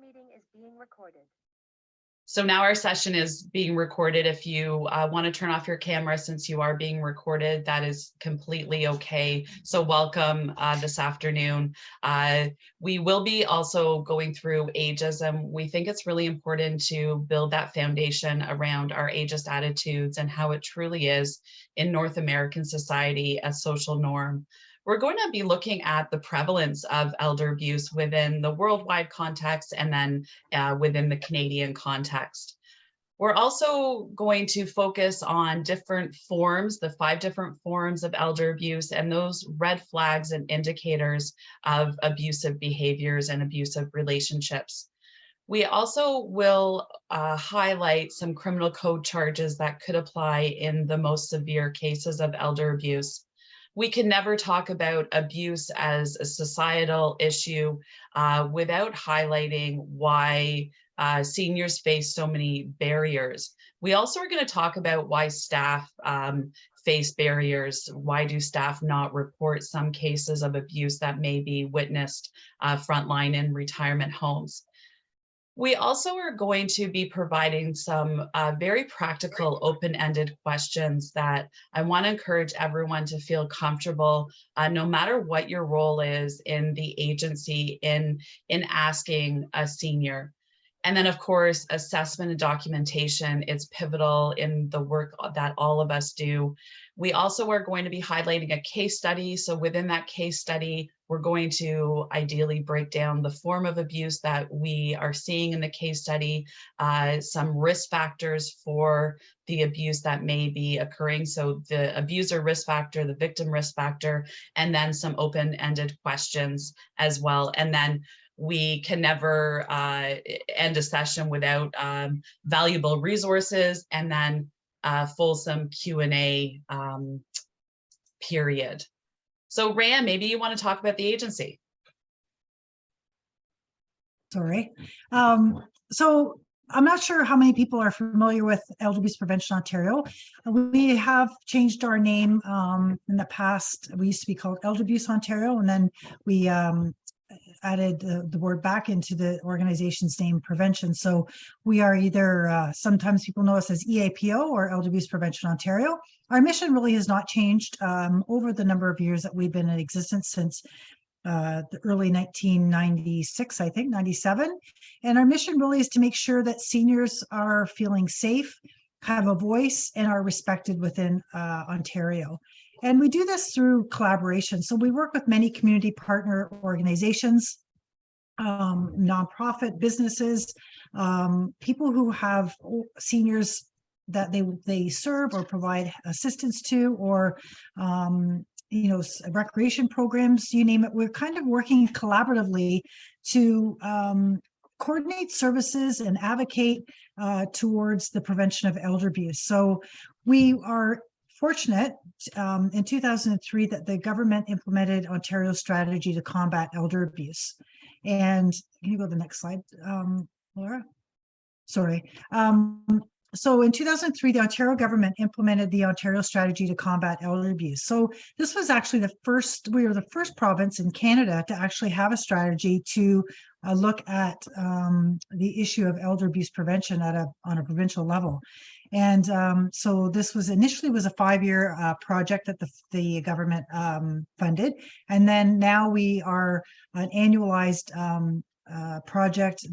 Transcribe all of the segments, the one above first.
meeting is being recorded. So now our session is being recorded. If you want to turn off your camera since you are being recorded, that is completely okay. So welcome this afternoon. We will be also going through ageism. We think it's really important to build that foundation around our ageist attitudes and how it truly is in North American society a social norm. We're going to be looking at the prevalence of elder abuse within the worldwide context and then within the Canadian context. We're also going to focus on different forms, the 5 different forms of elder abuse, and those red flags and indicators of abusive behaviors and abusive relationships. We also will highlight some criminal code charges that could apply in the most severe cases of elder abuse. We can never talk about abuse as a societal issue without highlighting why seniors face so many barriers. We also are going to talk about why staff face barriers. Why do staff not report some cases of abuse that may be witnessed frontline in retirement homes? We also are going to be providing some very practical, open-ended questions that I want to encourage everyone to feel comfortable, no matter what your role is in the agency, in asking a senior. And then, of course, assessment and documentation is pivotal in the work that all of us do. We also are going to be highlighting a case study. So within that case study, we're going to ideally break down the form of abuse that we are seeing in the case study, some risk factors for the abuse that may be occurring. So the abuser risk factor, the victim risk factor, and then some open-ended questions as well. And then we can never end a session without valuable resources and then fulsome Q&A period. So Ram, maybe you want to talk about the agency. Sorry. So I'm not sure how many people are familiar with Elder Abuse Prevention Ontario. We have changed our name in the past. We used to be called Elder Abuse Ontario, and then we added the word back into the organization's name, prevention. So we are either, sometimes people know us as EAPO or Elder Abuse Prevention Ontario. Our mission really has not changed over the number of years that we've been in existence since the early 1996, I think, 97. And our mission really is to make sure that seniors are feeling safe, have a voice, and are respected within Ontario. And we do this through collaboration. So we work with many community partner organizations, nonprofit businesses, people who have seniors that they serve or provide assistance to, or recreation programs, you name it. We're kind of working collaboratively to coordinate services and advocate towards the prevention of elder abuse. So we are fortunate in 2003 that the government implemented Ontario's strategy to combat elder abuse. And can you go to the next slide, Laura? Sorry. So in 2003, the Ontario government implemented the Ontario strategy to combat elder abuse. So this was actually we were the first province in Canada to actually have a strategy to look at the issue of elder abuse prevention on a provincial level. And so this was initially a 5-year project that the government funded. And then now we are an annualized project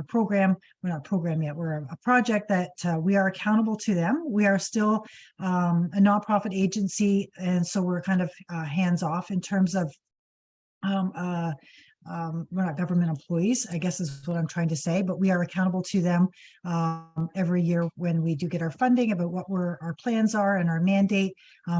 program. We're not a program yet. We're a project that we are accountable to them. We are still a nonprofit agency. And so we're kind of hands off in terms of we're not government employees, I guess is what I'm trying to say, but we are accountable to them every year when we do get our funding about what our plans are and our mandate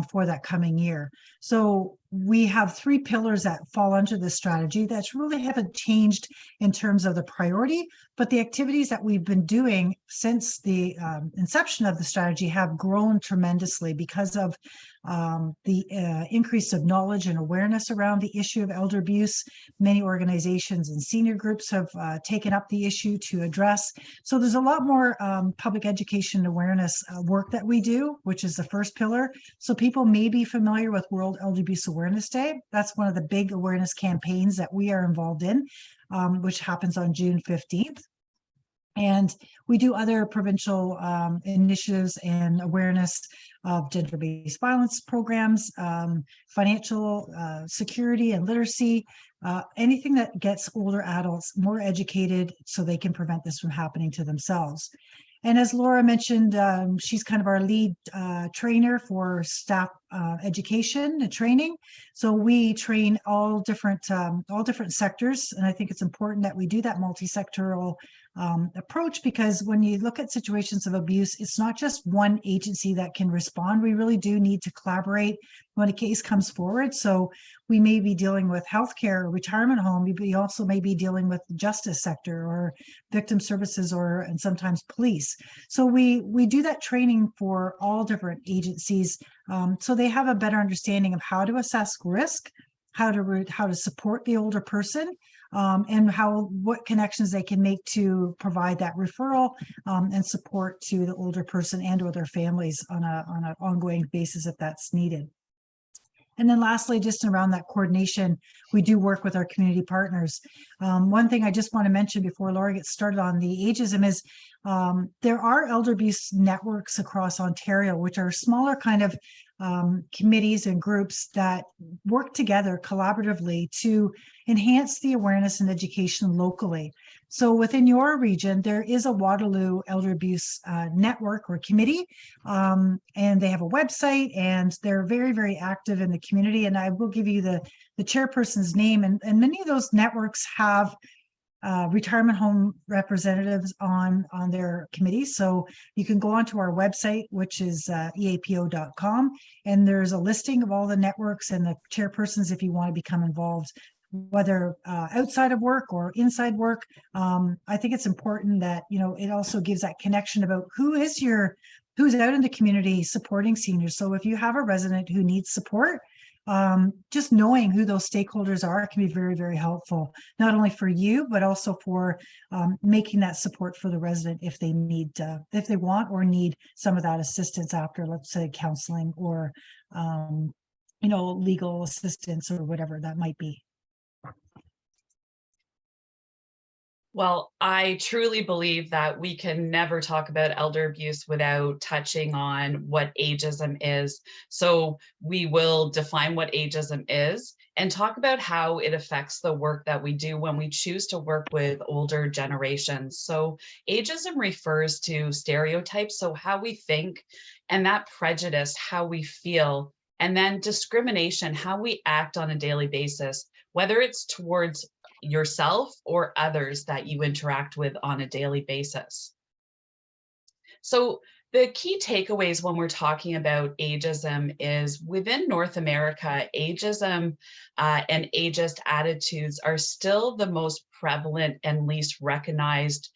for that coming year. So we have 3 pillars that fall under this strategy that really haven't changed in terms of the priority, but the activities that we've been doing since the inception of the strategy have grown tremendously because of the increase of knowledge and awareness around the issue of elder abuse. Many organizations and senior groups have taken up the issue to address. So there's a lot more public education and awareness work that we do, which is the first pillar. So people may be familiar with World Elder Abuse Awareness Day. That's one of the big awareness campaigns that we are involved in. which happens on June 15th. And we do other provincial initiatives and awareness of gender-based violence programs, financial security and literacy, anything that gets older adults more educated so they can prevent this from happening to themselves. And as Laura mentioned, she's kind of our lead trainer for staff education and training. So we train all different sectors, and I think it's important that we do that multi-sectoral approach, because when you look at situations of abuse, it's not just one agency that can respond. We really do need to collaborate when a case comes forward. So we may be dealing with healthcare or retirement home, we also may be dealing with the justice sector or victim services and sometimes police. So we do that training for all different agencies, so they have a better understanding of how to assess risk, how to support the older person, and what connections they can make to provide that referral and support to the older person and or their families on an ongoing basis if that's needed. And then lastly, just around that coordination, we do work with our community partners. One thing I just want to mention before Laura gets started on the ageism is there are elder abuse networks across Ontario, which are smaller kind of committees and groups that work together collaboratively to enhance the awareness and education locally. So within your region, there is a Waterloo Elder Abuse Network or committee, and they have a website, and they're very, very active in the community. And I will give you the chairperson's name. And many of those networks have retirement home representatives on their committees. So you can go onto our website, which is eapo.com, and there's a listing of all the networks and the chairpersons if you want to become involved, whether outside of work or inside work. I think it's important that, it also gives that connection about who's out in the community supporting seniors. So if you have a resident who needs support, just knowing who those stakeholders are can be very, very helpful, not only for you, but also for making that support for the resident if they want or need some of that assistance after, let's say, counseling or, legal assistance or whatever that might be. Well, I truly believe that we can never talk about elder abuse without touching on what ageism is. So we will define what ageism is and talk about how it affects the work that we do when we choose to work with older generations. So ageism refers to stereotypes, so how we think, and that prejudice, how we feel, and then discrimination, how we act on a daily basis, whether it's towards yourself or others that you interact with on a daily basis. So the key takeaways when we're talking about ageism is within North America, ageism and ageist attitudes are still the most prevalent and least recognized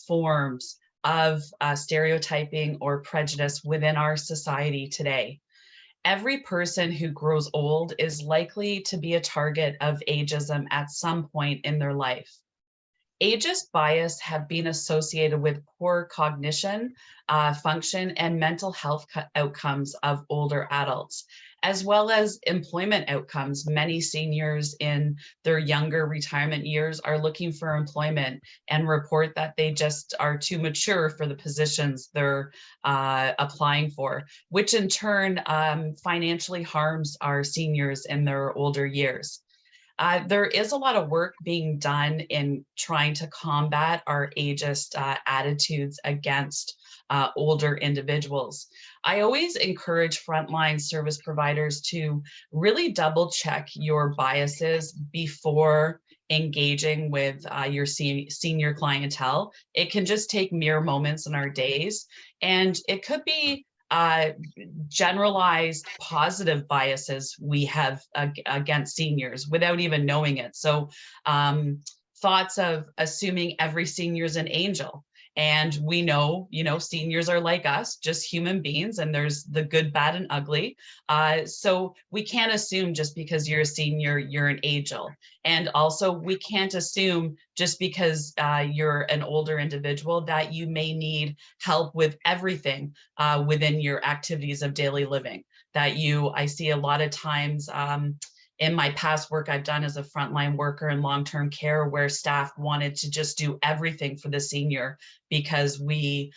forms of stereotyping or prejudice within our society today. Every person who grows old is likely to be a target of ageism at some point in their life. Ageist bias have been associated with poor cognition, function, and mental health outcomes of older adults, as well as employment outcomes. Many seniors in their younger retirement years are looking for employment and report that they just are too mature for the positions they're applying for, which in turn financially harms our seniors in their older years. There is a lot of work being done in trying to combat our ageist attitudes against older individuals. I always encourage frontline service providers to really double check your biases before engaging with your senior clientele. It can just take mere moments in our days, and it could be generalized positive biases we have against seniors without even knowing it. So thoughts of assuming every senior is an angel. And we know, seniors are like us, just human beings, and there's the good, bad, and ugly. So we can't assume just because you're a senior, you're an angel. And also we can't assume just because you're an older individual that you may need help with everything within your activities of daily living. I see a lot of times in my past work I've done as a frontline worker in long-term care, where staff wanted to just do everything for the senior because we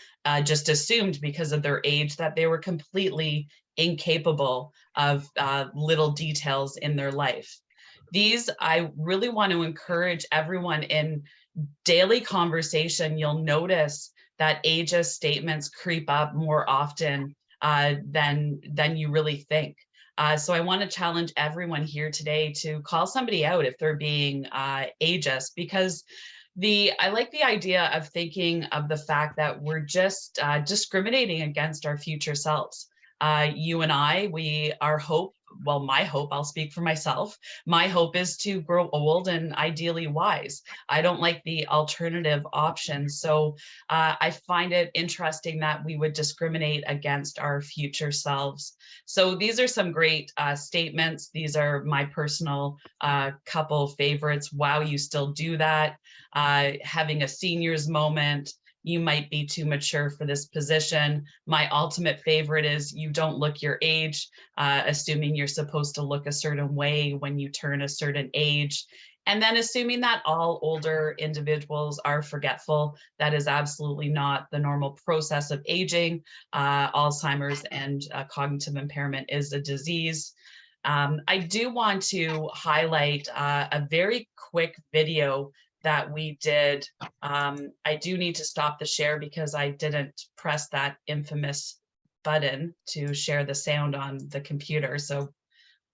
just assumed because of their age that they were completely incapable of little details in their life. These, I really want to encourage everyone in daily conversation. You'll notice that ageist statements creep up more often than you really think. So I want to challenge everyone here today to call somebody out if they're being ageist, because I like the idea of thinking of the fact that we're just discriminating against our future selves. You and I, our hope, well, my hope, I'll speak for myself. My hope is to grow old and ideally wise. I don't like the alternative option. So I find it interesting that we would discriminate against our future selves. So these are some great statements. These are my personal couple favorites. Wow, you still do that. Having a seniors moment. You might be too mature for this position. My ultimate favorite is you don't look your age, assuming you're supposed to look a certain way when you turn a certain age. And then assuming that all older individuals are forgetful. That is absolutely not the normal process of aging. Alzheimer's and cognitive impairment is a disease. I do want to highlight a very quick video that we did. I do need to stop the share because I didn't press that infamous button to share the sound on the computer. So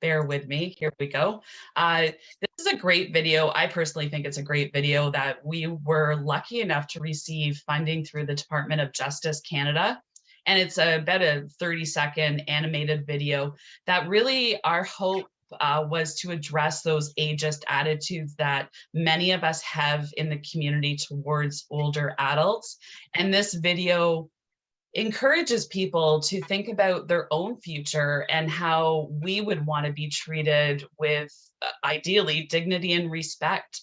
bear with me. Here we go. This is a great video. I personally think it's a great video that we were lucky enough to receive funding through the Department of Justice Canada. And it's about a 30-second animated video that really our hope was to address those ageist attitudes that many of us have in the community towards older adults. And this video encourages people to think about their own future and how we would want to be treated with ideally dignity and respect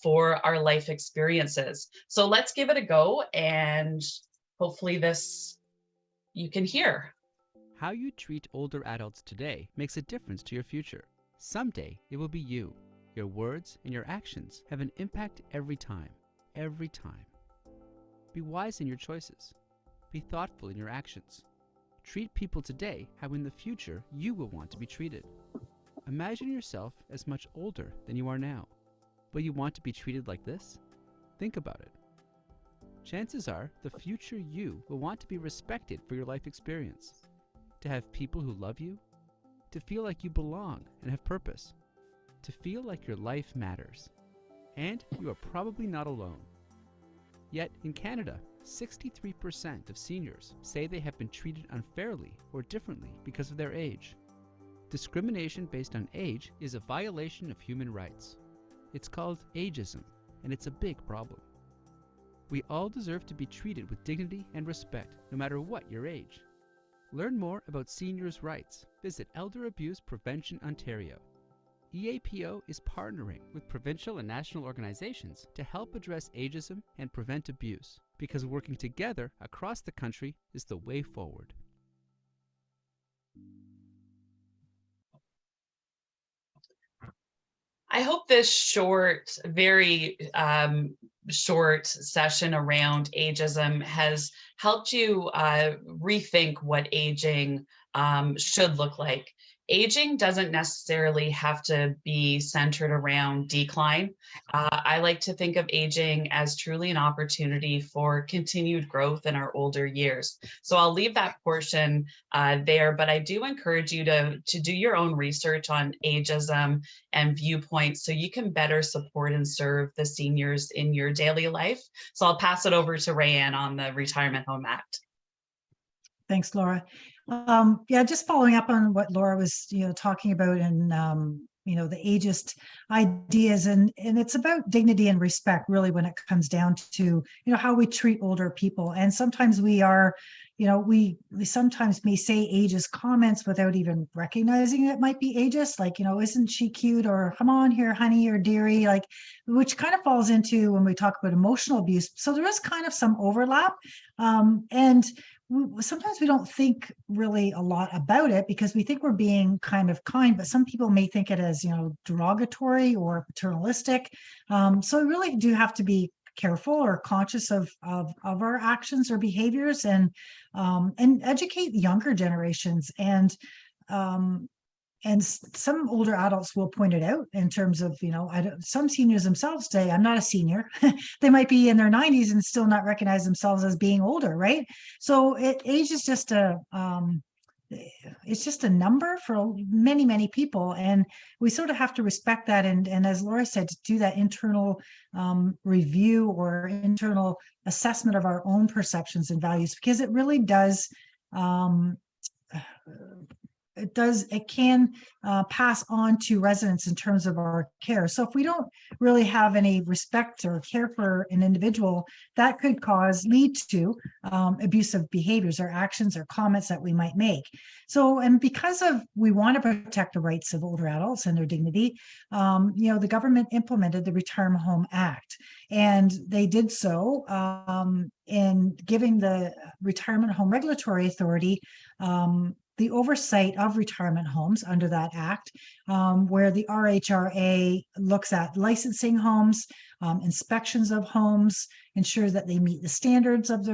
for our life experiences. So let's give it a go, and hopefully this you can hear. How you treat older adults today makes a difference to your future. Someday it will be you. Your words and your actions have an impact every time. Every time. Be wise in your choices. Be thoughtful in your actions. Treat people today how in the future you will want to be treated. Imagine yourself as much older than you are now. Will you want to be treated like this? Think about it. Chances are the future you will want to be respected for your life experience. To have people who love you, to feel like you belong and have purpose, to feel like your life matters. And you are probably not alone. Yet in Canada, 63% of seniors say they have been treated unfairly or differently because of their age. Discrimination based on age is a violation of human rights. It's called ageism, and it's a big problem. We all deserve to be treated with dignity and respect, no matter what your age. Learn more about seniors' rights. Visit Elder Abuse Prevention Ontario. EAPO is partnering with provincial and national organizations to help address ageism and prevent abuse, because working together across the country is the way forward. I hope this short, very short session around ageism has helped you rethink what aging should look like. Aging doesn't necessarily have to be centered around decline. I like to think of aging as truly an opportunity for continued growth in our older years. So I'll leave that portion there, but I do encourage you to do your own research on ageism and viewpoints so you can better support and serve the seniors in your daily life. So I'll pass it over to Rayanne on the Retirement Home Act. Thanks, Laura. Yeah, just following up on what Laura was, talking about, and the ageist ideas, and it's about dignity and respect, really, when it comes down to how we treat older people. And sometimes we are, we sometimes may say ageist comments without even recognizing it might be ageist, like, isn't she cute, or come on here, honey, or dearie, like, which kind of falls into when we talk about emotional abuse. So there is kind of some overlap, and sometimes we don't think really a lot about it because we think we're being kind of kind, but some people may think it as, derogatory or paternalistic. So we really do have to be careful or conscious of our actions or behaviors, and educate younger generations. And some older adults will point it out in terms of, some seniors themselves say, I'm not a senior. They might be in their 90s and still not recognize themselves as being older, right? So age is just it's just a number for many, many people. And we sort of have to respect that. And as Laura said, to do that internal review or internal assessment of our own perceptions and values, because it really does, it can pass on to residents in terms of our care. So if we don't really have any respect or care for an individual, that could lead to abusive behaviors or actions or comments that we might make. So, and because we want to protect the rights of older adults and their dignity, the government implemented the Retirement Home Act, and they did so in giving the Retirement Home Regulatory Authority the oversight of retirement homes under that act, where the RHRA looks at licensing homes, inspections of homes, ensures that they meet the standards of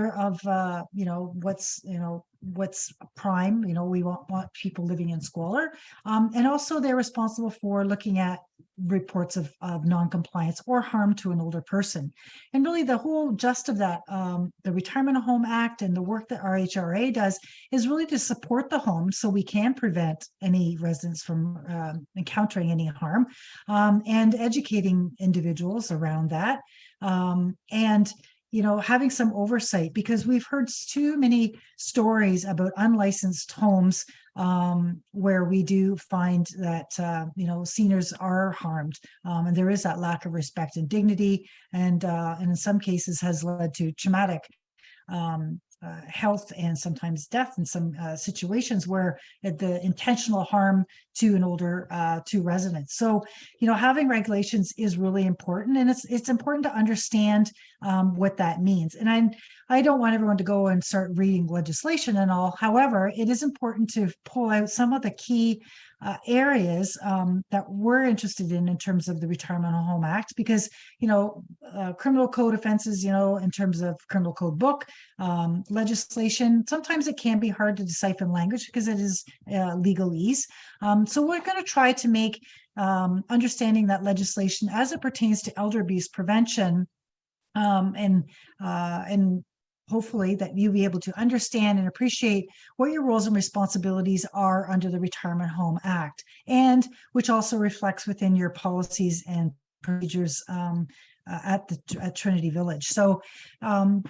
what's prime. We want people living in squalor, and also they're responsible for looking at reports of non-compliance or harm to an older person. And really the whole gist of that, the Retirement Home Act and the work that RHRA does is really to support the home so we can prevent any residents from encountering any harm, and educating individuals around that, and having some oversight, because we've heard too many stories about unlicensed homes where we do find that seniors are harmed, and there is that lack of respect and dignity, and in some cases has led to traumatic health and sometimes death in some situations where the intentional harm to an older to residents. So having regulations is really important, and it's important to understand what that means. And I don't want everyone to go and start reading legislation and all. However, it is important to pull out some of the key areas that we're interested in terms of the Retirement Home Act, because criminal code offenses, in terms of criminal code book legislation, sometimes it can be hard to decipher in language because it is legalese. So we're going to try to make understanding that legislation as it pertains to elder abuse prevention, and hopefully that you'll be able to understand and appreciate what your roles and responsibilities are under the Retirement Home Act, and which also reflects within your policies and procedures at Trinity Village. So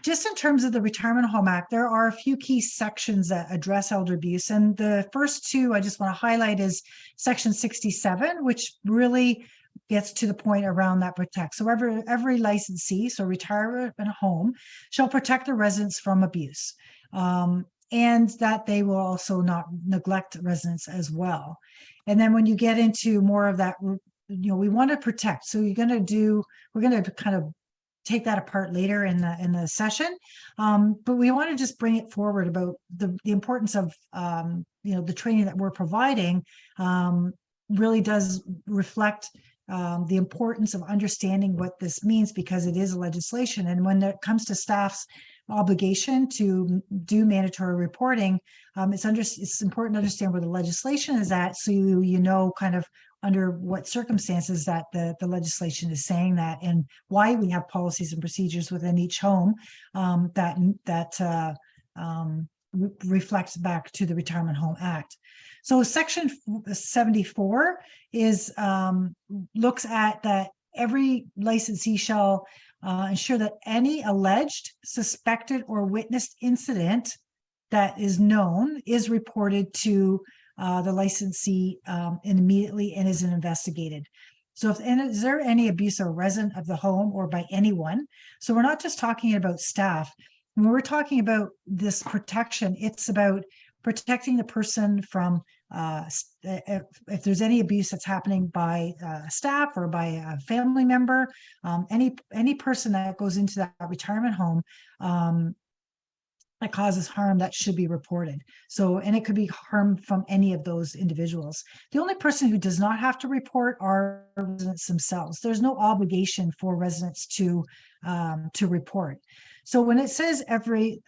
just in terms of the Retirement Home Act, there are a few key sections that address elder abuse. And the first two I just want to highlight is Section 67, which really gets to the point around that protect. So every licensee, so retirement home, shall protect the residents from abuse, and that they will also not neglect residents as well. And then when you get into more of that, we want to protect. So we're going to kind of take that apart later in the session, but we want to just bring it forward about the importance of the training that we're providing really does reflect the importance of understanding what this means, because it is legislation. And when it comes to staff's obligation to do mandatory reporting, it's important to understand where the legislation is at, so you know kind of under what circumstances that the legislation is saying that, and why we have policies and procedures within each home that reflects back to the Retirement Home Act. So Section 74 is looks at that every licensee shall ensure that any alleged, suspected, or witnessed incident that is known is reported to the licensee immediately and is investigated. So is there any abuse of a resident of the home or by anyone? So we're not just talking about staff. When we're talking about this protection, it's about protecting the person from if there's any abuse that's happening by staff or by a family member, any person that goes into that retirement home, that causes harm that should be reported. So, and it could be harm from any of those individuals. The only person who does not have to report are residents themselves. There's no obligation for residents to report. So when it says every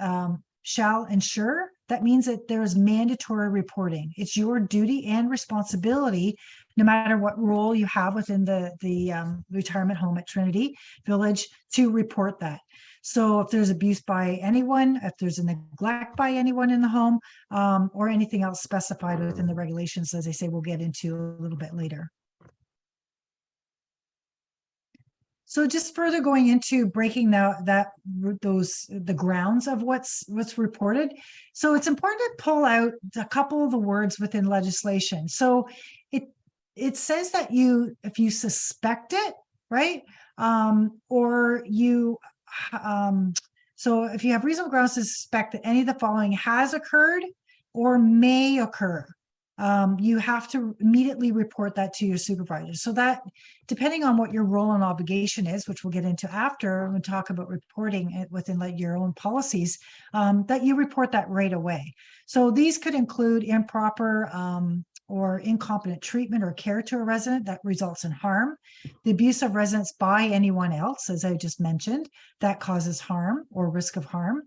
shall ensure, that means that there's mandatory reporting. It's your duty and responsibility, no matter what role you have within the retirement home at Trinity Village, to report that. So if there's abuse by anyone, if there's a neglect by anyone in the home, or anything else specified within the regulations, as I say, we'll get into a little bit later. So just further going into breaking the grounds of what's reported. So it's important to pull out a couple of the words within legislation. So it says that if you suspect it, right, or you so if you have reasonable grounds to suspect that any of the following has occurred or may occur, you have to immediately report that to your supervisor. So that, depending on what your role and obligation is, which we'll get into after when we talk about reporting it within like your own policies, that you report that right away. So these could include improper or incompetent treatment or care to a resident that results in harm, the abuse of residents by anyone else, as I just mentioned, that causes harm or risk of harm,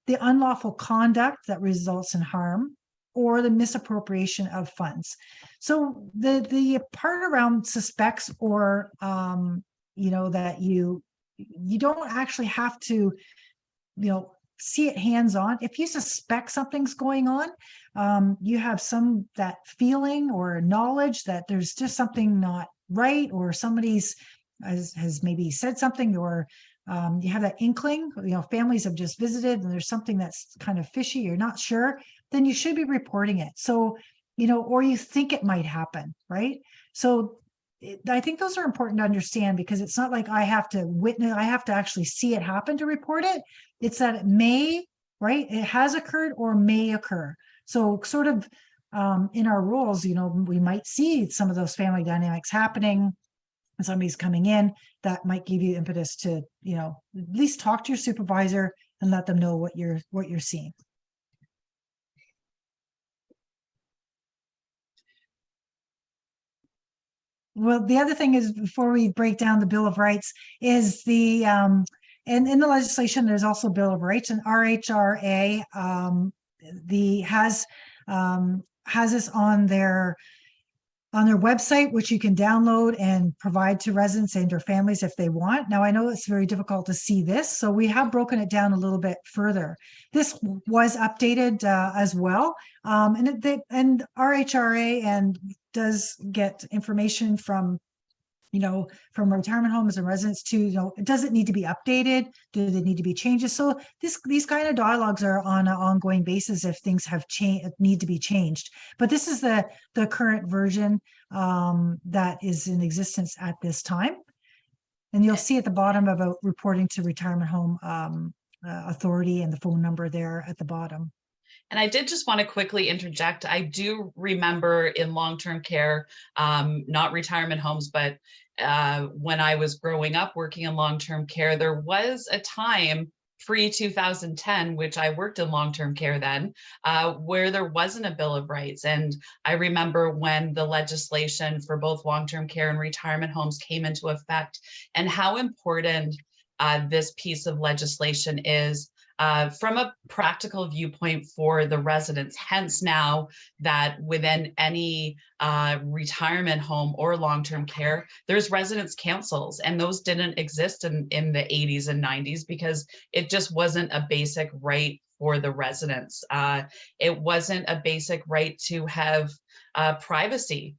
the unlawful conduct that results in harm, or the misappropriation of funds. So the part around suspects or that you don't actually have to see it hands-on. If you suspect something's going on, you have that feeling or knowledge that there's just something not right, or somebody's has maybe said something, or you have that inkling, families have just visited and there's something that's kind of fishy, you're not sure, then you should be reporting it. So, or you think it might happen, right? So I think those are important to understand, because it's not like I have to actually see it happen to report it. It's that it may, right? It has occurred or may occur. So sort of in our rules, we might see some of those family dynamics happening, and somebody's coming in, that might give you impetus to, at least talk to your supervisor and let them know what you're seeing. Well, the other thing is, before we break down the Bill of Rights, is and in the legislation, there's also Bill of Rights, and RHRA has this on their website, which you can download and provide to residents and their families if they want. Now, I know it's very difficult to see this, so we have broken it down a little bit further. This was updated as well, and RHRA and does get information from retirement homes and residents too. Does it need to be updated? Do they need to be changes? So these kind of dialogues are on an ongoing basis if things have need to be changed. But this is the current version that is in existence at this time. And you'll see at the bottom about reporting to retirement home authority and the phone number there at the bottom. And I did just want to quickly interject. I do remember in long-term care, not retirement homes, but when I was growing up working in long-term care, there was a time pre-2010, which I worked in long-term care then, where there wasn't a Bill of Rights. And I remember when the legislation for both long-term care and retirement homes came into effect, and how important this piece of legislation is from a practical viewpoint for the residents. Hence, now that within any retirement home or long-term care, there's residents' councils, and those didn't exist in the 80s and 90s because it just wasn't a basic right for the residents. It wasn't a basic right to have privacy.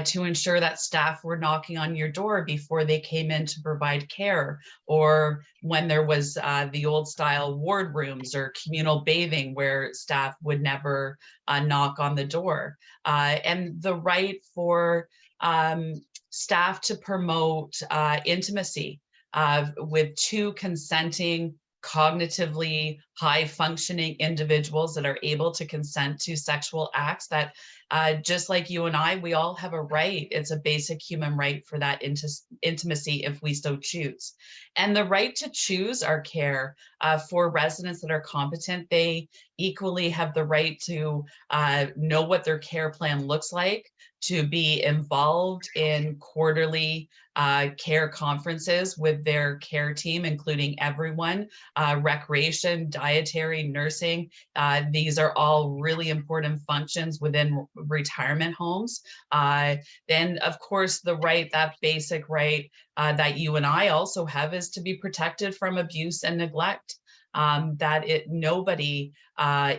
To ensure that staff were knocking on your door before they came in to provide care, or when there was the old style ward rooms or communal bathing where staff would never knock on the door, and the right for staff to promote intimacy with two consenting, cognitively high functioning individuals that are able to consent to sexual acts that Just like you and I, we all have a right. It's a basic human right for that intimacy if we so choose. And the right to choose our care for residents that are competent, they equally have the right to know what their care plan looks like, to be involved in quarterly care conferences with their care team, including everyone, recreation, dietary, nursing. These are all really important functions within retirement homes. Then, of course, the right, that basic right that you and I also have, is to be protected from abuse and neglect. Nobody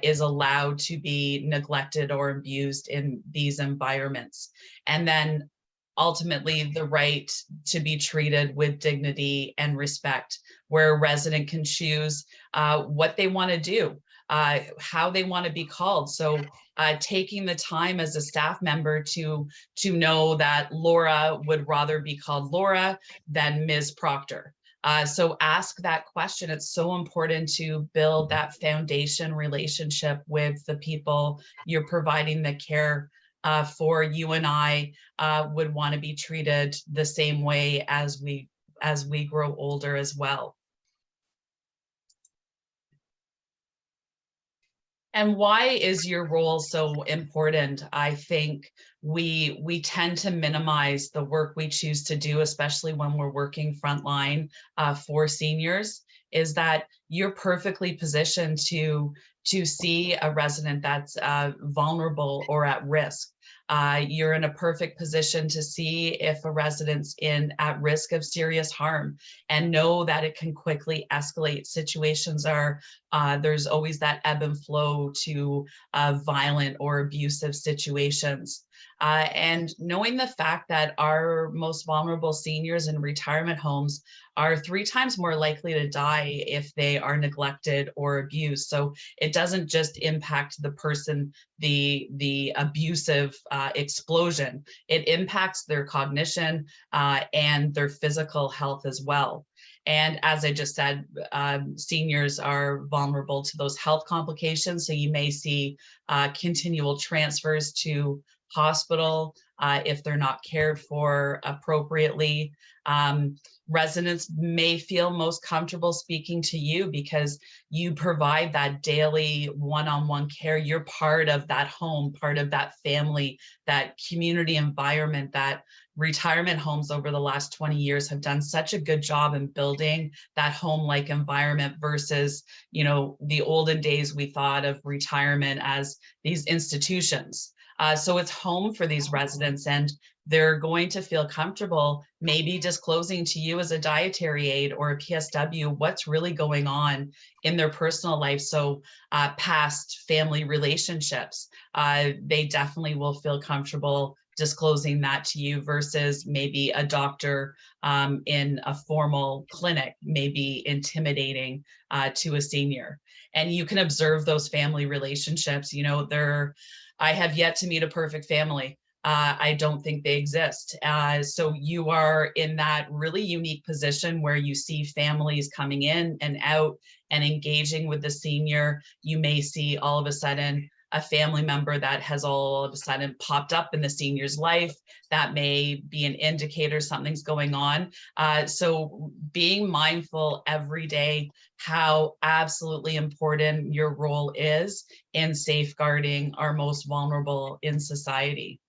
is allowed to be neglected or abused in these environments. And then ultimately the right to be treated with dignity and respect, where a resident can choose what they want to do, how they want to be called. So taking the time as a staff member to know that Laura would rather be called Laura than Ms. Proctor. So ask that question. It's so important to build that foundation relationship with the people you're providing the care for. You and I would want to be treated the same way as we grow older as well. And why is your role so important? I think we tend to minimize the work we choose to do, especially when we're working frontline for seniors, is that you're perfectly positioned to see a resident that's vulnerable or at risk. You're in a perfect position to see if a resident's at risk of serious harm, and know that it can quickly escalate. Situations are, there's always that ebb and flow to violent or abusive situations. And knowing the fact that our most vulnerable seniors in retirement homes are 3 times more likely to die if they are neglected or abused. So it doesn't just impact the person, the abusive explosion, it impacts their cognition and their physical health as well. And as I just said, seniors are vulnerable to those health complications. So you may see continual transfers to hospital if they're not cared for appropriately. Residents may feel most comfortable speaking to you because you provide that daily one-on-one care. You're part of that home, part of that family, that community environment that retirement homes over the last 20 years have done such a good job in building that home-like environment versus, you know, the olden days we thought of retirement as these institutions. So it's home for these residents, and they're going to feel comfortable maybe disclosing to you as a dietary aide or a PSW what's really going on in their personal life. So past family relationships, they definitely will feel comfortable disclosing that to you versus maybe a doctor in a formal clinic may be intimidating to a senior. And you can observe those family relationships. You know, I have yet to meet a perfect family. I don't think they exist. So you are in that really unique position where you see families coming in and out and engaging with the senior. You may see all of a sudden a family member that has all of a sudden popped up in the senior's life. That may be an indicator something's going on. So being mindful every day how absolutely important your role is in safeguarding our most vulnerable in society.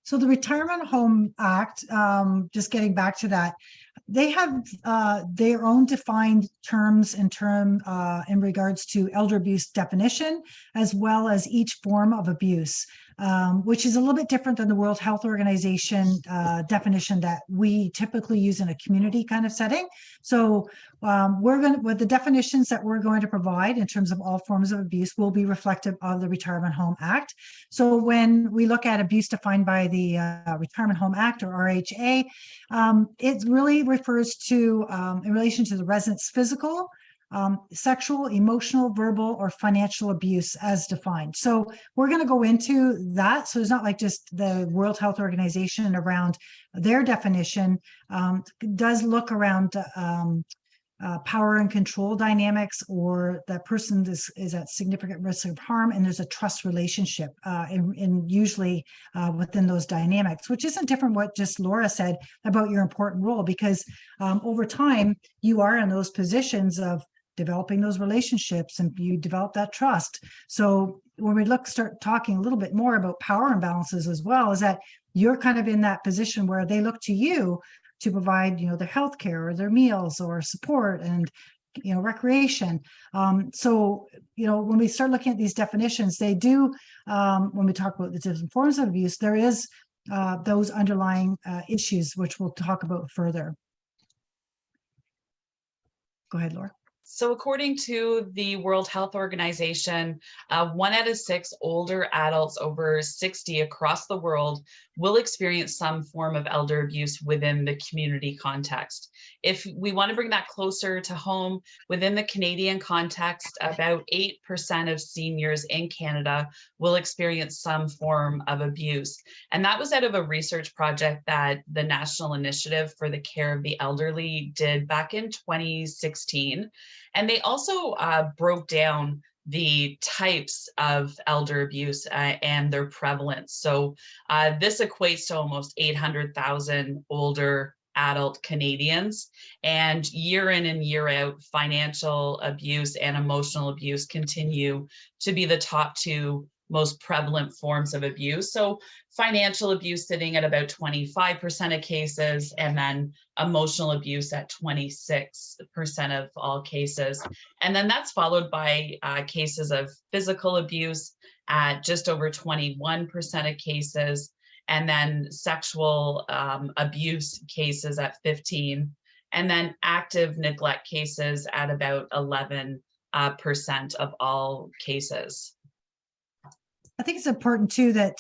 So the Retirement Home Act, just getting back to that, they have their own defined terms in regards to elder abuse definition, as well as each form of abuse, which is a little bit different than the World Health Organization definition that we typically use in a community kind of setting. So with the definitions that we're going to provide in terms of all forms of abuse will be reflective of the Retirement Home Act. So when we look at abuse defined by the Retirement Home Act, or RHA, it really refers to in relation to the resident's physical, sexual, emotional, verbal, or financial abuse as defined. So we're going to go into that. So it's not like just the World Health Organization around their definition does look around power and control dynamics, or that person is at significant risk of harm, and there's a trust relationship in usually within those dynamics, which isn't different what just Laura said about your important role, because over time you are in those positions of developing those relationships and you develop that trust. So when we start talking a little bit more about power imbalances as well, is that you're kind of in that position where they look to you to provide, their health care or their meals or support and, recreation. So, when we start looking at these definitions, they do, when we talk about the different forms of abuse, there is those underlying issues, which we'll talk about further. Go ahead, Laura. So according to the World Health Organization, 1 out of 6 older adults over 60 across the world will experience some form of elder abuse within the community context. If we want to bring that closer to home, within the Canadian context, about 8% of seniors in Canada will experience some form of abuse. And that was out of a research project that the National Initiative for the Care of the Elderly did back in 2016. And they also broke down the types of elder abuse and their prevalence. So this equates to almost 800,000 older adult Canadians. And year in and year out, financial abuse and emotional abuse continue to be the top 2 most prevalent forms of abuse. So financial abuse sitting at about 25% of cases, and then emotional abuse at 26% of all cases. And then that's followed by cases of physical abuse at just over 21% of cases, and then sexual abuse cases at 15%, and then active neglect cases at about 11% of all cases. I think it's important too that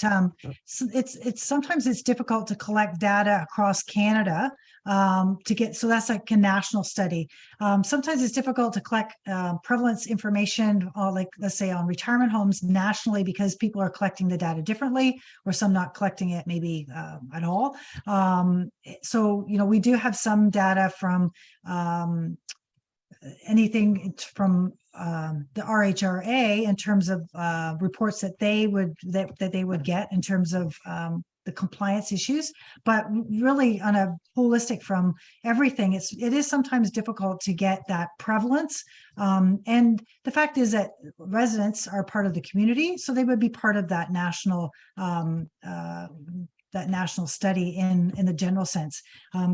it's sometimes it's difficult to collect data across Canada to get, so that's like a national study. Sometimes it's difficult to collect prevalence information, like let's say on retirement homes nationally, because people are collecting the data differently, or some not collecting it maybe at all. So we do have some data from anything from the RHRA in terms of reports that they would get in terms of the compliance issues, but really on a holistic from everything, it is sometimes difficult to get that prevalence. And the fact is that residents are part of the community, so they would be part of that national study in the general sense,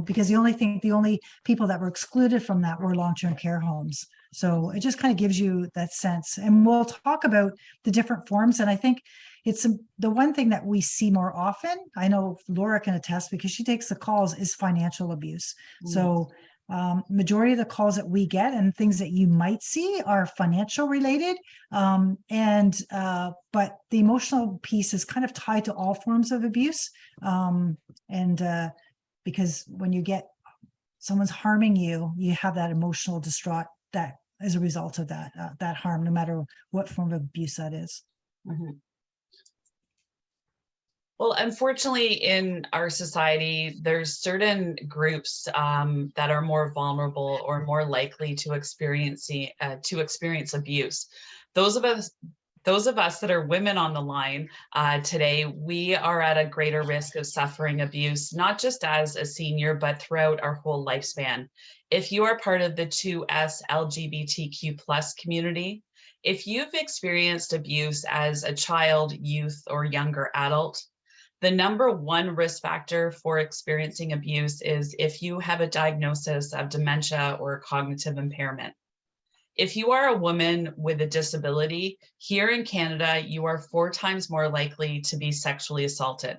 because the only people that were excluded from that were long-term care homes. So it just kind of gives you that sense. And we'll talk about the different forms. And I think it's the one thing that we see more often, I know Laura can attest because she takes the calls, is financial abuse. Mm. So majority of the calls that we get and things that you might see are financial related. But the emotional piece is kind of tied to all forms of abuse. Because when you get someone's harming you, you have that emotional distraught that as a result of that harm, no matter what form of abuse that is. Mm-hmm. Well, unfortunately, in our society, there's certain groups that are more vulnerable or more likely to experience abuse. Those of us that are women on the line today, we are at a greater risk of suffering abuse, not just as a senior, but throughout our whole lifespan. If you are part of the 2S LGBTQ+ community, if you've experienced abuse as a child, youth, or younger adult, the number 1 risk factor for experiencing abuse is if you have a diagnosis of dementia or cognitive impairment. If you are a woman with a disability, here in Canada, you are 4 times more likely to be sexually assaulted.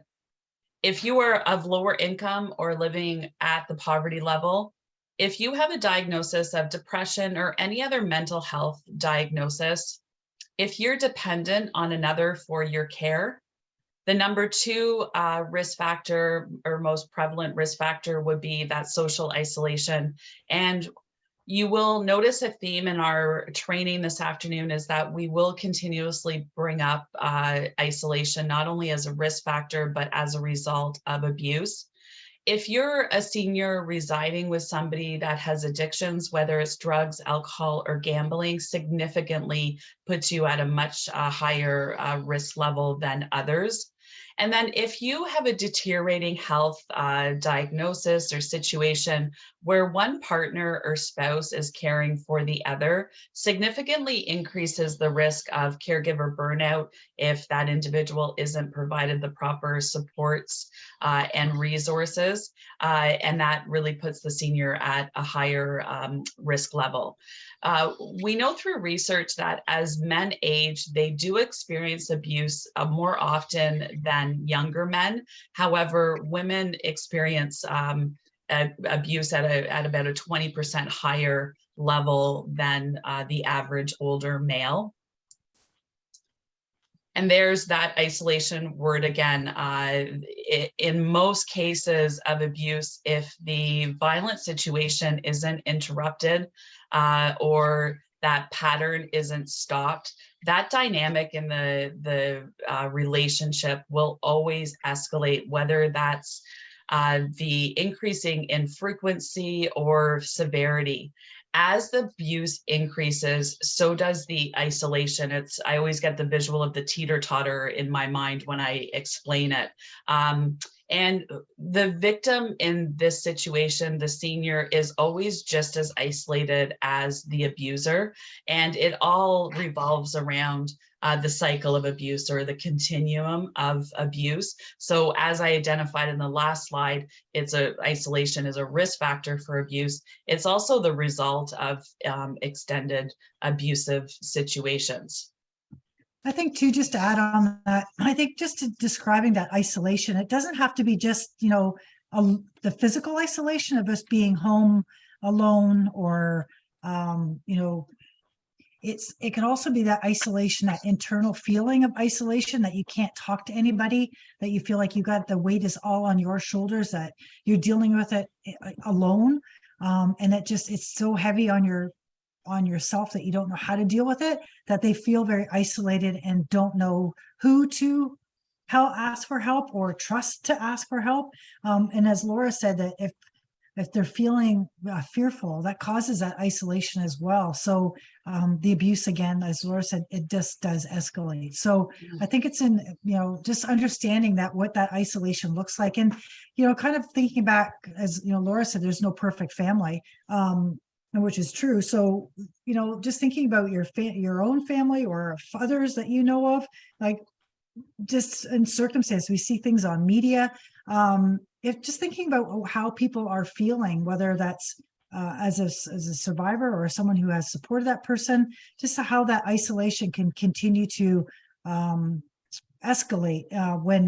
If you are of lower income or living at the poverty level, if you have a diagnosis of depression or any other mental health diagnosis, if you're dependent on another for your care, the number 2 risk factor or most prevalent risk factor would be that social isolation. And you will notice a theme in our training this afternoon is that we will continuously bring up isolation, not only as a risk factor, but as a result of abuse. If you're a senior residing with somebody that has addictions, whether it's drugs, alcohol, or gambling, significantly puts you at a much higher risk level than others. And then if you have a deteriorating health diagnosis or situation where one partner or spouse is caring for the other, significantly increases the risk of caregiver burnout if that individual isn't provided the proper supports and resources. And that really puts the senior at a higher risk level. We know through research that as men age, they do experience abuse more often than younger men. However, women experience abuse at about a 20% higher level than the average older male. And there's that isolation word again. In most cases of abuse, if the violent situation isn't interrupted or that pattern isn't stopped, that dynamic in the relationship will always escalate, whether that's the increasing in frequency or severity. As the abuse increases, so does the isolation. I always get the visual of the teeter-totter in my mind when I explain it. And the victim in this situation, the senior, is always just as isolated as the abuser. And it all revolves around the cycle of abuse or the continuum of abuse. So as I identified in the last slide, isolation is a risk factor for abuse. It's also the result of extended abusive situations. I think too, just to add on that, I think just describing that isolation, it doesn't have to be just, the physical isolation of us being home alone or, it can also be that isolation, that internal feeling of isolation, that you can't talk to anybody, that you feel like the weight is all on your shoulders, that you're dealing with it alone. And it's so heavy on yourself that you don't know how to deal with it, that they feel very isolated and don't know who to ask for help or trust to ask for help. And as Laura said, that if they're feeling fearful, that causes that isolation as well. So the abuse, again, as Laura said, it just does escalate. So I think it's in, just understanding what that isolation looks like. And, kind of thinking back, as, Laura said, there's no perfect family, which is true. So, just thinking about your own family or others that you know of, like just in circumstance, we see things on media. If just thinking about how people are feeling, whether that's as a survivor or someone who has supported that person, just how that isolation can continue to escalate when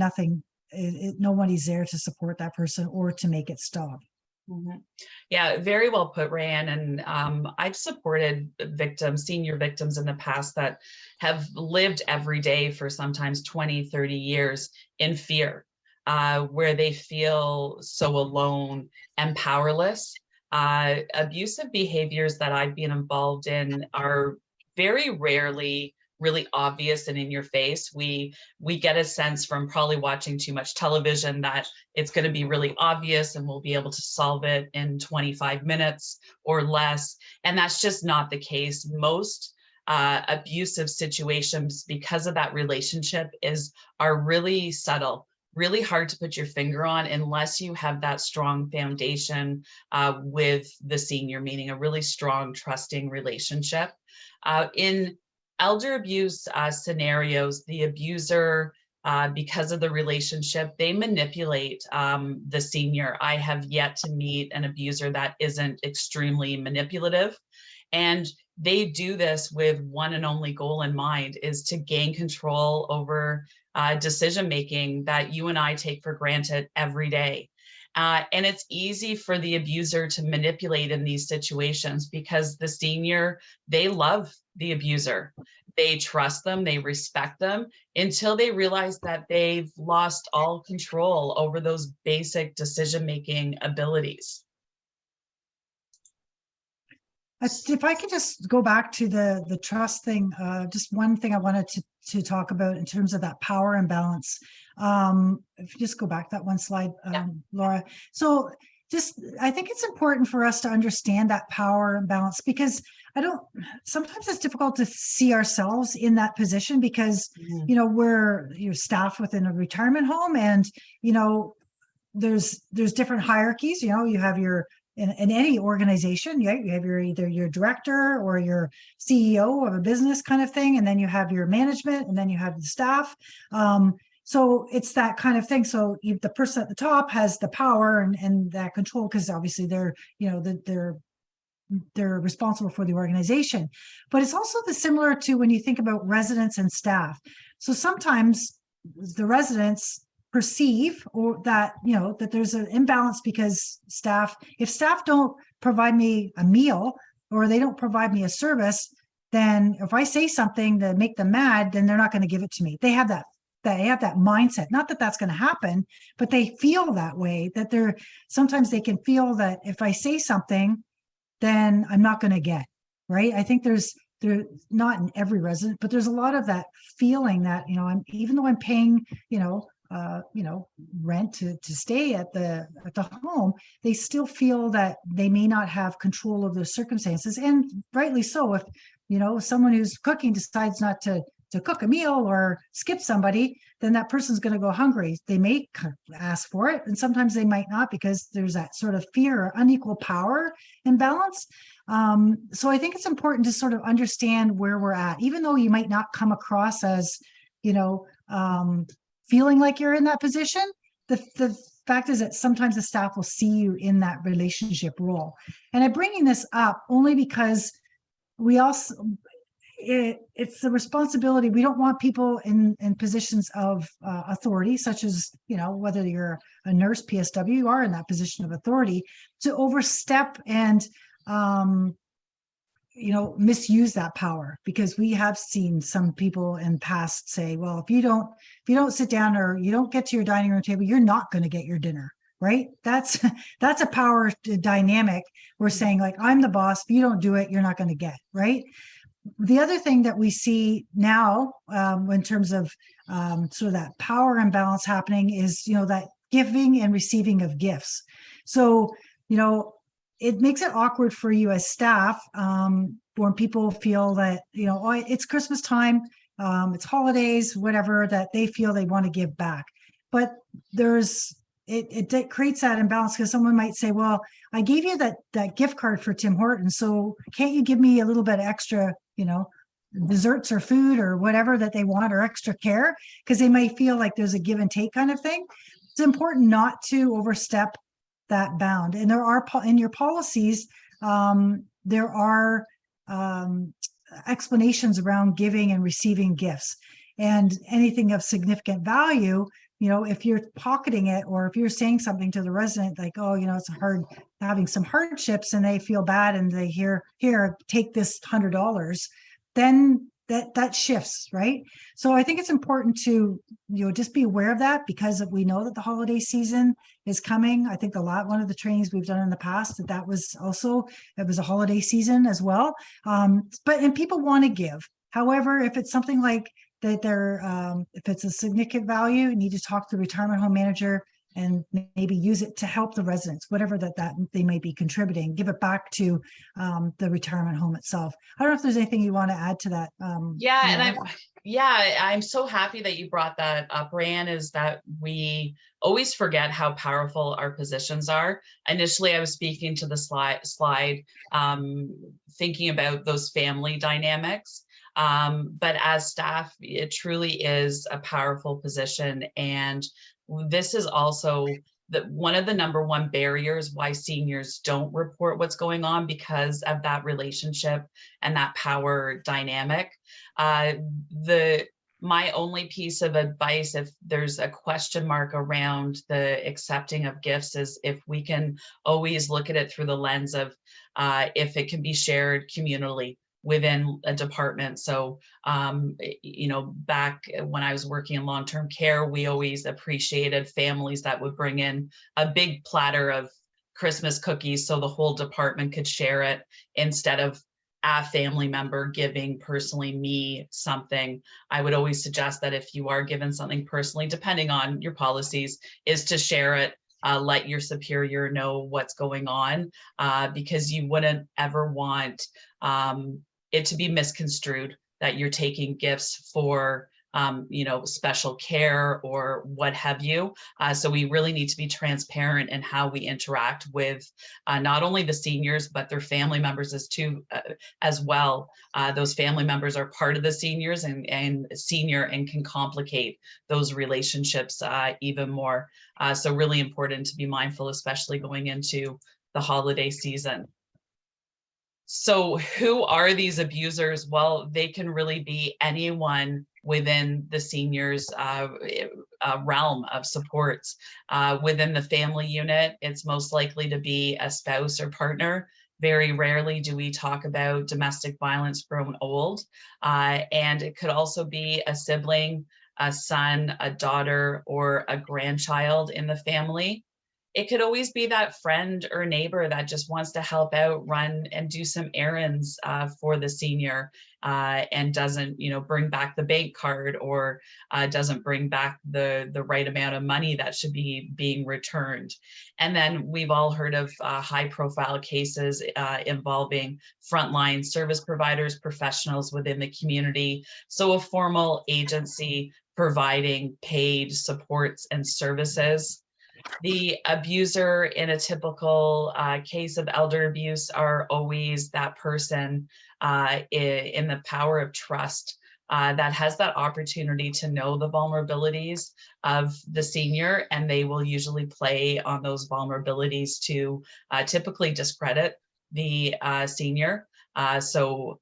nobody's there to support that person or to make it stop. Mm-hmm. Yeah, very well put, Rayanne. And I've supported senior victims in the past that have lived every day for sometimes 20, 30 years in fear, where they feel so alone and powerless. Abusive behaviors that I've been involved in are very rarely really obvious and in your face. We get a sense from probably watching too much television that it's going to be really obvious and we'll be able to solve it in 25 minutes or less. And that's just not the case. Most abusive situations, because of that relationship, are really subtle, really hard to put your finger on unless you have that strong foundation with the senior, meaning a really strong, trusting relationship. In elder abuse scenarios, the abuser, because of the relationship, they manipulate the senior. I have yet to meet an abuser that isn't extremely manipulative. And they do this with one and only goal in mind, is to gain control over decision-making that you and I take for granted every day. And it's easy for the abuser to manipulate in these situations because the senior, they love the abuser. They trust them, they respect them until they realize that they've lost all control over those basic decision-making abilities. If I could just go back to the trust thing, just one thing I wanted to talk about in terms of that power imbalance. If you just go back that one slide, Laura. So I think it's important for us to understand that power imbalance, because sometimes it's difficult to see ourselves in that position, because, you're staff within a retirement home, and, there's different hierarchies. You have in any organization, you have either your director or your CEO of a business kind of thing, and then you have your management, and then you have the staff. So it's that kind of thing. So the person at the top has the power and that control, because obviously they're responsible for the organization. But it's also similar to when you think about residents and staff. So sometimes the residents perceive that there's an imbalance, because if staff don't provide me a meal, or they don't provide me a service, then if I say something to make them mad, then they're not going to give it to me. They have that mindset. Not that that's going to happen, but they feel that way, that sometimes they can feel that if I say something, then I'm not going to get, right? I think there's not in every resident, but there's a lot of that feeling that, even though I'm paying, rent to stay at the home, they still feel that they may not have control of their circumstances. And rightly so. If, someone who's cooking decides not to cook a meal or skip somebody, then that person's going to go hungry. They may ask for it, and sometimes they might not, because there's that sort of fear or unequal power imbalance. So I think it's important to sort of understand where we're at, even though you might not come across as, feeling like you're in that position. The fact is that sometimes the staff will see you in that relationship role. And I'm bringing this up only because it's the responsibility. We don't want people in positions of authority, such as, whether you're a nurse, PSW, you are in that position of authority, to overstep and, misuse that power. Because we have seen some people in past say, well, if you don't sit down, or you don't get to your dining room table, you're not going to get your dinner. Right? That's a power dynamic. We're saying, like, I'm the boss. If you don't do it, you're not going to get, right? The other thing that we see now, in terms of sort of that power imbalance happening, is, that giving and receiving of gifts. So, it makes it awkward for you as staff, when people feel that, it's Christmas time, it's holidays, whatever, that they feel they want to give back. But it creates that imbalance, because someone might say, well, I gave you that gift card for Tim Hortons, so can't you give me a little bit extra, desserts or food or whatever that they want, or extra care? Because they might feel like there's a give and take kind of thing. It's important not to overstep that bound. And there are, in your policies, there are explanations around giving and receiving gifts, and anything of significant value. If you're pocketing it, or if you're saying something to the resident like, oh, it's having some hardships, and they feel bad, and they here, take this $100, then that shifts, right? So I think it's important to, just be aware of that, because we know that the holiday season is coming. I think one of the trainings we've done in the past, it was a holiday season as well. And people want to give. However, if it's something like that, if it's a significant value, you need to talk to the retirement home manager and maybe use it to help the residents, whatever that they may be contributing, give it back to the retirement home itself. I don't know if there's anything you want to add to that. I'm so happy that you brought that up, Ryan, is that we always forget how powerful our positions are. Initially, I was speaking to the slide, thinking about those family dynamics. But as staff, it truly is a powerful position. And this is also one of the number one barriers why seniors don't report what's going on, because of that relationship and that power dynamic. My only piece of advice, if there's a question mark around the accepting of gifts, is if we can always look at it through the lens of if it can be shared communally within a department. So, back when I was working in long-term care, we always appreciated families that would bring in a big platter of Christmas cookies so the whole department could share it instead of a family member giving personally me something. I would always suggest that if you are given something personally, depending on your policies, is to share it. Let your superior know what's going on, because you wouldn't ever want it to be misconstrued that you're taking gifts for special care or what have you. So we really need to be transparent in how we interact with not only the seniors, but their family members as well. Those family members are part of the seniors and can complicate those relationships even more. So really important to be mindful, especially going into the holiday season. So who are these abusers? Well, they can really be anyone within the seniors realm of supports. Within the family unit, it's most likely to be a spouse or partner. Very rarely do we talk about domestic violence grown old. And it could also be a sibling, a son, a daughter, or a grandchild in the family. It could always be that friend or neighbor that just wants to help out, run and do some errands for the senior, and doesn't, bring back the bank card, or doesn't bring back the right amount of money that should be being returned. And then we've all heard of high profile cases involving frontline service providers, professionals within the community. So a formal agency providing paid supports and services. The abuser in a typical case of elder abuse are always that person in the power of trust that has that opportunity to know the vulnerabilities of the senior, and they will usually play on those vulnerabilities to typically discredit the senior. So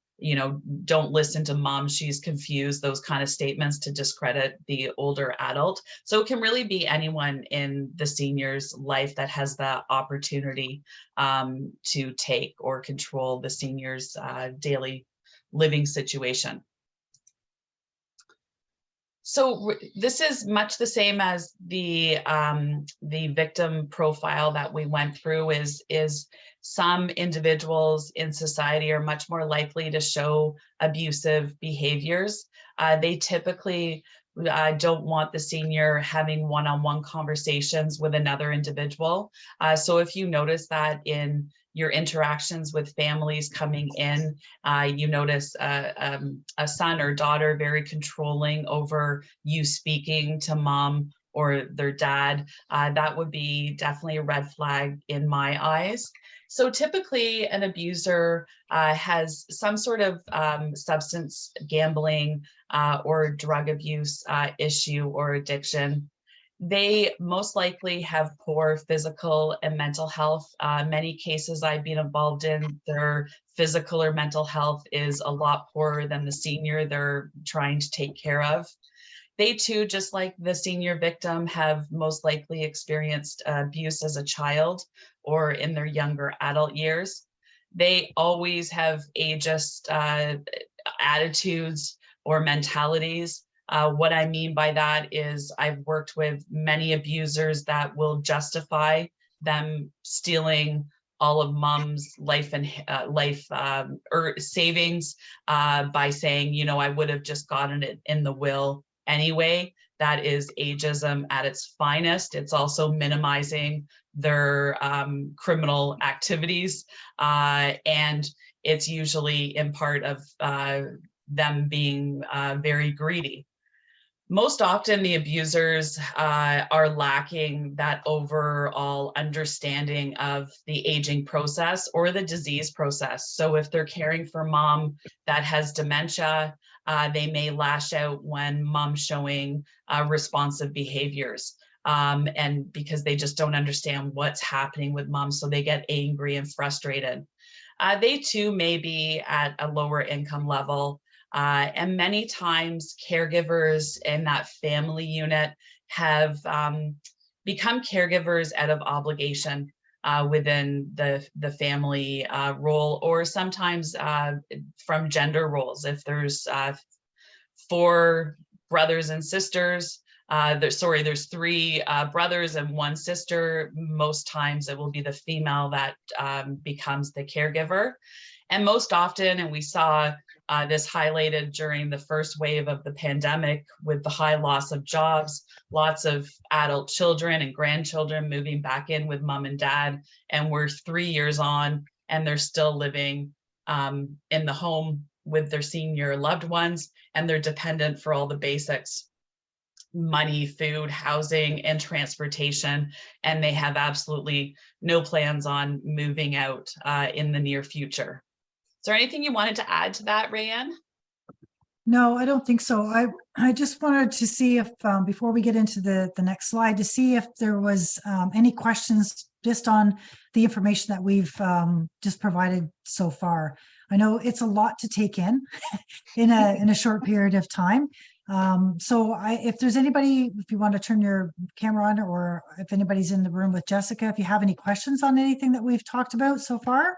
don't listen to mom, she's confused, those kind of statements to discredit the older adult. So it can really be anyone in the senior's life that has the opportunity to take or control the senior's daily living situation. So this is much the same as the victim profile that we went through. Is some individuals in society are much more likely to show abusive behaviors. They typically don't want the senior having one-on-one conversations with another individual. So if you notice that in your interactions with families coming in, you notice a son or daughter very controlling over you speaking to mom or their dad, that would be definitely a red flag in my eyes. So typically an abuser has some sort of substance gambling or drug abuse issue or addiction. They most likely have poor physical and mental health. Many cases I've been involved in, their physical or mental health is a lot poorer than the senior they're trying to take care of. They too, just like the senior victim, have most likely experienced abuse as a child or in their younger adult years. They always have ageist attitudes or mentalities. What I mean by that is I've worked with many abusers that will justify them stealing all of mom's life and or savings by saying, I would have just gotten it in the will anyway. That is ageism at its finest. It's also minimizing their criminal activities, and it's usually in part of them being very greedy. Most often the abusers are lacking that overall understanding of the aging process or the disease process. So if they're caring for mom that has dementia, they may lash out when mom's showing responsive behaviors. And because they just don't understand what's happening with mom, so they get angry and frustrated. They too may be at a lower income level. And many times caregivers in that family unit have become caregivers out of obligation within the family role, or sometimes from gender roles. If there's 4 brothers and sisters, there's three brothers and one sister. Most times it will be the female that becomes the caregiver. And most often, and we saw this highlighted during the first wave of the pandemic with the high loss of jobs, lots of adult children and grandchildren moving back in with mom and dad. And we're 3 years on and they're still living in the home with their senior loved ones, and they're dependent for all the basics: money, food, housing, and transportation. And they have absolutely no plans on moving out in the near future. Is there anything you wanted to add to that, Rayanne? No, I don't think so. I just wanted to see if, before we get into the next slide, to see if there was any questions just on the information that we've just provided so far. I know it's a lot to take in in a short period of time. So if there's anybody, if you want to turn your camera on, or if anybody's in the room with Jessica, if you have any questions on anything that we've talked about so far,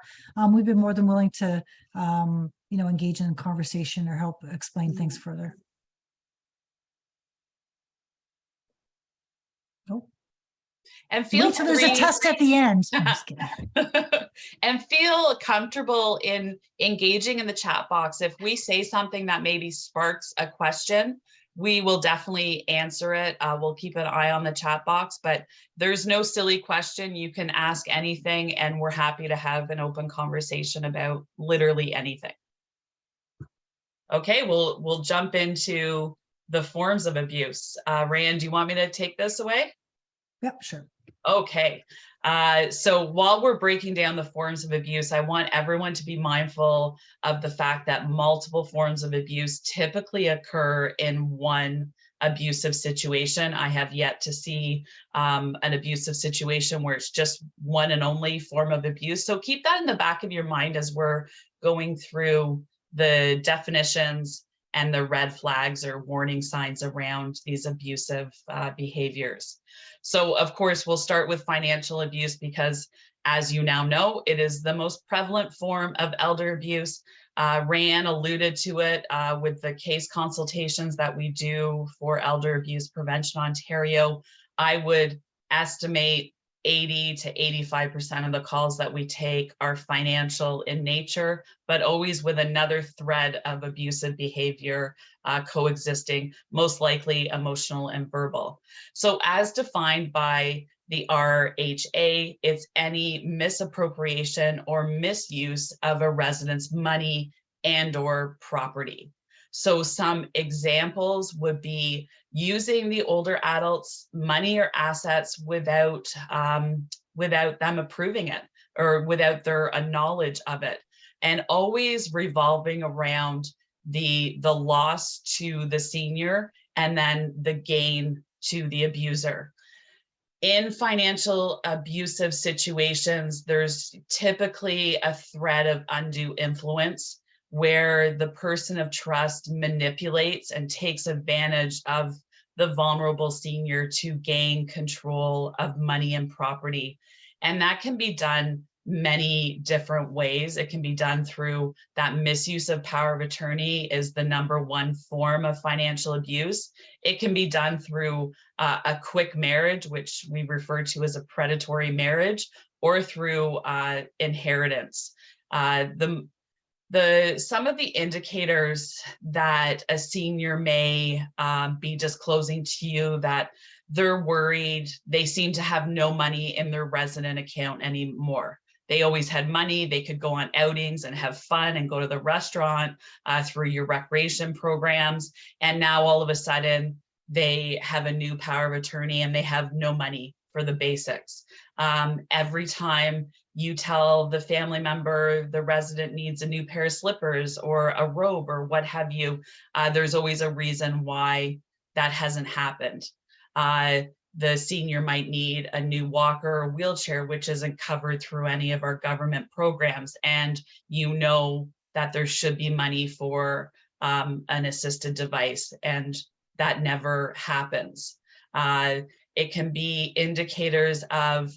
we've been more than willing to, engage in conversation or help explain things further. Nope. And feel free. There's a test at the end. I'm just kidding. And feel comfortable in engaging in the chat box. If we say something that maybe sparks a question, we will definitely answer it. We'll keep an eye on the chat box, but there's no silly question. You can ask anything, and we're happy to have an open conversation about literally anything. Okay, we'll jump into the forms of abuse. Rayanne, do you want me to take this away? Yep, sure. Okay, so while we're breaking down the forms of abuse, I want everyone to be mindful of the fact that multiple forms of abuse typically occur in one abusive situation. I have yet to see an abusive situation where it's just one and only form of abuse. So keep that in the back of your mind as we're going through the definitions and the red flags or warning signs around these abusive behaviors. So of course, we'll start with financial abuse because, as you now know, it is the most prevalent form of elder abuse. Rayanne alluded to it with the case consultations that we do for Elder Abuse Prevention Ontario. I would estimate 80 to 85% of the calls that we take are financial in nature, but always with another thread of abusive behavior coexisting, most likely emotional and verbal. So as defined by the RHA, it's any misappropriation or misuse of a resident's money and or property. So some examples would be using the older adult's money or assets without them approving it or without their knowledge of it, and always revolving around the loss to the senior and then the gain to the abuser. In financial abusive situations, there's typically a threat of undue influence, where the person of trust manipulates and takes advantage of the vulnerable senior to gain control of money and property. And that can be done many different ways. It can be done through that misuse of power of attorney is the #1 form of financial abuse. It can be done through a quick marriage, which we refer to as a predatory marriage, or through inheritance. Some of the indicators that a senior may be disclosing to you that they're worried, they seem to have no money in their resident account anymore. They always had money, they could go on outings and have fun and go to the restaurant through your recreation programs. And now all of a sudden they have a new power of attorney and they have no money for the basics. Every time you tell the family member the resident needs a new pair of slippers or a robe or what have you, there's always a reason why that hasn't happened. The senior might need a new walker or wheelchair, which isn't covered through any of our government programs. And you know that there should be money for an assisted device, and that never happens. It can be indicators of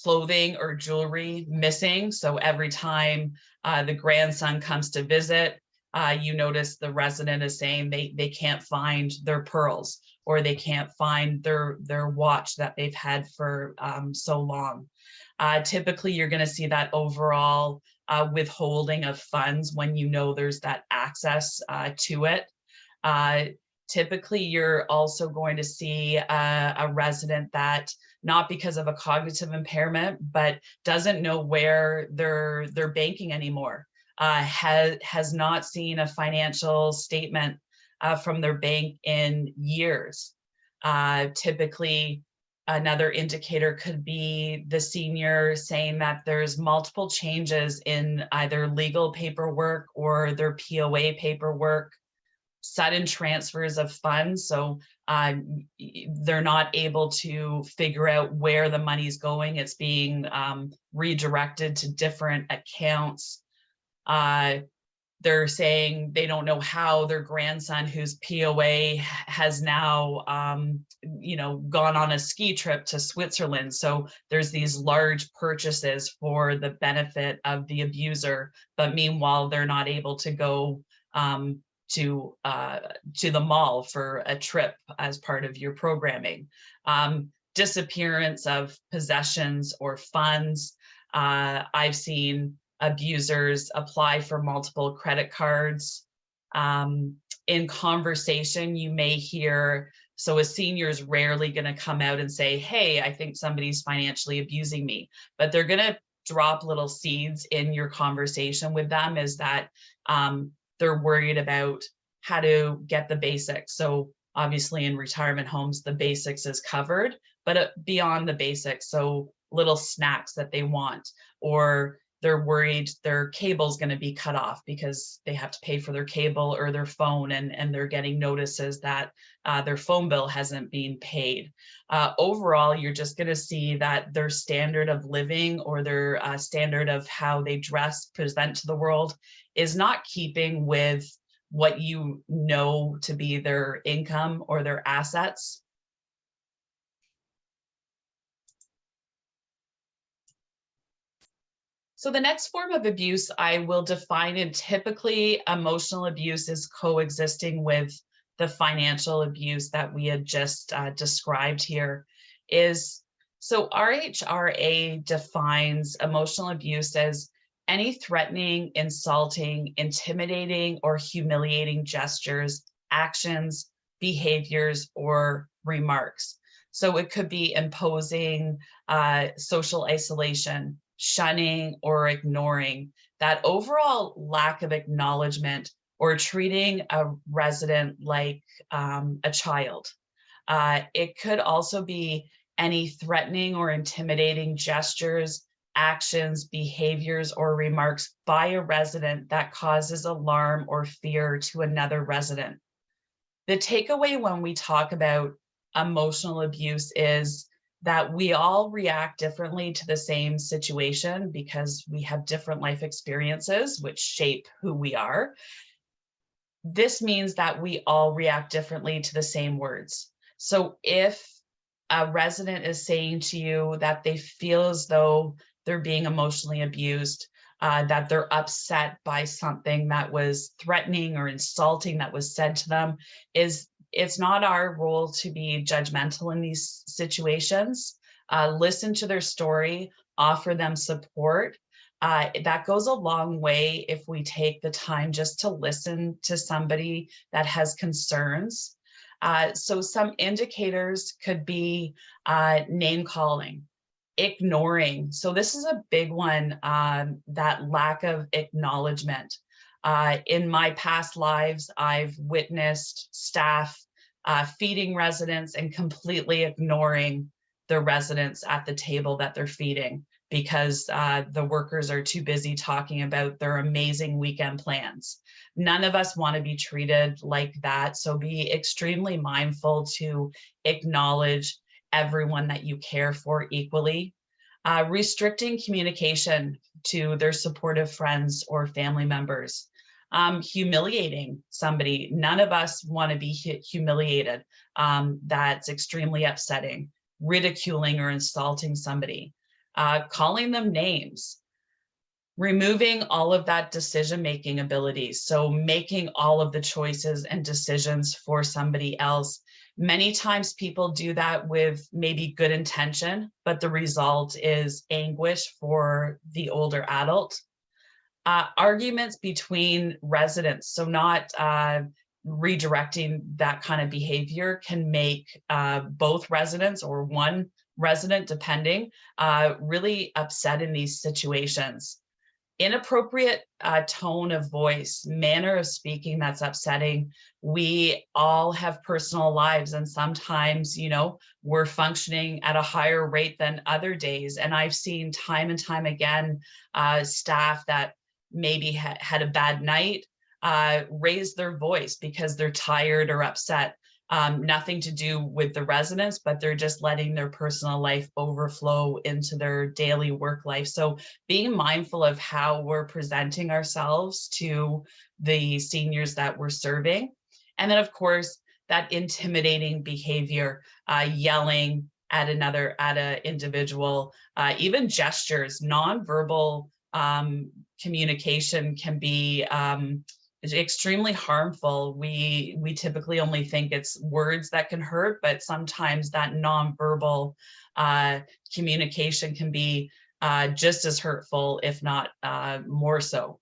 clothing or jewelry missing. So every time the grandson comes to visit, You notice the resident is saying they can't find their pearls, or they can't find their watch that they've had for so long. Typically, you're going to see that overall withholding of funds when you know there's that access to it. Typically, you're also going to see a resident that, not because of a cognitive impairment, but doesn't know where they're banking anymore, has not seen a financial statement from their bank in years. Typically, another indicator could be the senior saying that there's multiple changes in either legal paperwork or their POA paperwork, sudden transfers of funds. So they're not able to figure out where the money's going. It's being redirected to different accounts. They're saying they don't know how their grandson, whose POA has now, gone on a ski trip to Switzerland. So there's these large purchases for the benefit of the abuser, but meanwhile, they're not able to go to the mall for a trip as part of your programming. Disappearance of possessions or funds. I've seen abusers apply for multiple credit cards. In conversation, you may hear, so a senior is rarely going to come out and say, hey, I think somebody's financially abusing me, but they're going to drop little seeds in your conversation with them, is that they're worried about how to get the basics. So obviously in retirement homes, the basics is covered, but beyond the basics, so little snacks that they want, or they're worried their cable's going to be cut off because they have to pay for their cable or their phone, and they're getting notices that their phone bill hasn't been paid. Overall, you're just going to see that their standard of living, or their standard of how they dress, present to the world, is not keeping with what you know to be their income or their assets. So the next form of abuse I will define, and typically emotional abuse is coexisting with the financial abuse that we had just described here, is, so RHRA defines emotional abuse as any threatening, insulting, intimidating, or humiliating gestures, actions, behaviors, or remarks. So it could be imposing social isolation, shunning, or ignoring, that overall lack of acknowledgement, or treating a resident like a child. It could also be any threatening or intimidating gestures, actions, behaviors, or remarks by a resident that causes alarm or fear to another resident. The takeaway when we talk about emotional abuse is that we all react differently to the same situation because we have different life experiences which shape who we are. This means that we all react differently to the same words. So if a resident is saying to you that they feel as though they're being emotionally abused, that they're upset by something that was threatening or insulting that was said to them, it's not our role to be judgmental in these situations. Listen to their story, offer them support. That goes a long way if we take the time just to listen to somebody that has concerns. So some indicators could be name calling, ignoring. So this is a big one, that lack of acknowledgement. In my past lives, I've witnessed staff feeding residents and completely ignoring the residents at the table that they're feeding because the workers are too busy talking about their amazing weekend plans. None of us want to be treated like that, so be extremely mindful to acknowledge everyone that you care for equally. Restricting communication to their supportive friends or family members. Humiliating somebody. None of us want to be humiliated. That's extremely upsetting. Ridiculing or insulting somebody. Calling them names. removing all of that decision-making ability. So making all of the choices and decisions for somebody else. Many times people do that with maybe good intention, but the result is anguish for the older adult. Arguments between residents, so not redirecting that kind of behavior, can make both residents or one resident, depending, really upset in these situations. Inappropriate tone of voice, manner of speaking that's upsetting. We all have personal lives, and sometimes, you know, we're functioning at a higher rate than other days. And I've seen time and time again, staff that maybe had a bad night raise their voice because they're tired or upset. Nothing to do with the residents, but they're just letting their personal life overflow into their daily work life. So being mindful of how we're presenting ourselves to the seniors that we're serving. And then, of course, that intimidating behavior, yelling at an individual, even gestures, nonverbal communication can be is extremely harmful. We typically only think it's words that can hurt, but sometimes that nonverbal communication can be just as hurtful, if not more so.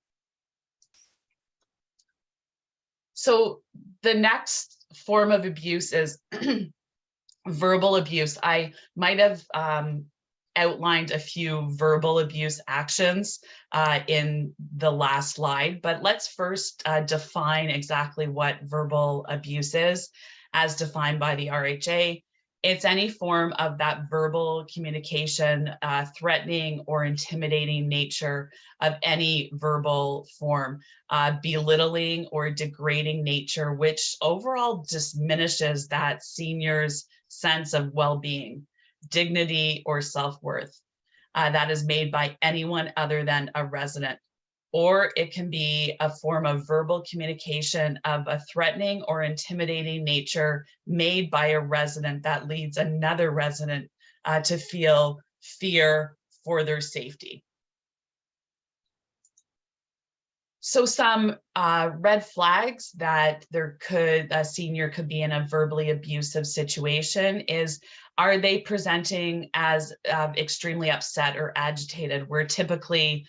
So the next form of abuse is verbal abuse. I might have outlined a few verbal abuse actions in the last slide, but let's first define exactly what verbal abuse is, as defined by the RHA. It's any form of that verbal communication, threatening or intimidating nature of any verbal form, belittling or degrading nature, which overall diminishes that senior's sense of well-being, dignity, or self-worth that is made by anyone other than a resident. Or it can be a form of verbal communication of a threatening or intimidating nature made by a resident that leads another resident to feel fear for their safety. So some red flags that a senior could be in a verbally abusive situation is, are they presenting as extremely upset or agitated, where typically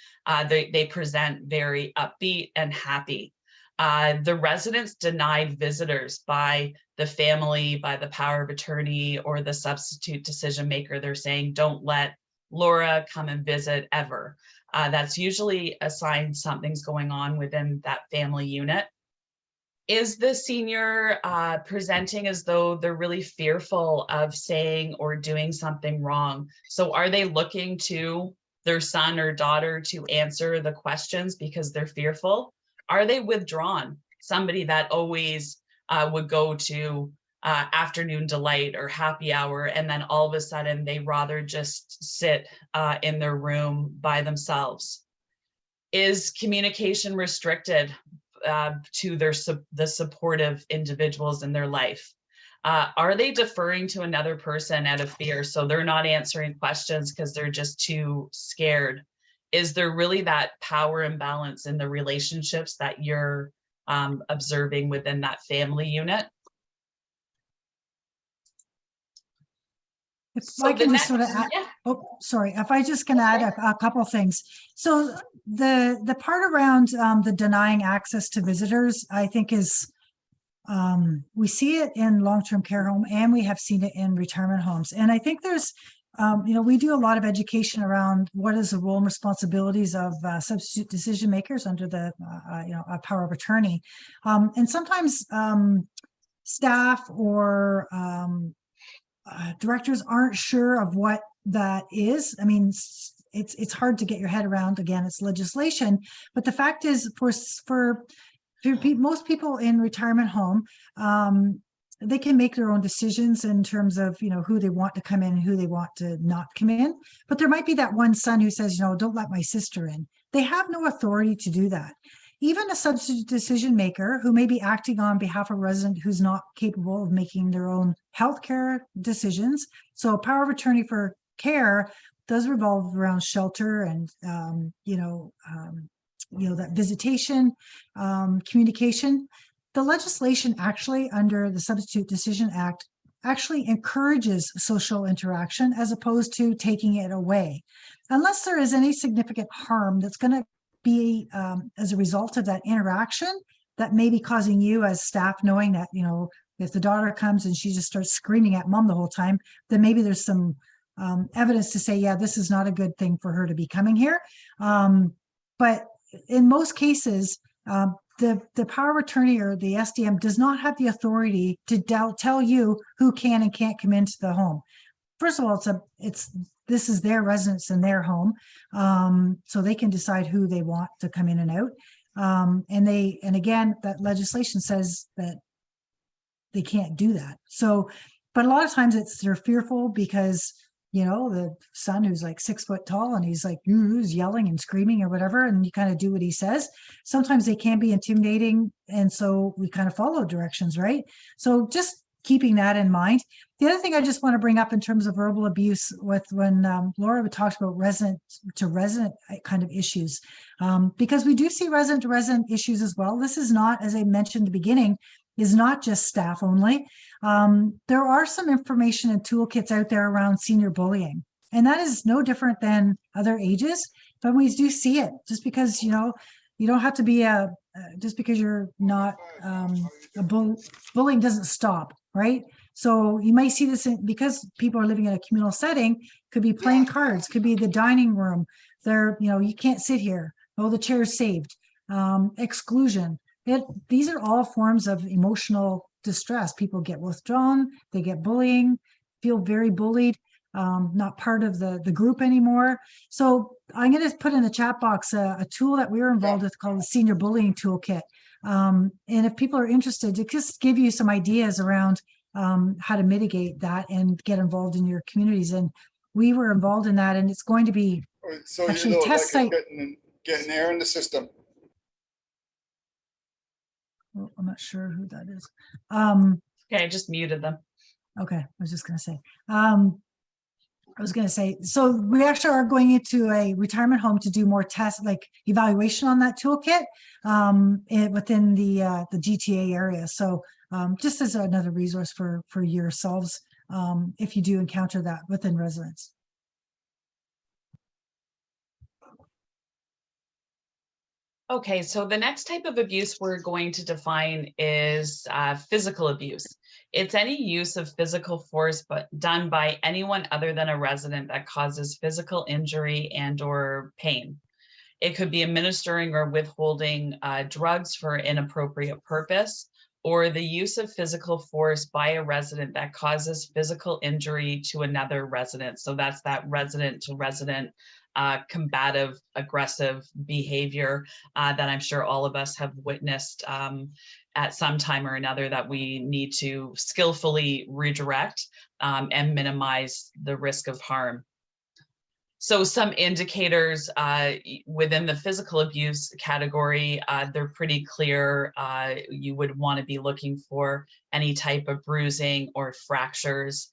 they present very upbeat and happy. The residents denied visitors by the family, by the power of attorney, or the substitute decision maker. They're saying, don't let Laura come and visit ever. That's usually a sign something's going on within that family unit. Is the senior presenting as though they're really fearful of saying or doing something wrong? So are they looking to their son or daughter to answer the questions because they're fearful? Are they withdrawn? Somebody that always would go to afternoon delight or happy hour, and then all of a sudden they rather just sit in their room by themselves. Is communication restricted to the supportive individuals in their life? Are they deferring to another person out of fear? So they're not answering questions because they're just too scared. Is there really that power imbalance in the relationships that you're observing within that family unit? If I can just sort of add, oh, sorry, if I just can add a couple things. So the part around the denying access to visitors, I think is, we see it in long-term care home, and we have seen it in retirement homes. And I think there's, we do a lot of education around what is the role and responsibilities of substitute decision makers under the, power of attorney. And sometimes staff or directors aren't sure of what that is. I mean, it's hard to get your head around. Again, it's legislation, but the fact is, for most people in retirement home, they can make their own decisions in terms of who they want to come in and who they want to not come in. But there might be that one son who says, don't let my sister in. They have no authority to do that. Even a substitute decision maker who may be acting on behalf of a resident who's not capable of making their own healthcare decisions. So a power of attorney for care does revolve around shelter and, that visitation, communication. The legislation actually under the Substitute Decision Act actually encourages social interaction as opposed to taking it away. Unless there is any significant harm that's going to be as a result of that interaction that may be causing you as staff, knowing that, if the daughter comes and she just starts screaming at mom the whole time, then maybe there's some evidence to say, yeah, this is not a good thing for her to be coming here. But in most cases, the power of attorney or the SDM does not have the authority to tell you who can and can't come into the home. First of all, this is their residence and their home, so they can decide who they want to come in and out. And again, that legislation says that they can't do that. So, but a lot of times they're fearful because the son who's like 6 foot tall and he's like who's yelling and screaming or whatever, and you kind of do what he says. Sometimes they can be intimidating, and so we kind of follow directions, right? So just keeping that in mind. The other thing I just want to bring up in terms of verbal abuse with when Laura talked about resident to resident kind of issues, because we do see resident to resident issues as well. This is not, as I mentioned at the beginning, is not just staff only. There are some information and toolkits out there around senior bullying, and that is no different than other ages, but we do see it. Just because, you don't have to be just because you're not bullying doesn't stop, right? So you might see this because people are living in a communal setting, could be playing cards, could be the dining room. You can't sit here. Oh, the chair's saved. Exclusion. These are all forms of emotional distress. People get withdrawn, they get bullying, feel very bullied, not part of the group anymore. So I'm going to put in the chat box a tool that we were involved with called the Senior Bullying Toolkit. And if people are interested, to just give you some ideas around how to mitigate that and get involved in your communities. And we were involved in that, and it's going to be so actually test site. Getting air in the system. Well, I'm not sure who that is. Okay, I just muted them. Okay, I was just going to say, so we actually are going into a retirement home to do more tests, like evaluation on that toolkit within the GTA area. So just as another resource for yourselves, if you do encounter that within residence. Okay, so the next type of abuse we're going to define is physical abuse. It's any use of physical force but done by anyone other than a resident that causes physical injury and or pain. It could be administering or withholding drugs for inappropriate purpose, or the use of physical force by a resident that causes physical injury to another resident. So that's that resident to resident combative, aggressive behavior that I'm sure all of us have witnessed at some time or another, that we need to skillfully redirect and minimize the risk of harm. So some indicators within the physical abuse category, they're pretty clear. You would want to be looking for any type of bruising or fractures.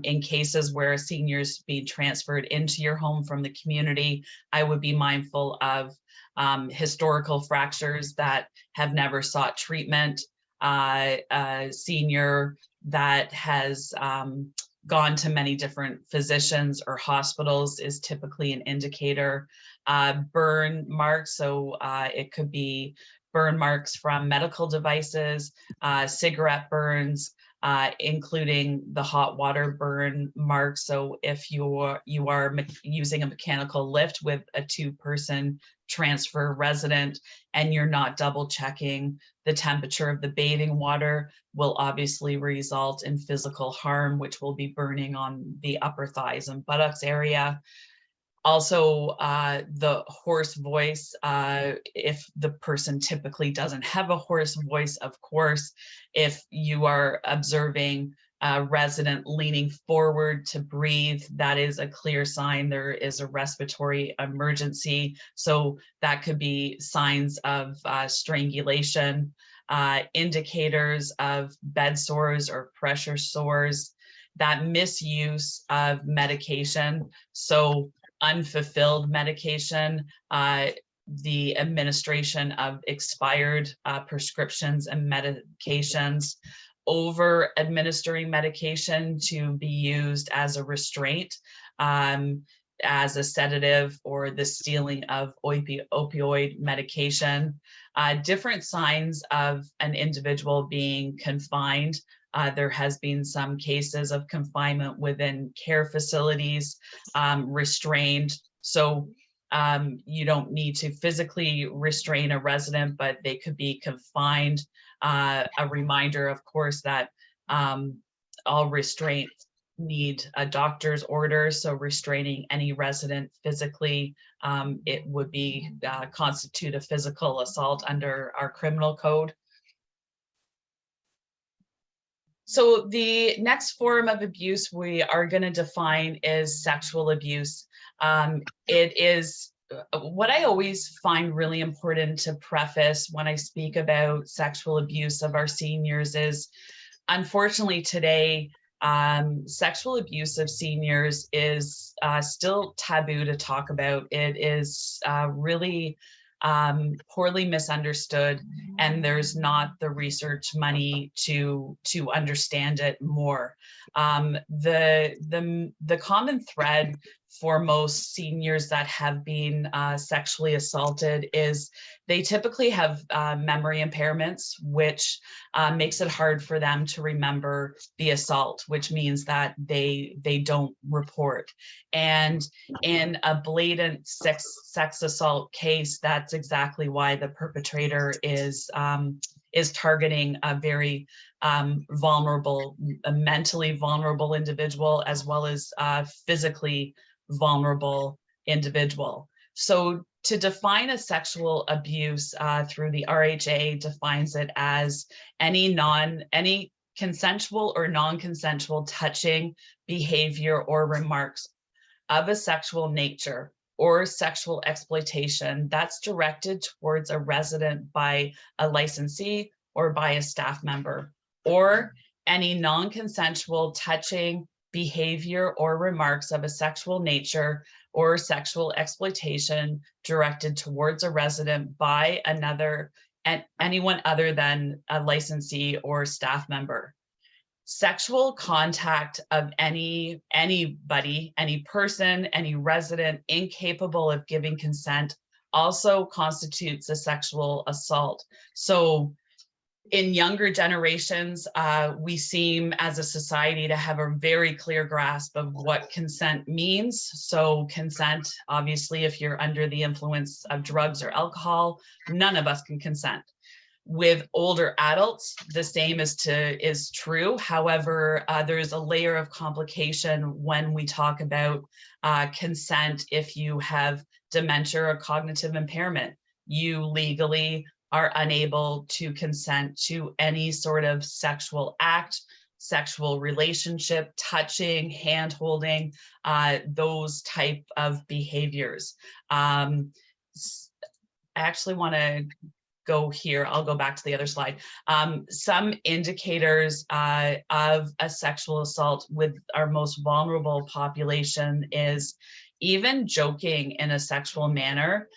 In cases where a senior's being transferred into your home from the community, I would be mindful of historical fractures that have never sought treatment. A senior that has gone to many different physicians or hospitals is typically an indicator. Burn marks, so it could be burn marks from medical devices, cigarette burns, including the hot water burn mark. So if you are using a mechanical lift with a 2-person transfer resident and you're not double checking the temperature of the bathing water, will obviously result in physical harm, which will be burning on the upper thighs and buttocks area. Also, the hoarse voice, if the person typically doesn't have a hoarse voice, of course, if you are observing a resident leaning forward to breathe, that is a clear sign there is a respiratory emergency. So that could be signs of strangulation, indicators of bed sores or pressure sores, that misuse of medication, so unfulfilled medication, the administration of expired prescriptions and medications, over administering medication to be used as a restraint, as a sedative, or the stealing of opioid medication, different signs of an individual being confined. There has been some cases of confinement within care facilities, restrained. So you don't need to physically restrain a resident, but they could be confined. A reminder, of course, that all restraints need a doctor's order. So restraining any resident physically, it would be constitute a physical assault under our criminal code. So the next form of abuse we are going to define is sexual abuse. It is what I always find really important to preface when I speak about sexual abuse of our seniors is, unfortunately today, sexual abuse of seniors is still taboo to talk about. It is really poorly misunderstood, and there's not the research money to understand it more. The common thread for most seniors that have been sexually assaulted is they typically have memory impairments, which makes it hard for them to remember the assault, which means that they don't report. And in a blatant sex assault case, that's exactly why the perpetrator is targeting a very vulnerable, a mentally vulnerable individual, as well as physically vulnerable individual. So to define a sexual abuse through the RHA defines it as any consensual or non-consensual touching, behavior, or remarks of a sexual nature or sexual exploitation that's directed towards a resident by a licensee or by a staff member, or any non-consensual touching, behavior, or remarks of a sexual nature or sexual exploitation directed towards a resident by anyone other than a licensee or staff member. Sexual contact of anybody, any person, any resident incapable of giving consent also constitutes a sexual assault. So in younger generations, we seem as a society to have a very clear grasp of what consent means. So consent, obviously, if you're under the influence of drugs or alcohol, none of us can consent. With older adults, the same is true. However, there's a layer of complication when we talk about consent. If you have dementia or cognitive impairment, you legally are unable to consent to any sort of sexual act, sexual relationship, touching, hand holding, those type of behaviors. I actually want to go here. I'll go back to the other slide. Some indicators of a sexual assault with our most vulnerable population is even joking in a sexual manner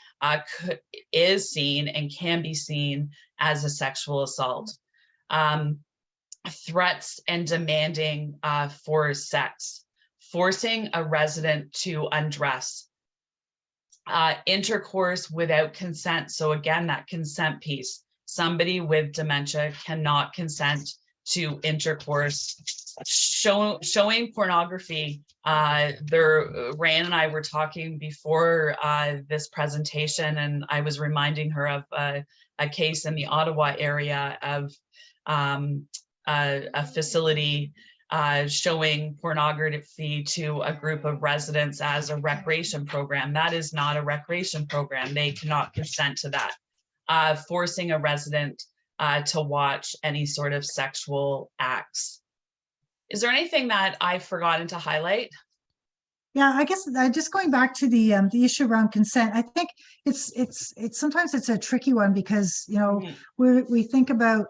is seen and can be seen as a sexual assault. Threats and demanding for sex, forcing a resident to undress, intercourse without consent. So again, that consent piece. Somebody with dementia cannot consent to intercourse. Showing pornography. Ran and I were talking before this presentation, and I was reminding her of a case in the Ottawa area of a facility showing pornography to a group of residents as a recreation program. That is not a recreation program. They cannot consent to that. Forcing a resident to watch any sort of sexual acts. Is there anything that I've forgotten to highlight? Yeah, I guess just going back to the issue around consent, I think it's sometimes it's a tricky one because, you know, we think about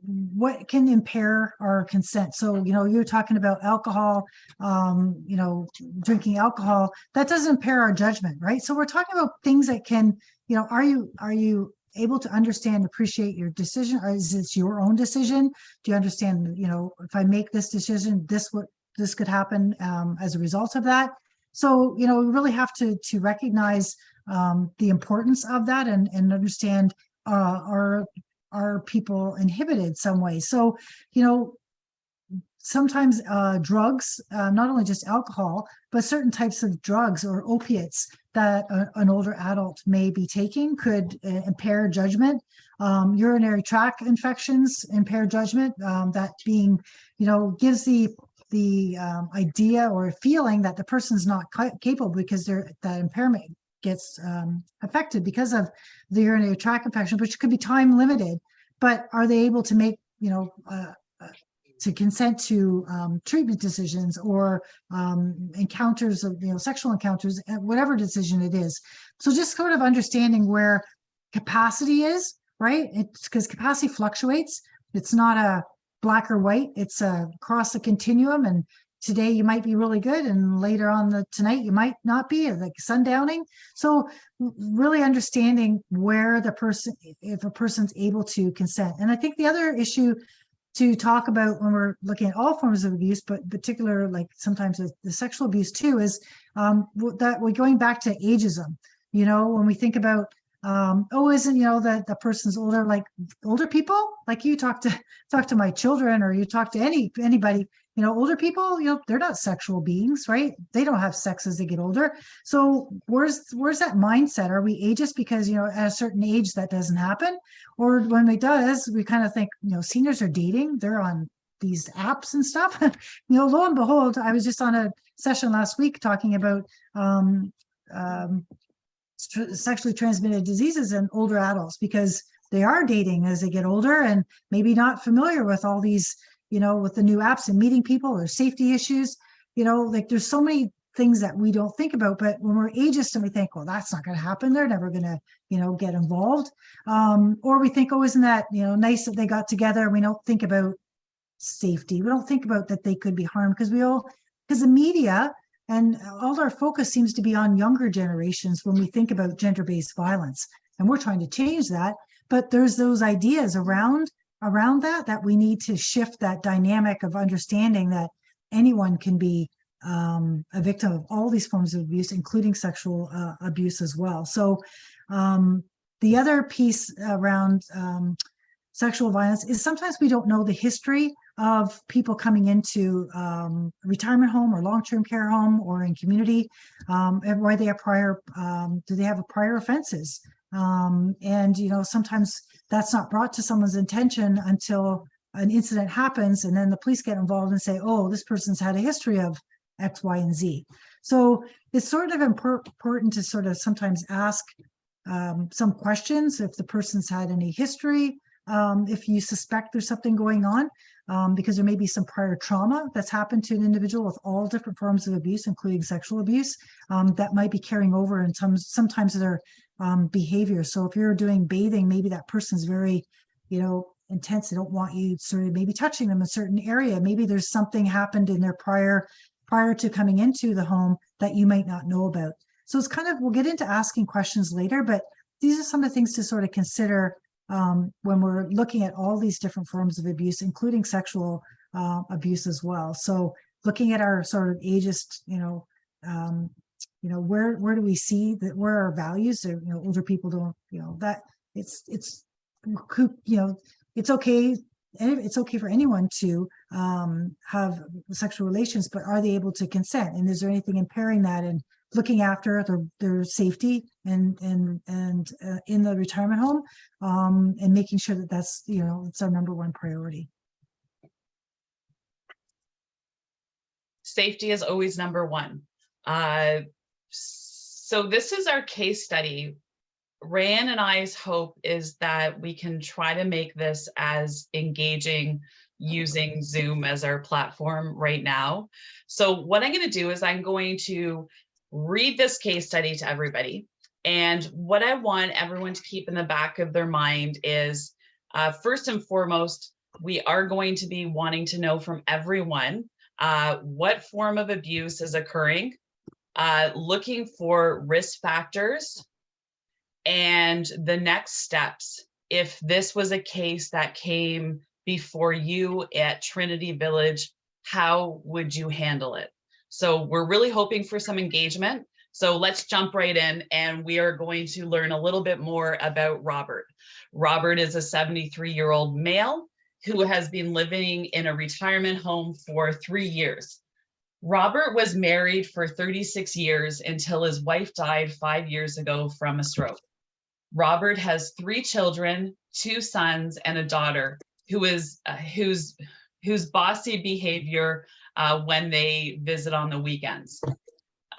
what can impair our consent. So, you're talking about alcohol, drinking alcohol, that doesn't impair our judgment, right? So we're talking about things that can, are you able to understand, appreciate your decision? Or is it your own decision? Do you understand, if I make this decision, this could happen as a result of that? So, we really have to recognize the importance of that and understand are people inhibited some way. So, sometimes drugs, not only just alcohol, but certain types of drugs or opiates that an older adult may be taking could impair judgment. Urinary tract infections impair judgment. That being, gives the idea or feeling that the person's not capable because that impairment gets affected because of the urinary tract infection, which could be time limited. But are they able to make, to consent to treatment decisions or encounters of, sexual encounters, whatever decision it is? So just sort of understanding where capacity is, right? It's because capacity fluctuates. It's not a black or white. It's across the continuum. And today you might be really good, and later on tonight you might not be, like sundowning. So really understanding where if a person's able to consent. And I think the other issue to talk about when we're looking at all forms of abuse, but particular, like sometimes the sexual abuse too, is that we're going back to ageism. When we think about isn't that the person's older, like older people, like you talk to my children, or you talk to anybody, older people, they're not sexual beings, right? They don't have sex as they get older. So where's that mindset? Are we ageist because at a certain age that doesn't happen? Or when it does, we kind of think, seniors are dating, they're on these apps and stuff. Lo and behold, I was just on a session last week talking about sexually transmitted diseases in older adults, because they are dating as they get older and maybe not familiar with all these, with the new apps and meeting people, or safety issues, like there's so many things that we don't think about. But when we're ageist and we think, well, that's not going to happen, they're never going to, get involved. Or we think, oh, isn't that, nice that they got together? We don't think about safety. We don't think about that they could be harmed, because the media and all our focus seems to be on younger generations when we think about gender-based violence. And we're trying to change that. But there's those ideas around that we need to shift that dynamic of understanding that anyone can be a victim of all these forms of abuse, including sexual abuse as well. So the other piece around sexual violence is sometimes we don't know the history of people coming into retirement home or long-term care home or in community, and why they have do they have prior offenses? And sometimes that's not brought to someone's attention until an incident happens, and then the police get involved and say, oh, this person's had a history of X, Y, and Z. So it's sort of important to sort of sometimes ask some questions if the person's had any history, if you suspect there's something going on, because there may be some prior trauma that's happened to an individual with all different forms of abuse, including sexual abuse, that might be carrying over in sometimes their behavior. So if you're doing bathing, maybe that person's very, intense. They don't want you sort of maybe touching them in a certain area. Maybe there's something happened in their prior to coming into the home that you might not know about. So it's kind of, we'll get into asking questions later, but these are some of the things to sort of consider when we're looking at all these different forms of abuse, including sexual abuse as well. So looking at our sort of ageist, where do we see that, where our values are, older people don't, that it's okay. It's okay for anyone to have sexual relations, but are they able to consent? And is there anything impairing that, and looking after their safety and in the retirement home, and making sure that that's, it's our number one priority. Safety is always number one. So this is our case study. Ryan and I's hope is that we can try to make this as engaging using Zoom as our platform right now. So what I'm going to do is I'm going to read this case study to everybody. And what I want everyone to keep in the back of their mind is, first and foremost, we are going to be wanting to know from everyone what form of abuse is occurring, looking for risk factors, and the next steps. If this was a case that came before you at Trinity Village, how would you handle it? So we're really hoping for some engagement. So let's jump right in, and we are going to learn a little bit more about Robert. Robert is a 73-year-old male who has been living in a retirement home for 3 years. Robert was married for 36 years until his wife died 5 years ago from a stroke. Robert has 3 children, 2 sons, and a daughter whose bossy behavior when they visit on the weekends.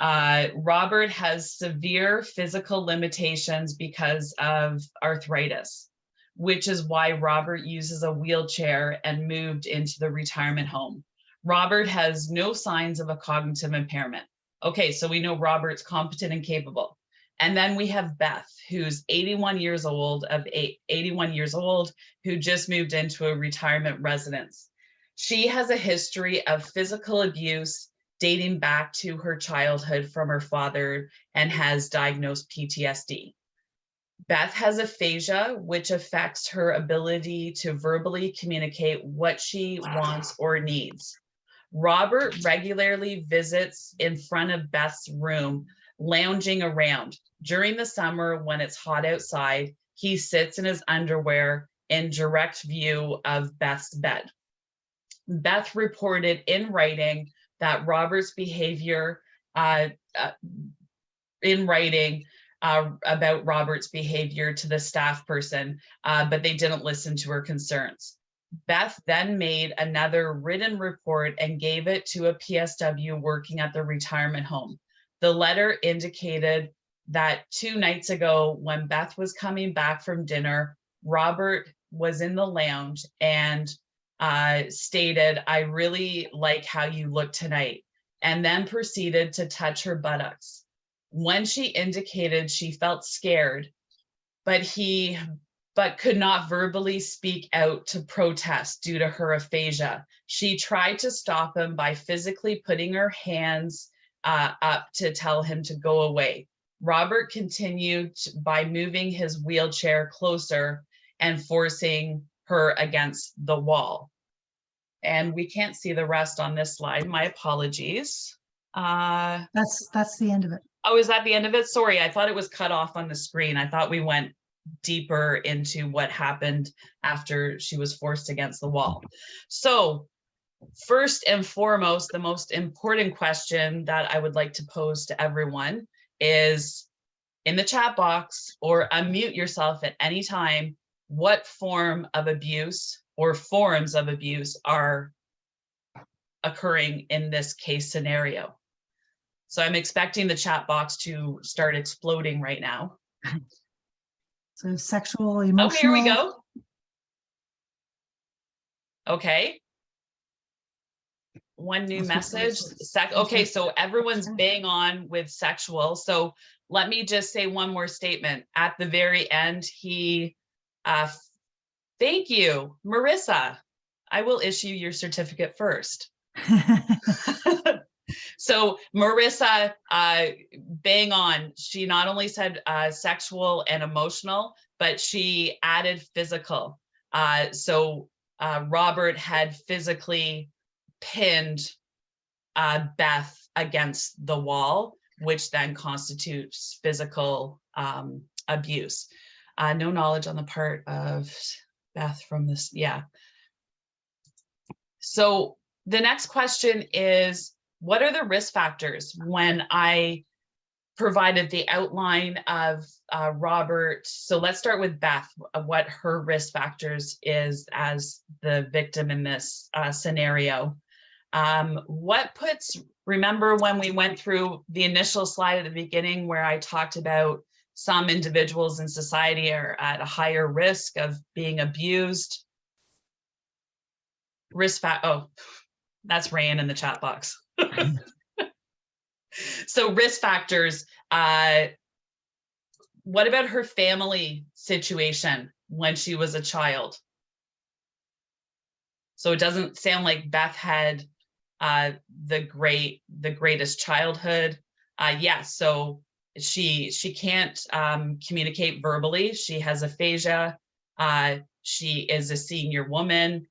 Robert has severe physical limitations because of arthritis, which is why Robert uses a wheelchair and moved into the retirement home. Robert has no signs of a cognitive impairment. Okay, so we know Robert's competent and capable. And then we have Beth, who's 81 years old, who just moved into a retirement residence. She has a history of physical abuse dating back to her childhood from her father and has diagnosed PTSD. Beth has aphasia, which affects her ability to verbally communicate what she wants or needs. Robert regularly visits in front of Beth's room, lounging around. During the summer, when it's hot outside, he sits in his underwear in direct view of Beth's bed. Beth reported in writing that Robert's behavior, about Robert's behavior to the staff person, but they didn't listen to her concerns. Beth then made another written report and gave it to a PSW working at the retirement home. The letter indicated that 2 nights ago, when Beth was coming back from dinner, Robert was in the lounge and stated, "I really like how you look tonight," and then proceeded to touch her buttocks. When she indicated she felt scared, but could not verbally speak out to protest due to her aphasia, she tried to stop him by physically putting her hands up to tell him to go away. Robert continued by moving his wheelchair closer and forcing her against the wall. And we can't see the rest on this slide. My apologies. That's the end of it. Oh, is that the end of it? Sorry, I thought it was cut off on the screen. I thought we went deeper into what happened after she was forced against the wall. So first and foremost, the most important question that I would like to pose to everyone is, in the chat box, or unmute yourself at any time, what form of abuse or forms of abuse are occurring in this case scenario? So I'm expecting the chat box to start exploding right now. So sexual, emotional. Oh, here we go. Okay. One new message. Okay, so everyone's bang on with sexual. So let me just say one more statement. At the very end, he, thank you, Marissa. I will issue your certificate first. So Marissa, bang on. She not only said sexual and emotional, but she added physical. So Robert had physically pinned Beth against the wall, which then constitutes physical abuse. No knowledge on the part of Beth from this. Yeah. So the next question is, what are the risk factors? When I provided the outline of Robert, so let's start with Beth, what her risk factors is as the victim in this scenario. Remember when we went through the initial slide at the beginning where I talked about some individuals in society are at a higher risk of being abused? Oh, that's Rayan in the chat box. So risk factors, what about her family situation when she was a child? So it doesn't sound like Beth had the greatest childhood. Yes, so she can't communicate verbally. She has aphasia. She is a senior woman.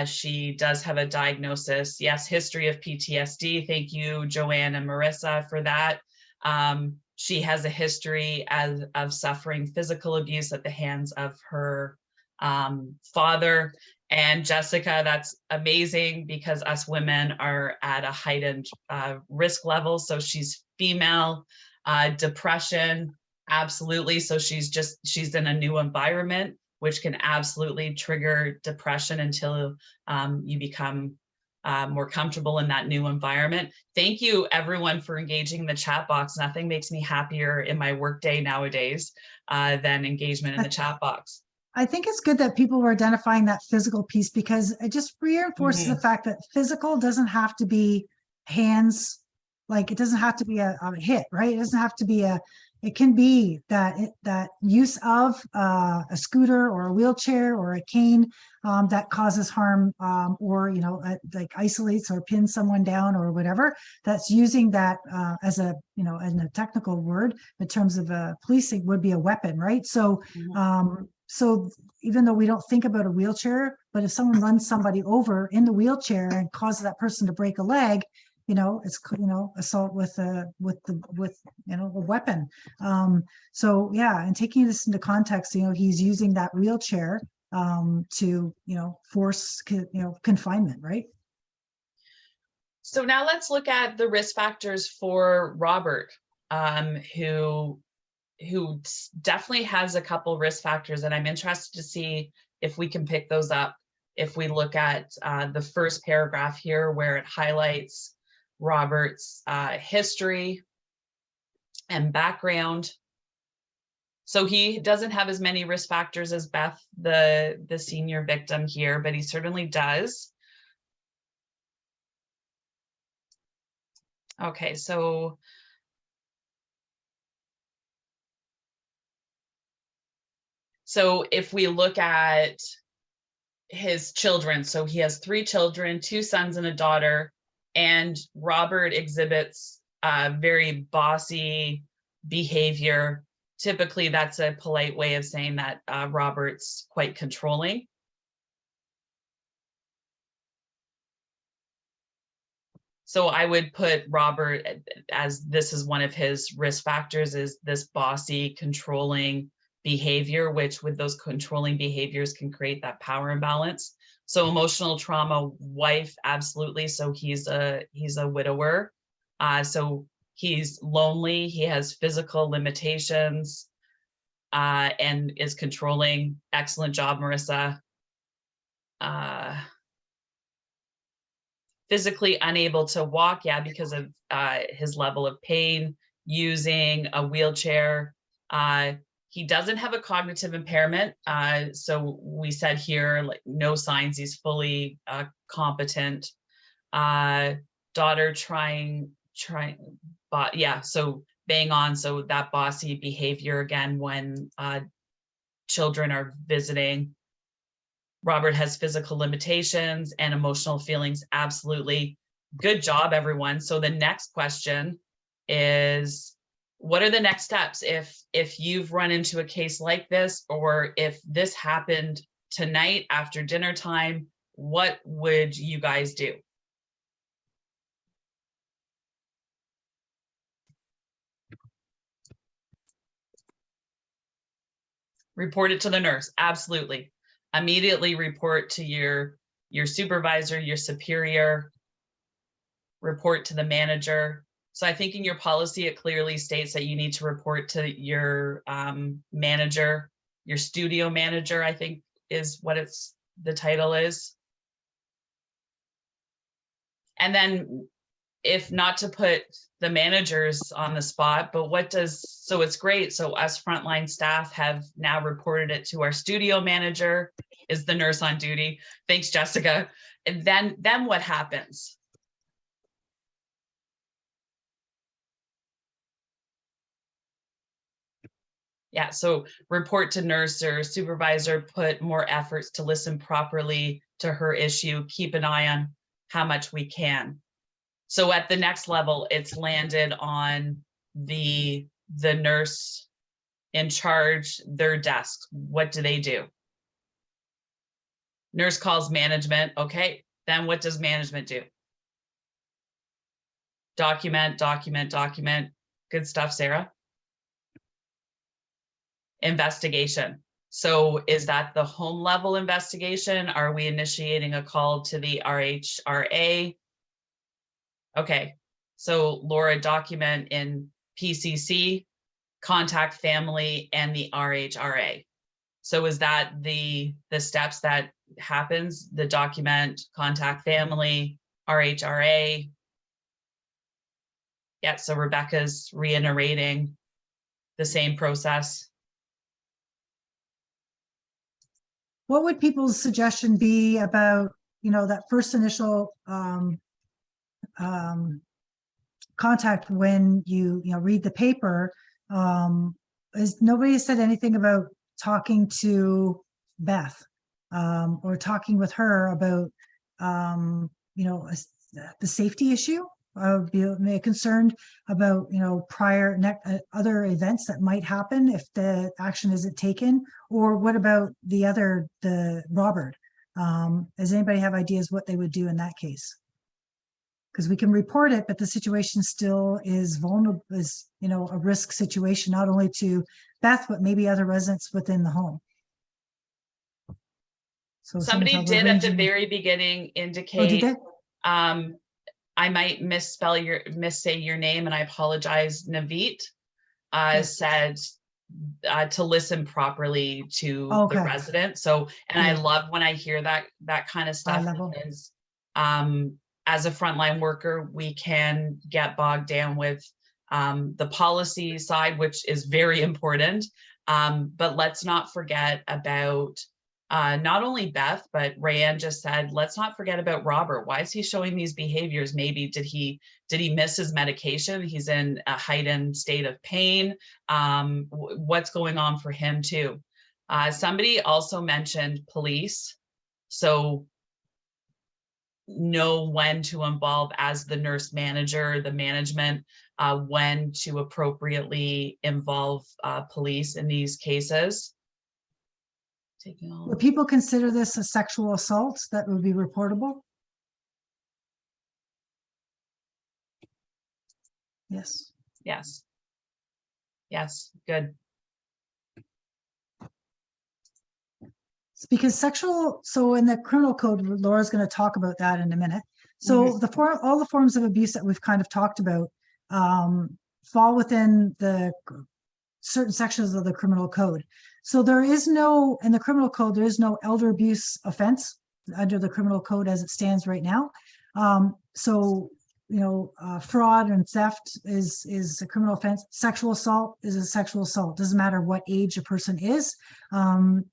She does have a diagnosis. Yes, history of PTSD. Thank you, Joanne and Marissa, for that. She has a history of suffering physical abuse at the hands of her father. And Jessica, that's amazing because us women are at a heightened risk level. So she's female, depression, absolutely. So she's in a new environment, which can absolutely trigger depression until you become more comfortable in that new environment. Thank you everyone for engaging in the chat box. Nothing makes me happier in my workday nowadays than engagement in the chat box. I think it's good that people were identifying that physical piece because it just reinforces the fact that physical doesn't have to be hands, like it doesn't have to be a hit, right? It doesn't have to be it can be that use of a scooter or a wheelchair or a cane that causes harm or, you know, like isolates or pins someone down or whatever. That's using that as a, you know, in a technical word in terms of policing would be a weapon, right? So so even though we don't think about a wheelchair, but if someone runs somebody over in the wheelchair and causes that person to break a leg, you know, it's, you know, assault with you know, a weapon. So yeah, and taking this into context, you know, he's using that wheelchair to, you know, force, you know, confinement, right? So now let's look at the risk factors for Robert, who definitely has a couple risk factors, and I'm interested to see if we can pick those up. If we look at the first paragraph here where it highlights Robert's history and background. So he doesn't have as many risk factors as Beth, the senior victim here, but he certainly does. Okay, so if we look at his children, so he has 3 children, 2 sons and a daughter, and Robert exhibits very bossy behavior. Typically, that's a polite way of saying that Robert's quite controlling. So I would put Robert as this is one of his risk factors, is this bossy, controlling behavior, which with those controlling behaviors can create that power imbalance. So emotional trauma, wife, absolutely. So he's a widower. So he's lonely, he has physical limitations, and is controlling. Excellent job, Marissa. Physically unable to walk, yeah, because of his level of pain, using a wheelchair. He doesn't have a cognitive impairment. So we said here, like, no signs, he's fully competent. Daughter trying, but yeah, so bang on. So that bossy behavior again when children are visiting. Robert has physical limitations and emotional feelings. Absolutely. Good job, everyone. So the next question is, what are the next steps if you've run into a case like this, or if this happened tonight after dinner time, what would you guys do? Report it to the nurse. Absolutely. Immediately report to your supervisor, your superior, report to the manager. So I think in your policy, it clearly states that you need to report to your manager, your studio manager, I think is what the title is. And then, if not to put the managers on the spot, but so it's great. So us frontline staff have now reported it to our studio manager, is the nurse on duty. Thanks, Jessica. And then what happens? Yeah, so report to nurse or supervisor, put more efforts to listen properly to her issue, keep an eye on how much we can. So at the next level, it's landed on the nurse in charge, their desk. What do they do? Nurse calls management. Okay, then what does management do? Document, document, document. Good stuff, Sarah. Investigation. So is that the home level investigation? Are we initiating a call to the RHRA? Okay, so Laura, document in PCC, contact family and the RHRA. So is that the steps that happens? The document, contact family, RHRA. Yeah, so Rebecca's reiterating the same process. What would people's suggestion be about, that first initial contact when you read the paper? Is nobody said anything about talking to Beth or talking with her about the safety issue? Be concerned about prior other events that might happen if the action isn't taken. Or what about the Robert? Does anybody have ideas what they would do in that case? Because we can report it, but the situation still is vulnerable, is a risk situation, not only to Beth but maybe other residents within the home. So somebody did at the very beginning indicate. Oh, did they? I might missay your name, and I apologize. Navit Yes. said to listen properly to the resident. So, and I love when I hear that kind of stuff, because as a frontline worker, we can get bogged down with the policy side, which is very important. But let's not forget about not only Beth, but Rayanne just said, let's not forget about Robert. Why is he showing these behaviors? Maybe did he miss his medication? He's in a heightened state of pain. What's going on for him too? Somebody also mentioned police. So know when to involve as the nurse manager, the management, when to appropriately involve police in these cases. Would people consider this a sexual assault that would be reportable? Yes. Yes. Yes. Good. It's because so in the criminal code, Laura's going to talk about that in a minute. So all the forms of abuse that we've kind of talked about fall within the certain sections of the criminal code. So in the criminal code, there is no elder abuse offense under the criminal code as it stands right now. Fraud and theft is a criminal offense. Sexual assault is a sexual assault. Doesn't matter what age a person is.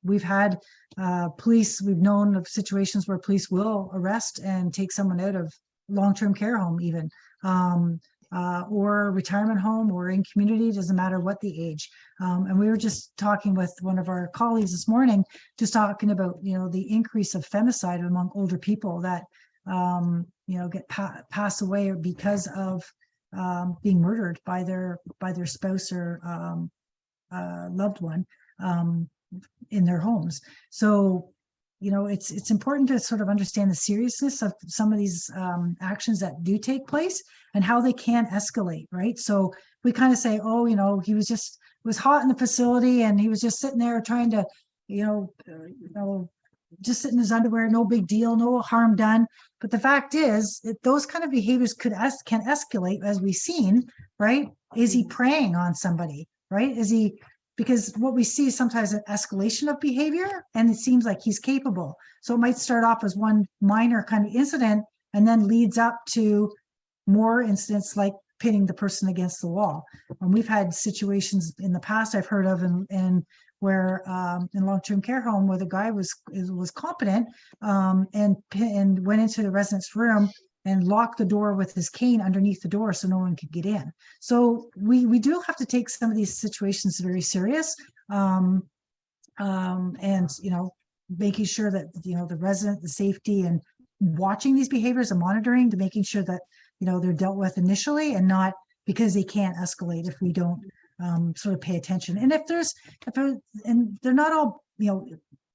We've had we've known of situations where police will arrest and take someone out of long-term care home even. Or retirement home or in community, doesn't matter what the age. And we were just talking with one of our colleagues this morning, just talking about, the increase of femicide among older people that, pass away because of being murdered by their spouse or loved one in their homes. So, it's important to sort of understand the seriousness of some of these actions that do take place and how they can escalate, right? So we kind of say, oh, he was hot in the facility and he was just sitting there trying to, just sit in his underwear, no big deal, no harm done. But the fact is that those kind of behaviors can escalate, as we've seen, right? Is he preying on somebody, right? Because what we see is sometimes an escalation of behavior, and it seems like he's capable. So it might start off as one minor kind of incident and then leads up to more incidents like pitting the person against the wall. And we've had situations in the past I've heard of in where in long-term care home where the guy was competent and went into the resident's room and locked the door with his cane underneath the door so no one could get in. So we do have to take some of these situations very serious. and making sure that the resident, the safety, and watching these behaviors and monitoring to making sure that they're dealt with initially, and not because they can't escalate if we don't sort of pay attention. And and they're not all,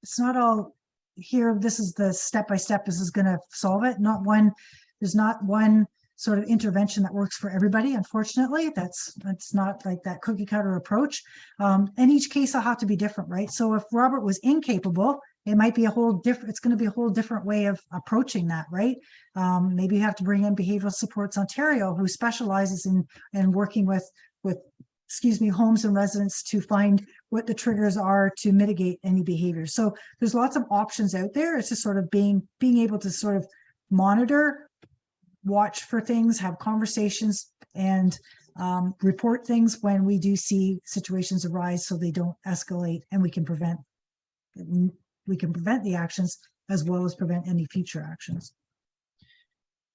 it's not all here, this is the step-by-step, this is going to solve it. There's not one sort of intervention that works for everybody. Unfortunately, that's not like that cookie cutter approach. And each case will have to be different, right? So if Robert was incapable, it might be it's going to be a whole different way of approaching that, right? Maybe you have to bring in Behavioral Supports Ontario, who specializes in working with homes and residents to find what the triggers are to mitigate any behavior. So there's lots of options out there. It's just sort of being able to sort of monitor, watch for things, have conversations, and report things when we do see situations arise, so they don't escalate, and we can prevent the actions as well as prevent any future actions.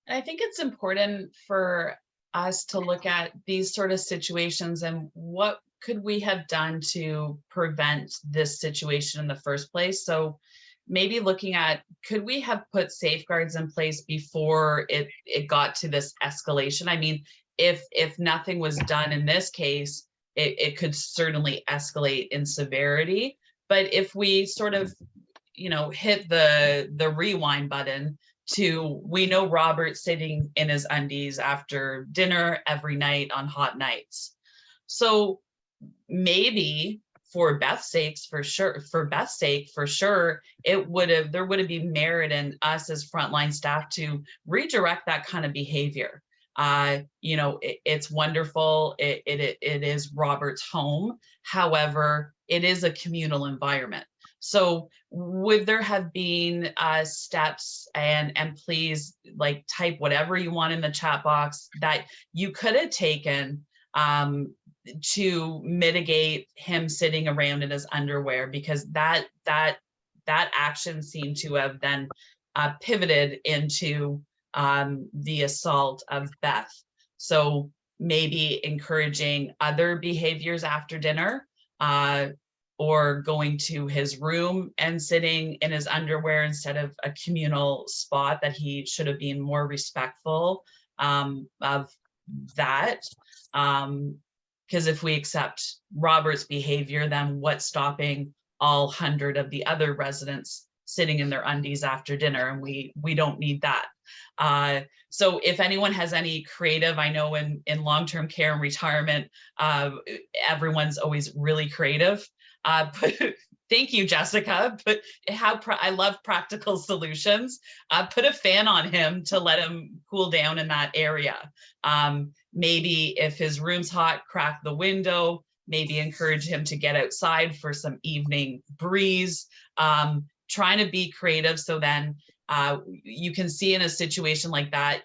I think it's important for us to look at these sort of situations and what could we have done to prevent this situation in the first place. So maybe looking at, could we have put safeguards in place before it got to this escalation? I mean, if nothing was done in this case, it could certainly escalate in severity. But if we sort of, hit the rewind button to, we know Robert's sitting in his undies after dinner every night on hot nights. So maybe for Beth's sake, for sure, there would have been merit in us as frontline staff to redirect that kind of behavior. It's wonderful. It is Robert's home. However, it is a communal environment. So would there have been steps, and please type whatever you want in the chat box that you could have taken to mitigate him sitting around in his underwear, because that action seemed to have then pivoted into the assault of Beth. So maybe encouraging other behaviors after dinner, or going to his room and sitting in his underwear instead of a communal spot, that he should have been more respectful of that. Because if we accept Robert's behavior, then what's stopping all 100 of the other residents sitting in their undies after dinner? And we don't need that. So if anyone has any creative, I know in long-term care and retirement, everyone's always really creative. But thank you, Jessica. But I love practical solutions. Put a fan on him to let him cool down in that area. Maybe if his room's hot, crack the window. Maybe encourage him to get outside for some evening breeze. Trying to be creative, so then you can see in a situation like that,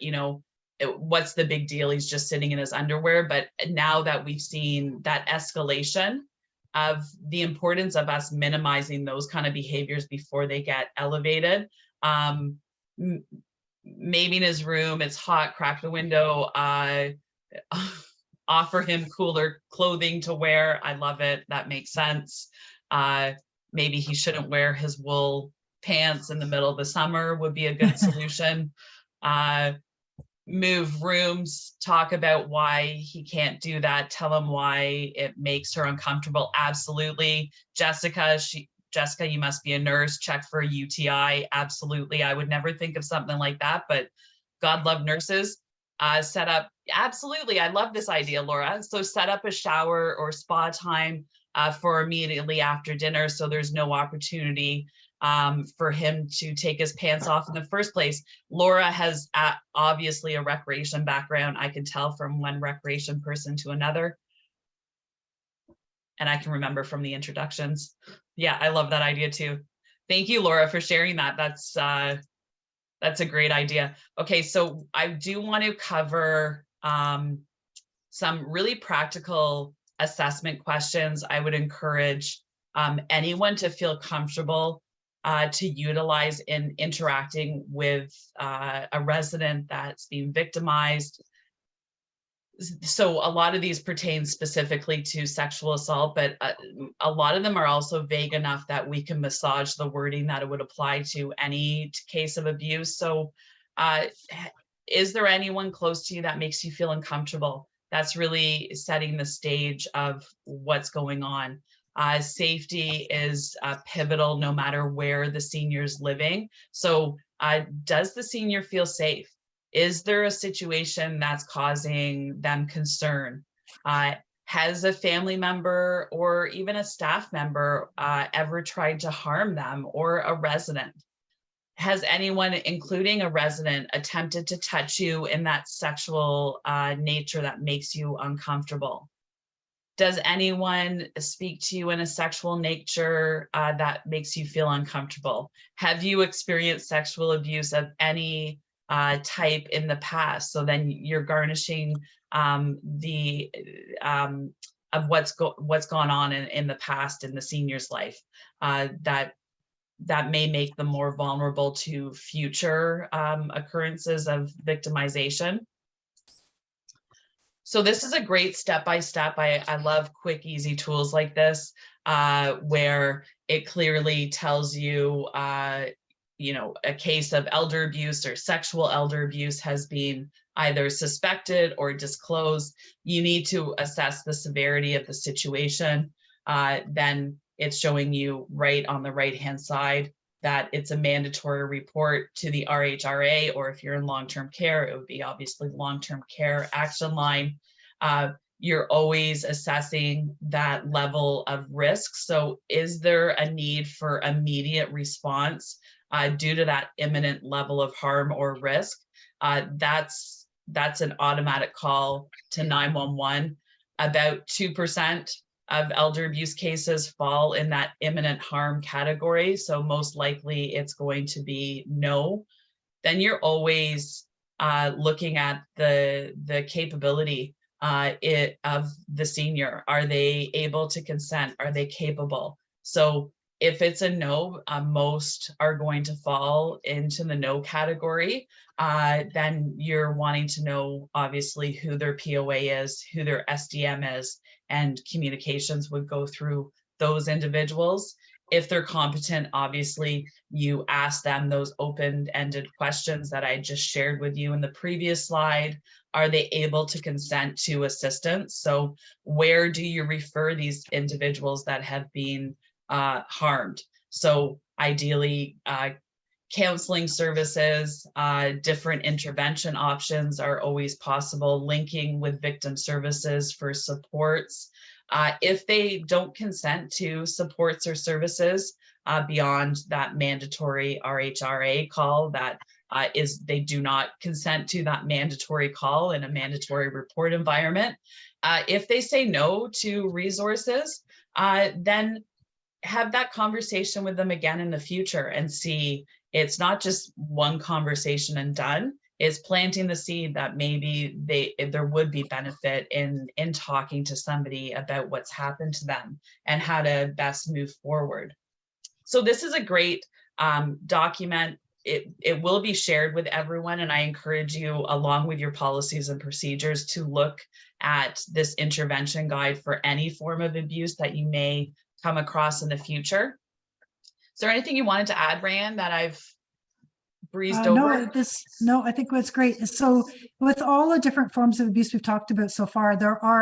what's the big deal? He's just sitting in his underwear. But now that we've seen that escalation of the importance of us minimizing those kind of behaviors before they get elevated. Maybe in his room, it's hot, crack the window, offer him cooler clothing to wear. I love it. That makes sense. Maybe he shouldn't wear his wool pants in the middle of the summer would be a good solution. Move rooms, talk about why he can't do that, tell him why it makes her uncomfortable. Absolutely. Jessica, you must be a nurse, check for a UTI. Absolutely. I would never think of something like that, but God love nurses. Set up, absolutely. I love this idea, Laura. So set up a shower or spa time for immediately after dinner, so there's no opportunity for him to take his pants off in the first place. Laura has obviously a recreation background. I can tell from one recreation person to another. And I can remember from the introductions. Yeah, I love that idea too. Thank you, Laura, for sharing that. That's a great idea. Okay, so I do want to cover some really practical assessment questions. I would encourage anyone to feel comfortable to utilize in interacting with a resident that's being victimized. So a lot of these pertain specifically to sexual assault, but a lot of them are also vague enough that we can massage the wording that it would apply to any case of abuse. So is there anyone close to you that makes you feel uncomfortable? That's really setting the stage of what's going on. Safety is pivotal no matter where the senior's living. So does the senior feel safe? Is there a situation that's causing them concern? Has a family member or even a staff member ever tried to harm them, or a resident? Has anyone, including a resident, attempted to touch you in that sexual nature that makes you uncomfortable? Does anyone speak to you in a sexual nature that makes you feel uncomfortable? Have you experienced sexual abuse of any type in the past? So then you're garnishing the of what's gone on in the past in the senior's life that may make them more vulnerable to future occurrences of victimization. So this is a great step-by-step. I love quick, easy tools like this, where it clearly tells you, you know, a case of elder abuse or sexual elder abuse has been either suspected or disclosed. You need to assess the severity of the situation. Then it's showing you right on the right-hand side that it's a mandatory report to the RHRA, or if you're in long-term care, it would be obviously long-term care action line. You're always assessing that level of risk. So is there a need for immediate response due to that imminent level of harm or risk? That's an automatic call to 911. About 2% of elder abuse cases fall in that imminent harm category. So most likely it's going to be no. Then you're always looking at the capability of the senior. Are they able to consent? Are they capable? So if it's a no, most are going to fall into the no category. Then you're wanting to know, obviously, who their POA is, who their SDM is, and communications would go through those individuals. If they're competent, obviously, you ask them those open-ended questions that I just shared with you in the previous slide. Are they able to consent to assistance? So where do you refer these individuals that have been harmed? So ideally, counseling services, different intervention options are always possible, linking with victim services for supports. If they don't consent to supports or services beyond that mandatory RHRA call, that they do not consent to that mandatory call in a mandatory report environment. If they say no to resources, then have that conversation with them again in the future and see it's not just one conversation and done. It's planting the seed that maybe there would be benefit in talking to somebody about what's happened to them and how to best move forward. So this is a great document. It will be shared with everyone, and I encourage you, along with your policies and procedures, to look at this intervention guide for any form of abuse that you may come across in the future. Is there anything you wanted to add, Rand, that I've breezed over? No, I think that's great. So with all the different forms of abuse we've talked about so far, I'm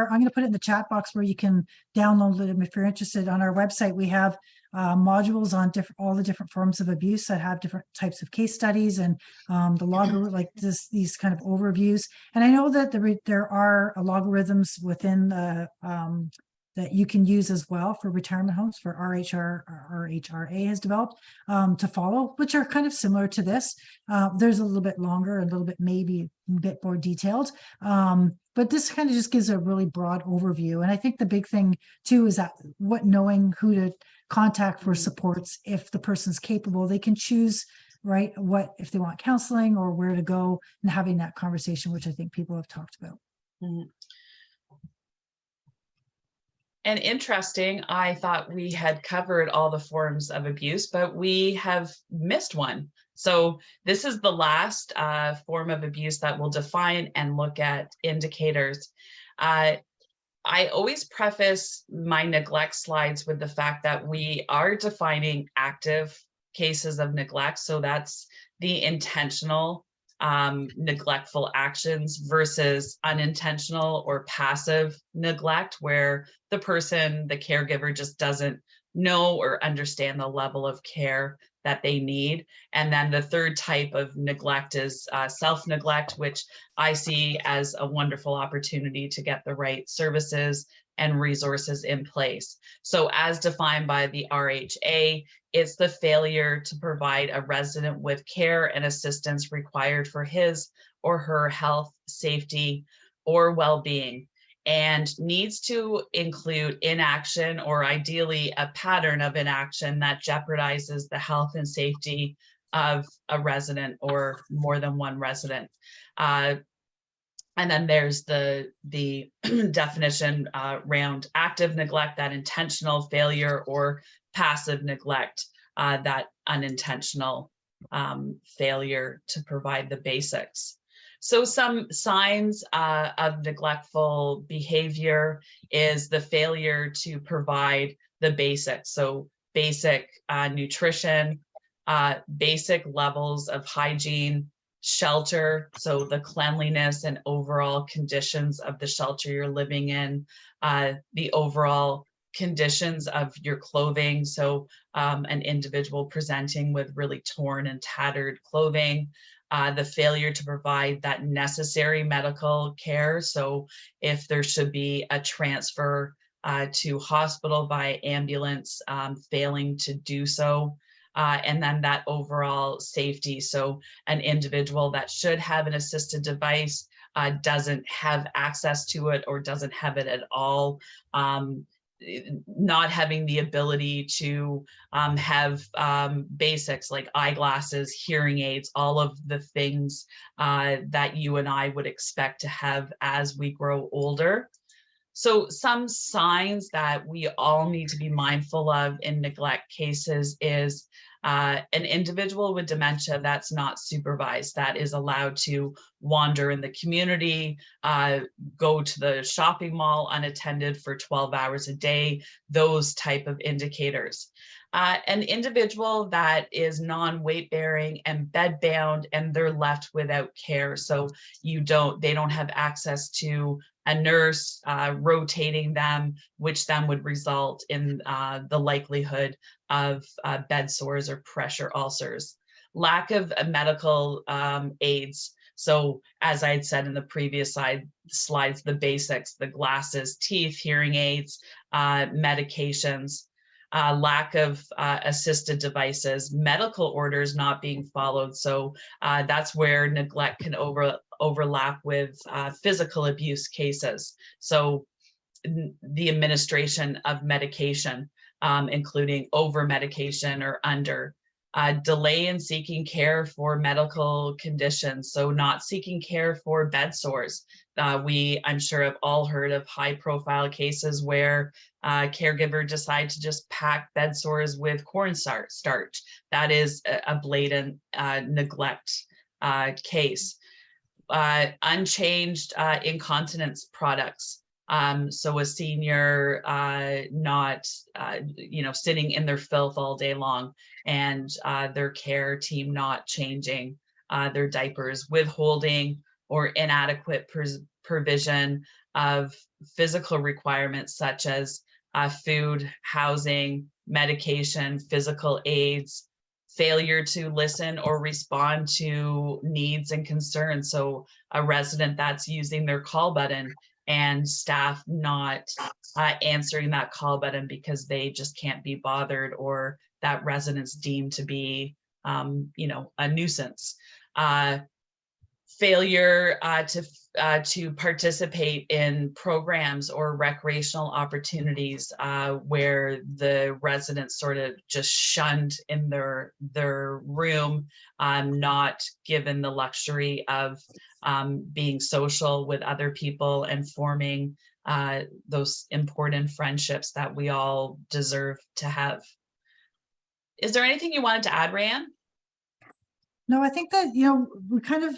going to put it in the chat box where you can download them if you're interested. On our website, we have modules on all the different forms of abuse that have different types of case studies and the like these kind of overviews. And I know that there are logarithms within the that you can use as well for retirement homes for RHRA has developed to follow, which are kind of similar to this. There's a little bit longer, a little bit maybe a bit more detailed, but this kind of just gives a really broad overview. And I think the big thing too is that knowing who to contact for supports. If the person's capable, they can choose, right, if they want counseling or where to go, and having that conversation, which I think people have talked about. Mm-hmm. And interesting, I thought we had covered all the forms of abuse, but we have missed one. So this is the last form of abuse that will define and look at indicators. I always preface my neglect slides with the fact that we are defining active cases of neglect. So that's the intentional neglectful actions versus unintentional or passive neglect, where the person, the caregiver, just doesn't know or understand the level of care that they need. And then the third type of neglect is self-neglect, which I see as a wonderful opportunity to get the right services and resources in place. So as defined by the RHA, it's the failure to provide a resident with care and assistance required for his or her health, safety, or well-being, and needs to include inaction or ideally a pattern of inaction that jeopardizes the health and safety of a resident or more than one resident. And then there's the definition around active neglect, that intentional failure, or passive neglect, that unintentional failure to provide the basics. So some signs of neglectful behavior is the failure to provide the basics. So basic nutrition, basic levels of hygiene, shelter, so the cleanliness and overall conditions of the shelter you're living in, the overall conditions of your clothing, so an individual presenting with really torn and tattered clothing, the failure to provide that necessary medical care, so if there should be a transfer to hospital by ambulance, failing to do so. And then that overall safety. So an individual that should have an assisted device doesn't have access to it or doesn't have it at all. Not having the ability to have basics like eyeglasses, hearing aids, all of the things that you and I would expect to have as we grow older. So some signs that we all need to be mindful of in neglect cases is an individual with dementia that's not supervised, that is allowed to wander in the community, go to the shopping mall unattended for 12 hours a day, those type of indicators. An individual that is non-weight bearing and bed bound and they're left without care. So they don't have access to a nurse rotating them, which then would result in the likelihood of bed sores or pressure ulcers. Lack of medical aids. So as I had said in the previous slides, the basics, the glasses, teeth, hearing aids, medications, lack of assisted devices, medical orders not being followed. So that's where neglect can overlap with physical abuse cases. So the administration of medication, including over medication or under. Delay in seeking care for medical conditions, so not seeking care for bed sores. I'm sure have all heard of high profile cases where caregiver decide to just pack bed sores with cornstarch. That is a blatant neglect case. Unchanged incontinence products. So a senior not, sitting in their filth all day long, and their care team not changing their diapers, withholding or inadequate provision of physical requirements such as food, housing, medication, physical aids, failure to listen or respond to needs and concerns. So a resident that's using their call button and staff not answering that call button because they just can't be bothered, or that resident's deemed to be, a nuisance. Failure to participate in programs or recreational opportunities where the residents sort of just shunned in their room, not given the luxury of being social with other people and forming those important friendships that we all deserve to have. Is there anything you wanted to add, Rayanne? No, I think that, we kind of,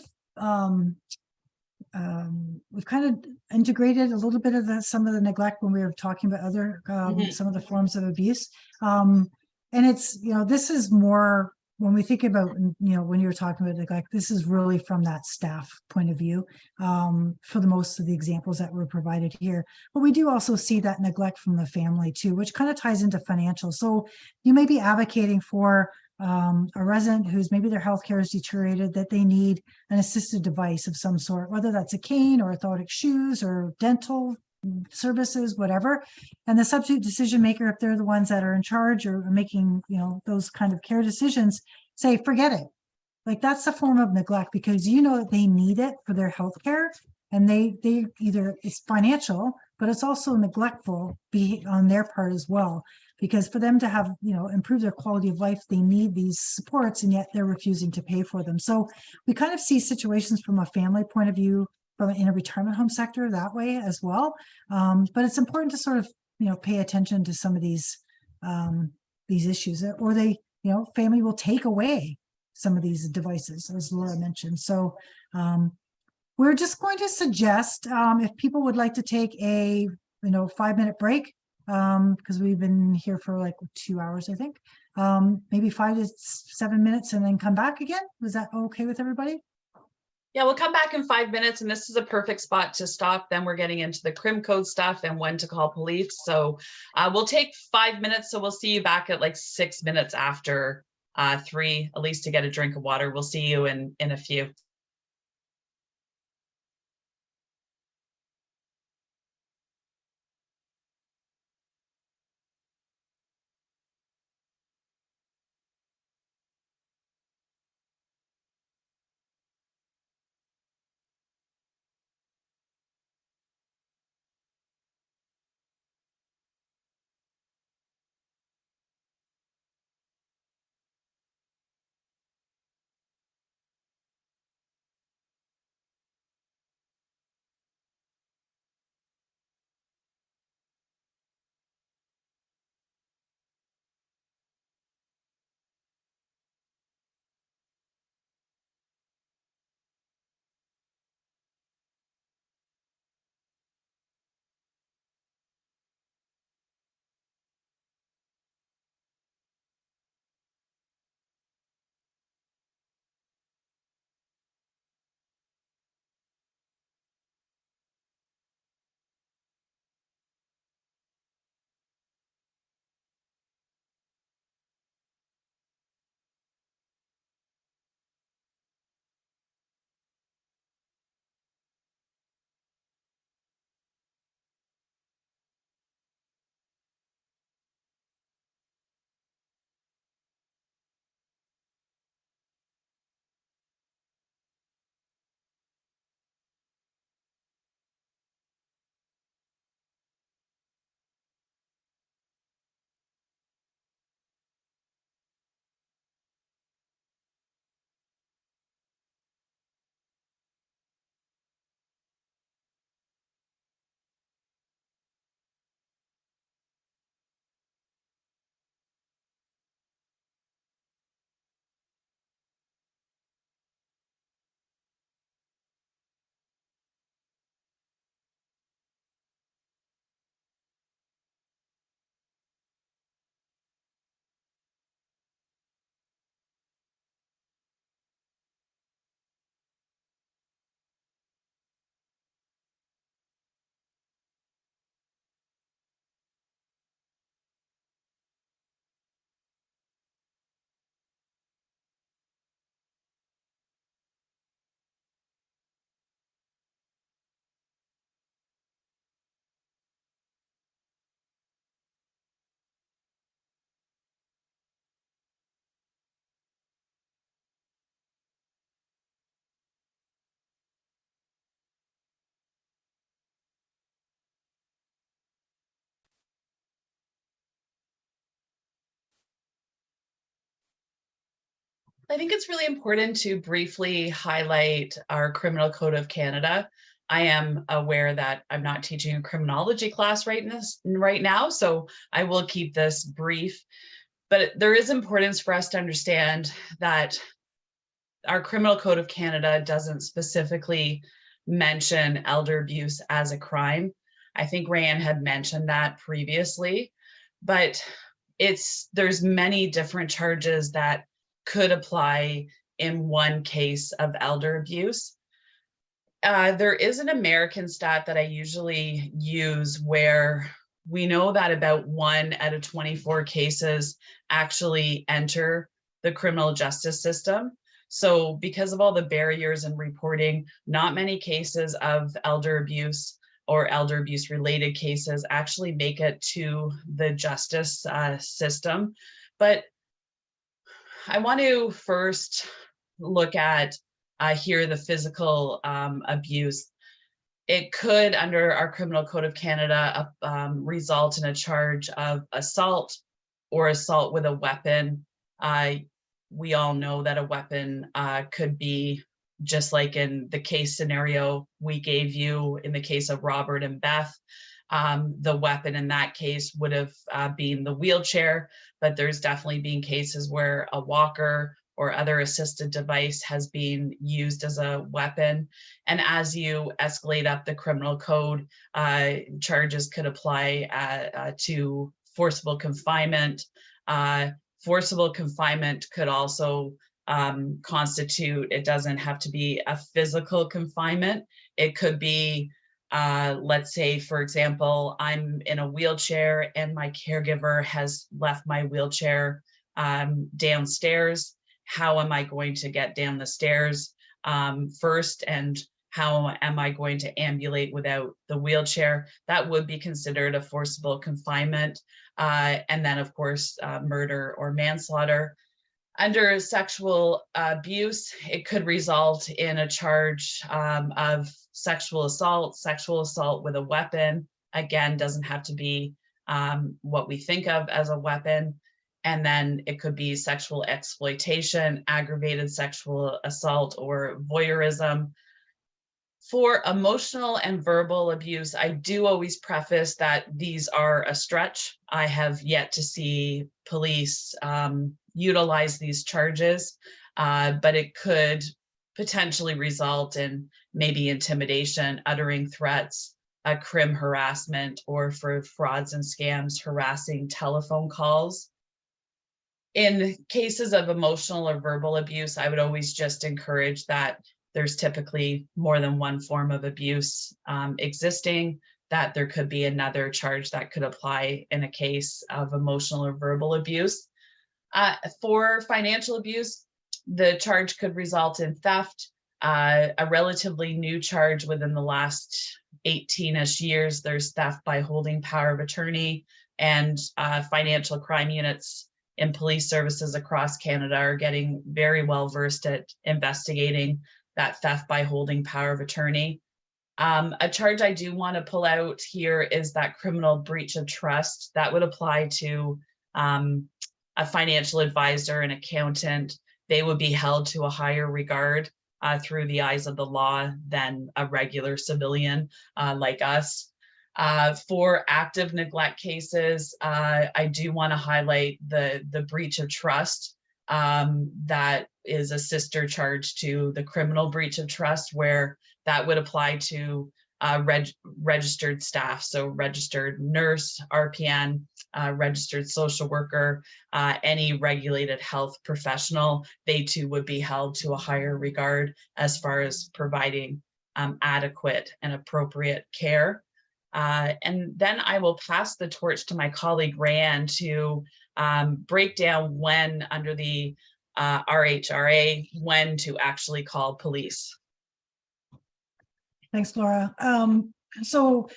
we've kind of integrated a little bit of some of the neglect when we were talking about other, Mhm. some of the forms of abuse. And it's, this is more when we think about, when you're talking about neglect, this is really from that staff point of view, for the most of the examples that were provided here. But we do also see that neglect from the family too, which kind of ties into financial. So you may be advocating for a resident who's maybe their healthcare is deteriorated, that they need an assistive device of some sort, whether that's a cane or orthotic shoes or dental services, whatever. And the substitute decision maker, if they're the ones that are in charge or are making, those kind of care decisions, say, forget it. Like that's a form of neglect because that they need it for their health care, and they either it's financial, but it's also neglectful on their part as well, because for them to have improve their quality of life, they need these supports, and yet they're refusing to pay for them. So we kind of see situations from a family point of view, from in a retirement home sector that way as well. But it's important to sort of pay attention to some of these issues, or they family will take away some of these devices, as Laura mentioned. So we're just going to suggest, if people would like to take a 5-minute break, because we've been here for like 2 hours, I think, maybe 5 to 7 minutes, and then come back again. Was that okay with everybody? Yeah, we'll come back in 5 minutes, and this is a perfect spot to stop. Then we're getting into the crim code stuff and when to call police. So we'll take 5 minutes. So we'll see you back at like 6 minutes after 3, at least to get a drink of water. We'll see you in a few. I think it's really important to briefly highlight our Criminal Code of Canada. I am aware that I'm not teaching a criminology class right now, so I will keep this brief. But there is importance for us to understand that our Criminal Code of Canada doesn't specifically mention elder abuse as a crime. I think Rayanne had mentioned that previously, but there's many different charges that could apply in one case of elder abuse. There is an American stat that I usually use where we know that about 1 out of 24 cases actually enter the criminal justice system. So because of all the barriers in reporting, not many cases of elder abuse or elder abuse related cases actually make it to the justice system. But I want to first look at here the physical abuse. It could, under our Criminal Code of Canada, result in a charge of assault or assault with a weapon. We all know that a weapon could be, just like in the case scenario we gave you in the case of Robert and Beth, the weapon in that case would have been the wheelchair, but there's definitely been cases where a walker or other assisted device has been used as a weapon. And as you escalate up the criminal code, charges could apply to forcible confinement. Forcible confinement could also constitute, it doesn't have to be a physical confinement. It could be, let's say, for example, I'm in a wheelchair and my caregiver has left my wheelchair downstairs. How am I going to get down the stairs first, and how am I going to ambulate without the wheelchair? That would be considered a forcible confinement. And then, of course, murder or manslaughter. Under sexual abuse, it could result in a charge of sexual assault with a weapon. Again, doesn't have to be what we think of as a weapon. And then it could be sexual exploitation, aggravated sexual assault, or voyeurism. For emotional and verbal abuse, I do always preface that these are a stretch. I have yet to see police utilize these charges, but it could potentially result in maybe intimidation, uttering threats, crim harassment, or for frauds and scams, harassing telephone calls. In cases of emotional or verbal abuse, I would always just encourage that there's typically more than one form of abuse existing, that there could be another charge that could apply in a case of emotional or verbal abuse. For financial abuse, the charge could result in theft, a relatively new charge within the last 18-ish years. There's theft by holding power of attorney, and financial crime units in police services across Canada are getting very well versed at investigating that theft by holding power of attorney. A charge I do want to pull out here is that criminal breach of trust. That would apply to a financial advisor, an accountant. They would be held to a higher regard through the eyes of the law than a regular civilian like us. For active neglect cases, I do want to highlight the breach of trust. That is a sister charge to the criminal breach of trust, where that would apply to registered staff, so registered nurse, RPN, registered social worker, any regulated health professional. They too would be held to a higher regard as far as providing adequate and appropriate care. And then I will pass the torch to my colleague Rayanne to break down when, under the RHRA, when to actually call police. Thanks, Laura. So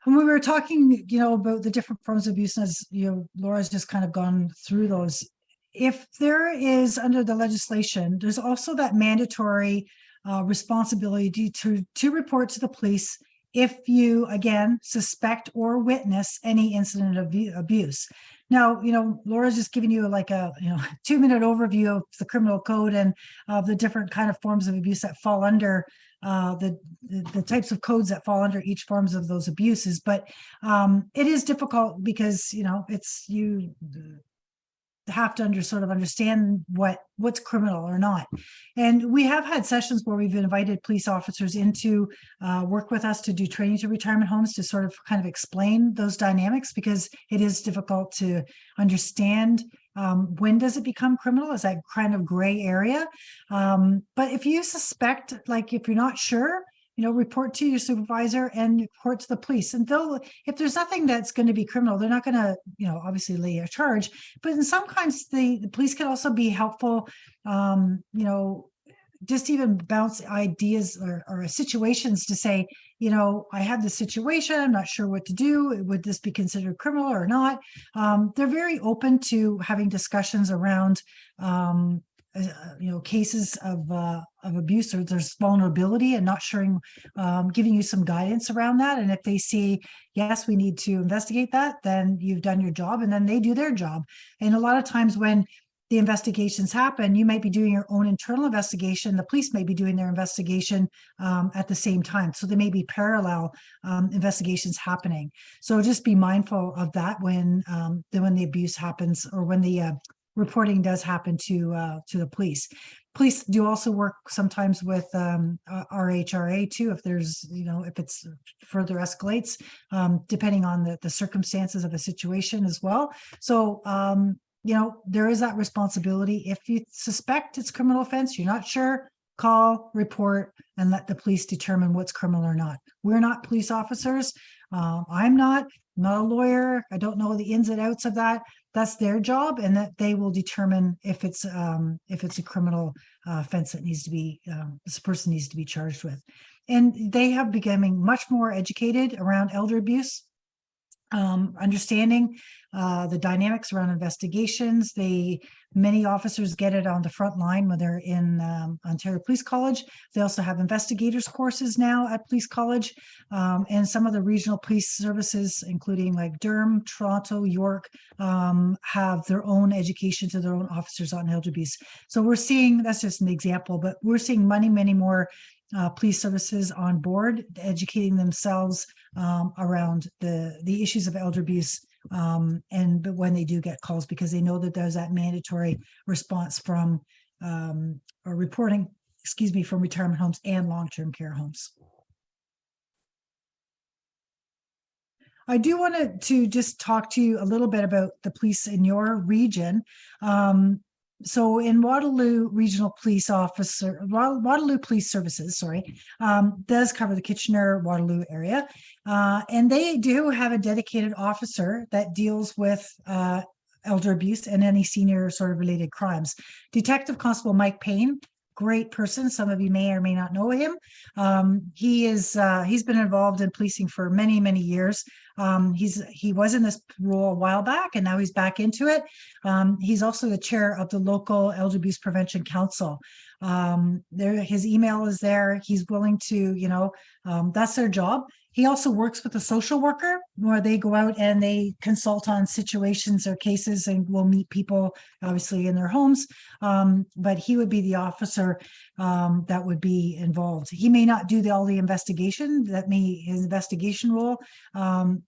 when we were talking, about the different forms of abuse, as Laura's just kind of gone through those. If there is, under the legislation, there's also that mandatory responsibility to report to the police if you, again, suspect or witness any incident of abuse. Now, Laura's just giving you like a 2-minute overview of the criminal code and of the different kind of forms of abuse that fall under the types of codes that fall under each forms of those abuses. But it is difficult because, have to understand what's criminal or not. And we have had sessions where we've invited police officers into work with us to do training to retirement homes to sort of kind of explain those dynamics, because it is difficult to understand when does it become criminal, is that kind of gray area. But if you suspect, like if you're not sure, report to your supervisor and report to the police. And if there's nothing that's going to be criminal, they're not going to, obviously lay a charge. But in sometimes the police can also be helpful, just even bounce ideas or situations to say, I have this situation, I'm not sure what to do. Would this be considered criminal or not? They're very open to having discussions around cases of abuse, or there's vulnerability and not sharing, giving you some guidance around that. And if they see, yes, we need to investigate that, then you've done your job, and then they do their job. And a lot of times when the investigations happen, you might be doing your own internal investigation. The police may be doing their investigation at the same time. So there may be parallel investigations happening. So just be mindful of that when the abuse happens, or when the reporting does happen to the police. Police do also work sometimes with RHRA too, if there's, if it's further escalates, depending on the circumstances of a situation as well. So, there is that responsibility. If you suspect it's criminal offense, you're not sure, call, report, and let the police determine what's criminal or not. We're not police officers. I'm not a lawyer. I don't know the ins and outs of that. That's their job, and that they will determine if it's a criminal offense that needs to be this person needs to be charged with. And they have becoming much more educated around elder abuse, understanding the dynamics around investigations. Many officers get it on the front line when they're in Ontario Police College. They also have investigators courses now at Police College, and some of the regional police services, including like Durham, Toronto, York, have their own education to their own officers on elder abuse. So we're seeing, that's just an example, but we're seeing many more police services on board, educating themselves around the issues of elder abuse, but when they do get calls, because they know that there's that mandatory response from or reporting, from retirement homes and long-term care homes. I do want to just talk to you a little bit about the police in your region. So in Waterloo Regional Police Officer, Waterloo Police Services, does cover the Kitchener-Waterloo area. And they do have a dedicated officer that deals with elder abuse and any senior sort of related crimes. Detective Constable Mike Payne, great person. Some of you may or may not know him. He's been involved in policing for many years. He was in this role a while back, and now he's back into it. He's also the chair of the local Elder Abuse Prevention Council. His email is there. He's willing to, that's their job. He also works with a social worker, where they go out and they consult on situations or cases, and will meet people obviously in their homes. But he would be the officer that would be involved. He may not do all the investigation. His investigation role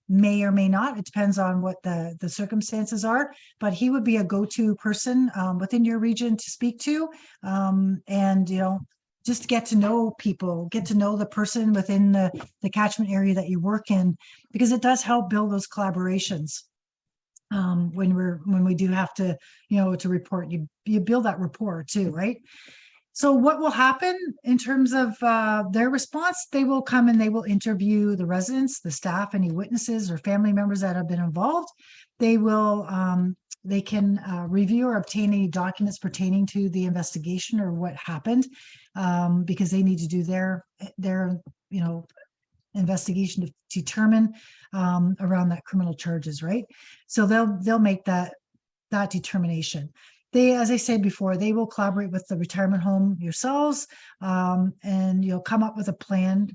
may or may not. It depends on what the circumstances are. But he would be a go-to person within your region to speak to, and just get to know people, get to know the person within the catchment area that you work in, because it does help build those collaborations. When we do have to, to report, you build that rapport too, right? So what will happen in terms of their response? They will come and they will interview the residents, the staff, any witnesses or family members that have been involved. They will they can review or obtain any documents pertaining to the investigation or what happened, because they need to do their investigation to determine around that criminal charges, right? So they'll make that determination. They, as I said before, they will collaborate with the retirement home yourselves, and you'll come up with a plan.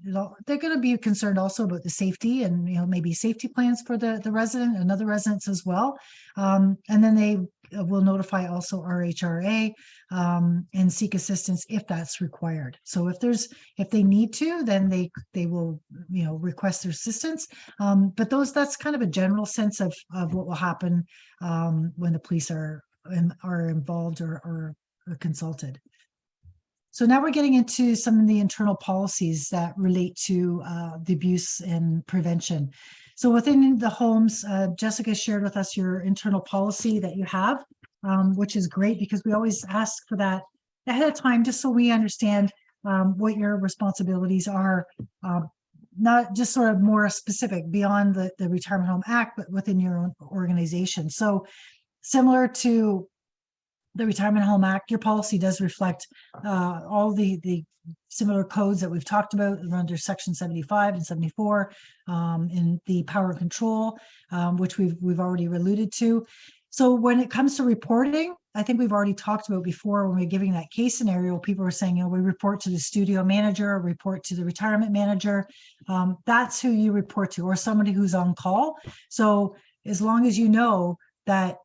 They're going to be concerned also about the safety, and maybe safety plans for the resident and other residents as well. And then they will notify also RHRA and seek assistance if that's required. So if they need to, then they will request their assistance. But that's kind of a general sense of what will happen when the police are are involved or consulted. So now we're getting into some of the internal policies that relate to the abuse and prevention. So within the homes, Jessica shared with us your internal policy that you have, which is great because we always ask for that ahead of time, just so we understand what your responsibilities are, not just sort of more specific beyond the Retirement Home Act, but within your own organization. So similar to the Retirement Home Act, your policy does reflect all the similar codes that we've talked about under Section 75 and 74 in the power and control, which we've already alluded to. So when it comes to reporting, I think we've already talked about before when we're giving that case scenario, people are saying, we report to the studio manager, or report to the retirement manager. That's who you report to, or somebody who's on call. So as long as you know that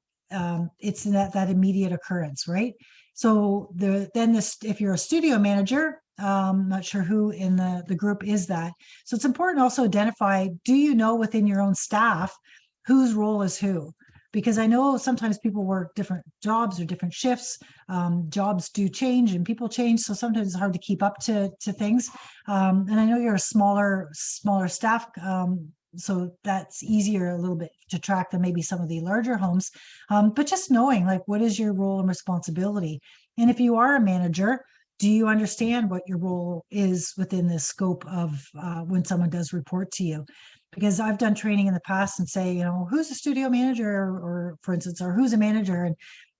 it's that immediate occurrence, right? So if you're a studio manager, not sure who in the group is that. So it's important to also identify, do you know within your own staff whose role is who? Because I know sometimes people work different jobs or different shifts. Jobs do change and people change, so sometimes it's hard to keep up to things. And I know you're a smaller staff, so that's easier a little bit to track than maybe some of the larger homes. But just knowing, like, what is your role and responsibility? And if you are a manager, do you understand what your role is within the scope of when someone does report to you? Because I've done training in the past and say, who's a studio manager, or for instance, or who's a manager,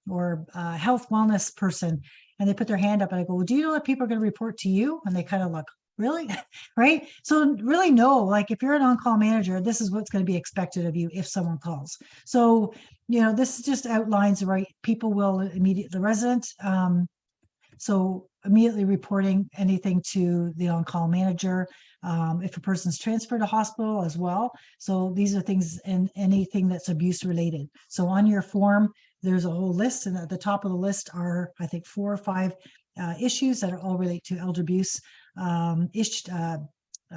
or a health wellness person, and they put their hand up and I go, well, do you know that people are going to report to you? And they kind of look, really? Right? So really know, like, if you're an on-call manager, this is what's going to be expected of you if someone calls. So, this just outlines the right people will the resident. So immediately reporting anything to the on-call manager. If a person's transferred to hospital as well. So these are things, and anything that's abuse related. So on your form, there's a whole list, and at the top of the list are, I think, 4 or 5 issues that all relate to elder abuse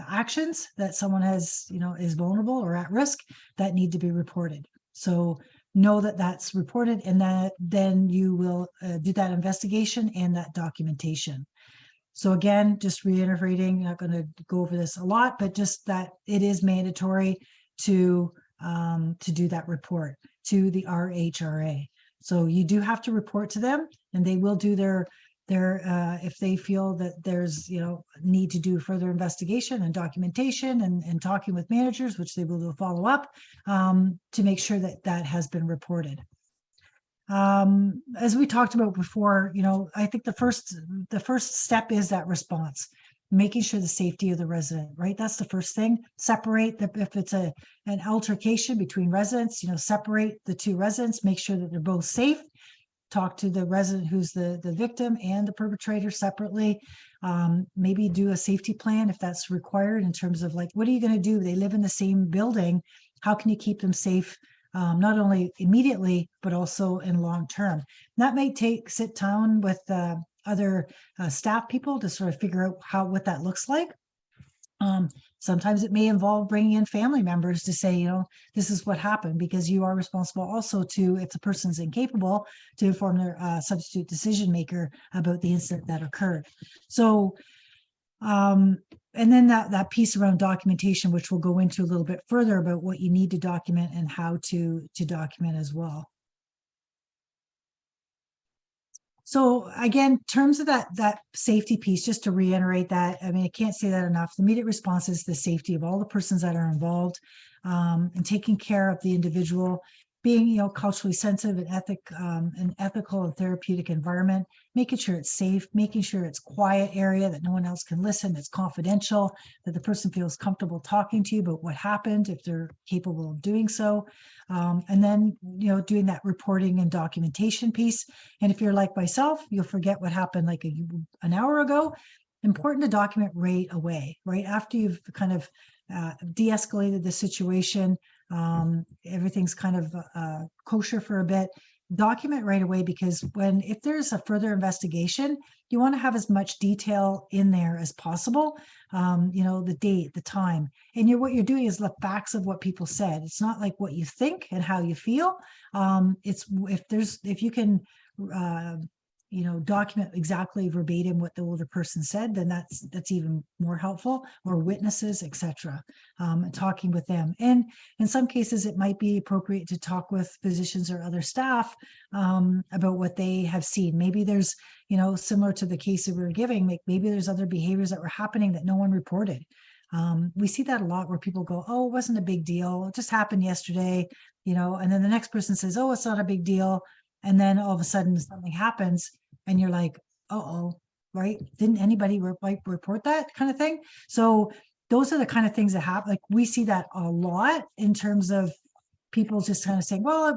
actions that someone has, is vulnerable or at risk, that need to be reported. So know that that's reported, and that then you will do that investigation and that documentation. So again, just reiterating, not going to go over this a lot, but just that it is mandatory to do that report to the RHRA. So you do have to report to them, and they will do their if they feel that there's need to do further investigation and documentation and talking with managers, which they will do a follow up to make sure that that has been reported. As we talked about before, I think the first step is that response, making sure the safety of the resident, right? That's the first thing. Separate if it's an altercation between residents, separate the 2 residents, make sure that they're both safe. Talk to the resident who's the victim and the perpetrator separately. Maybe do a safety plan if that's required, in terms of, like, what are you going to do? They live in the same building. How can you keep them safe? Not only immediately, but also in long term. That may sit down with other staff people to sort of figure out what that looks like. Sometimes it may involve bringing in family members to say, this is what happened, because you are responsible also to, if the person's incapable, to inform their substitute decision maker about the incident that occurred. So, and then that piece around documentation, which we'll go into a little bit further about what you need to document and how to document as well. So again, in terms of that safety piece, just to reiterate that, I mean, I can't say that enough. The immediate response is the safety of all the persons that are involved, and taking care of the individual, being culturally sensitive and ethical and therapeutic environment, making sure it's safe, making sure it's quiet area that no one else can listen, it's confidential, that the person feels comfortable talking to you about what happened if they're capable of doing so. And then, doing that reporting and documentation piece. And if you're like myself, you'll forget what happened like an hour ago. Important to document right away, right after you've kind of de-escalated the situation. Everything's kind of kosher for a bit. document right away, because if there's a further investigation, you want to have as much detail in there as possible. The date, the time, and what you're doing is the facts of what people said. It's not like what you think and how you feel. It's if you can document exactly verbatim what the older person said, then that's even more helpful, or witnesses, etc. Talking with them. And in some cases, it might be appropriate to talk with physicians or other staff about what they have seen. Maybe there's, similar to the case that we were giving, maybe there's other behaviors that were happening that no one reported. We see that a lot, where people go, oh, it wasn't a big deal, it just happened yesterday, and then the next person says, oh, it's not a big deal. And then all of a sudden something happens and you're like, uh-oh, right? Didn't anybody report that kind of thing? So those are the kind of things that happen. Like, we see that a lot in terms of people just kind of saying, well,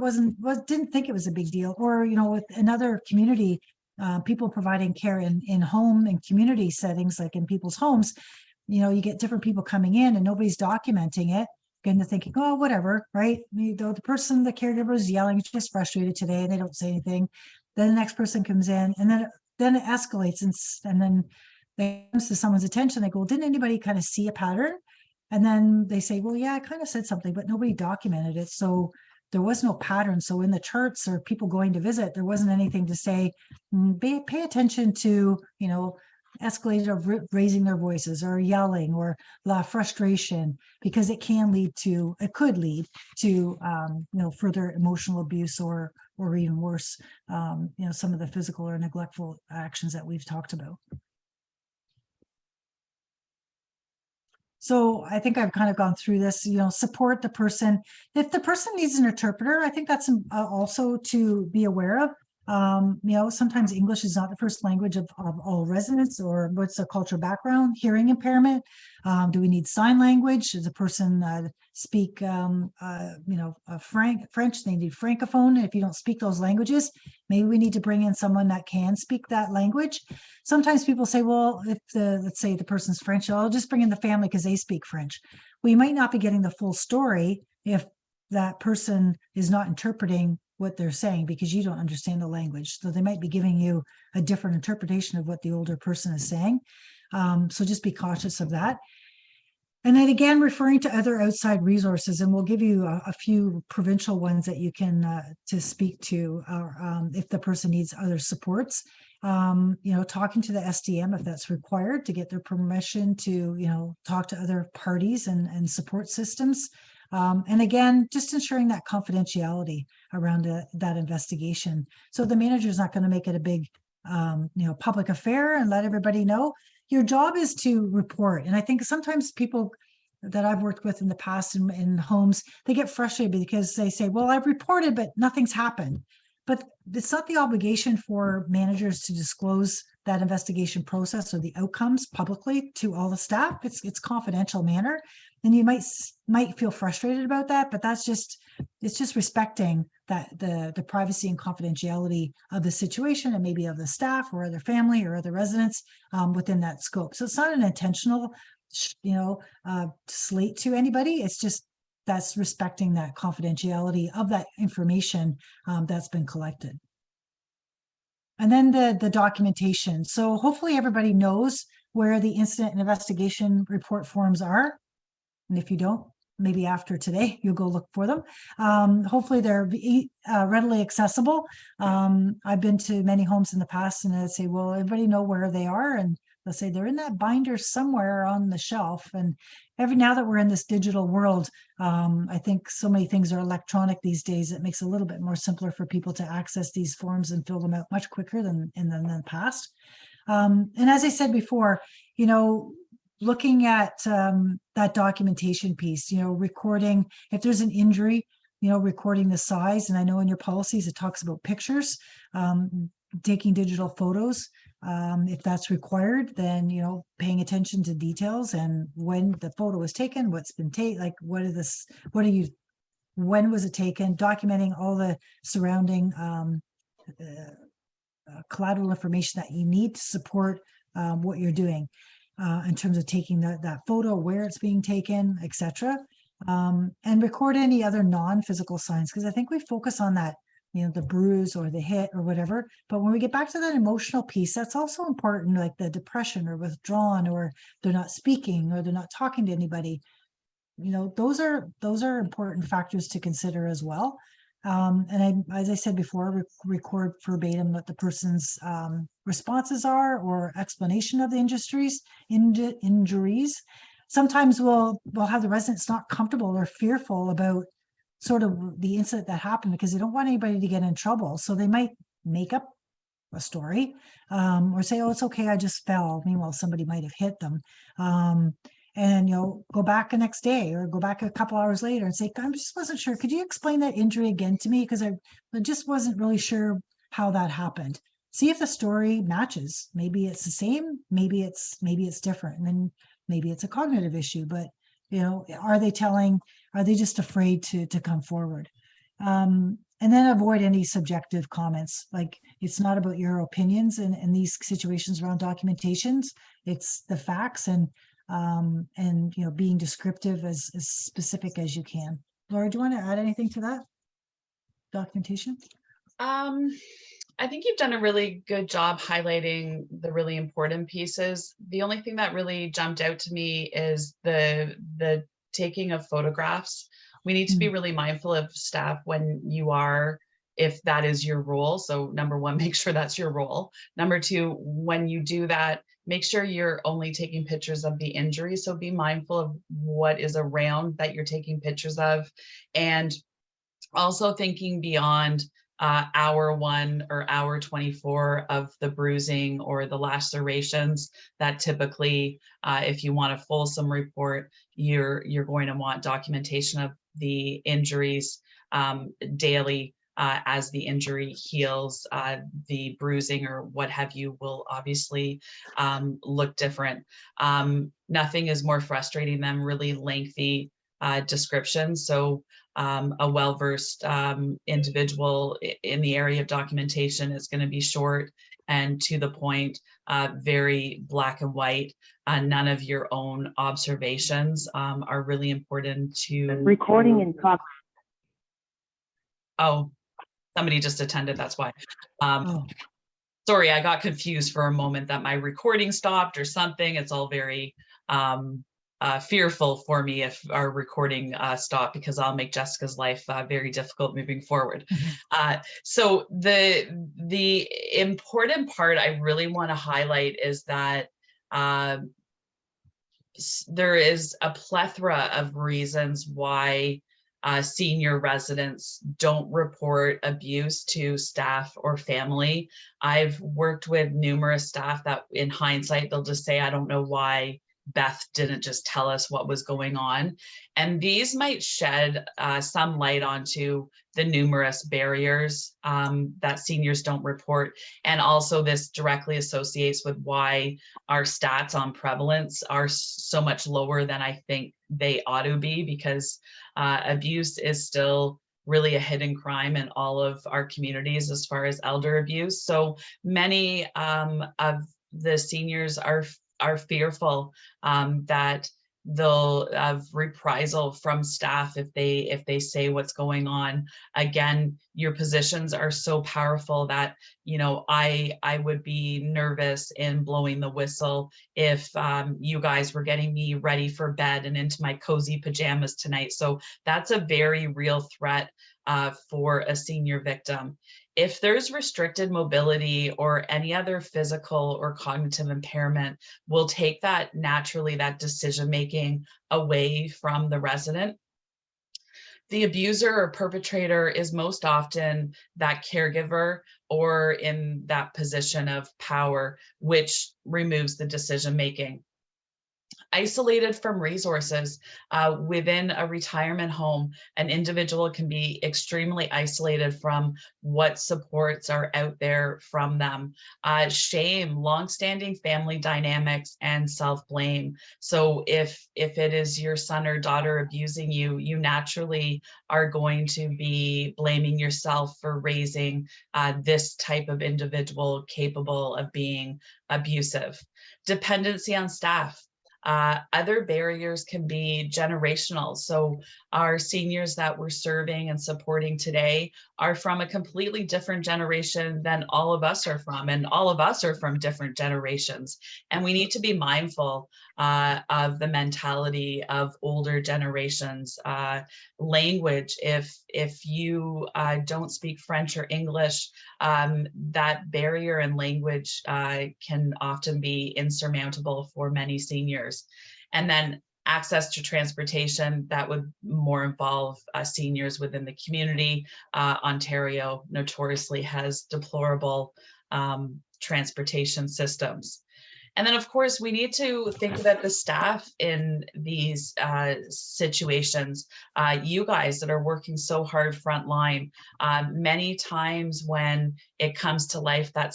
didn't think it was a big deal. Or, with another community, people providing care in home and community settings, like in people's homes, you get different people coming in and nobody's documenting it. Into thinking, oh, whatever, right? The caregiver is yelling, just frustrated today, and they don't say anything. Then the next person comes in, and then it escalates, and then it comes to someone's attention. They go, didn't anybody kind of see a pattern? And then they say, well, yeah, I kind of said something, but nobody documented it, so there was no pattern. So in the charts or people going to visit, there wasn't anything to say, pay attention to, escalated or raising their voices or yelling or frustration, because it could lead to further emotional abuse or even worse, some of the physical or neglectful actions that we've talked about. So I think I've kind of gone through this, support the person. If the person needs an interpreter, I think that's also to be aware of. Sometimes English is not the first language of all residents, or what's their cultural background, hearing impairment. Do we need sign language? Does a person speak, French? They need Francophone. If you don't speak those languages, maybe we need to bring in someone that can speak that language. Sometimes people say, well, if let's say the person's French, I'll just bring in the family because they speak French. Well, you might not be getting the full story if that person is not interpreting what they're saying, because you don't understand the language. So they might be giving you a different interpretation of what the older person is saying. So just be cautious of that. And then again, referring to other outside resources, and we'll give you a few provincial ones that you can to speak to, if the person needs other supports. Talking to the SDM if that's required, to get their permission to, talk to other parties and support systems. And again, just ensuring that confidentiality around that investigation. So the manager is not going to make it a big, public affair and let everybody know. Your job is to report. And I think sometimes people that I've worked with in the past in homes, they get frustrated because they say, well, I've reported, but nothing's happened. But it's not the obligation for managers to disclose that investigation process or the outcomes publicly to all the staff. It's confidential manner. And you might feel frustrated about that, but it's just respecting that the privacy and confidentiality of the situation, and maybe of the staff or other family or other residents within that scope. So it's not an intentional, slate to anybody. It's just that's respecting that confidentiality of that information that's been collected. And then the documentation. So hopefully everybody knows where the incident and investigation report forms are. And if you don't, maybe after today, you'll go look for them. Hopefully they're readily accessible. I've been to many homes in the past, and I'd say, well, everybody know where they are? And they'll say they're in that binder somewhere on the shelf. And now that we're in this digital world, I think so many things are electronic these days. It makes it a little bit more simpler for people to access these forms and fill them out much quicker than in the past. And as I said before, looking at that documentation piece, recording if there's an injury, recording the size. And I know in your policies, it talks about pictures, taking digital photos. If that's required, then, paying attention to details and when the photo was taken, what's been taken, like when was it taken, documenting all the surrounding collateral information that you need to support what you're doing. In terms of taking that photo, where it's being taken, etc. And record any other non-physical signs, because I think we focus on that the bruise or the hit or whatever. But when we get back to that emotional piece, that's also important, like the depression or withdrawn, or they're not speaking, or they're not talking to anybody. Those are important factors to consider as well. And as I said before, record verbatim what the person's responses are or explanation of the injuries. Sometimes we'll have the residents not comfortable or fearful about sort of the incident that happened because they don't want anybody to get in trouble. So they might make up a story, or say, oh, it's okay, I just fell. Meanwhile, somebody might have hit them. And go back the next day or go back a couple hours later and say, I just wasn't sure. Could you explain that injury again to me? Because I just wasn't really sure how that happened. See if the story matches. Maybe it's the same, maybe it's different. And then maybe it's a cognitive issue, but are they just afraid to come forward? And then avoid any subjective comments. Like, it's not about your opinions in these situations around documentations. It's the facts and being descriptive as specific as you can. Laura, do you want to add anything to that documentation? I think you've done a really good job highlighting the really important pieces. The only thing that really jumped out to me is the taking of photographs. We need to be really mindful of staff if that is your role. So number one, make sure that's your role. Number two, when you do that, make sure you're only taking pictures of the injury. So be mindful of what is around that you're taking pictures of. And also thinking beyond hour 1 or hour 24 of the bruising or the lacerations that typically, if you want a fulsome report, you're going to want documentation of the injuries daily. As the injury heals, the bruising or what have you will obviously look different. Nothing is more frustrating than really lengthy descriptions. So a well-versed individual in the area of documentation is going to be short and to the point, very black and white. None of your own observations are really important to... Recording in progress. Oh, somebody just attended, that's why. Sorry, I got confused for a moment that my recording stopped or something. It's all very fearful for me if our recording stopped, because I'll make Jessica's life very difficult moving forward. So the important part I really want to highlight is that there is a plethora of reasons why senior residents don't report abuse to staff or family. I've worked with numerous staff that in hindsight, they'll just say, I don't know why Beth didn't just tell us what was going on. And these might shed some light onto the numerous barriers that seniors don't report. And also this directly associates with why our stats on prevalence are so much lower than I think they ought to be, because abuse is still really a hidden crime in all of our communities as far as elder abuse. So many of the seniors are fearful that they'll have reprisal from staff if they say what's going on. Again, your positions are so powerful that, I would be nervous in blowing the whistle if you guys were getting me ready for bed and into my cozy pajamas tonight. So that's a very real threat for a senior victim. If there's restricted mobility or any other physical or cognitive impairment, we'll take that decision-making away from the resident. The abuser or perpetrator is most often that caregiver or in that position of power, which removes the decision-making. Isolated from resources within a retirement home, an individual can be extremely isolated from what supports are out there from them. Shame, longstanding family dynamics, and self-blame. So if it is your son or daughter abusing you, you naturally are going to be blaming yourself for raising this type of individual capable of being abusive. Dependency on staff. Other barriers can be generational. So our seniors that we're serving and supporting today are from a completely different generation than all of us are from, and all of us are from different generations. And we need to be mindful of the mentality of older generations. Language, if you don't speak French or English, that barrier in language can often be insurmountable for many seniors. And then access to transportation, that would more involve seniors within the community. Ontario notoriously has deplorable transportation systems. And then, of course, we need to think about the staff in these situations. You guys that are working so hard frontline, many times when it comes to light that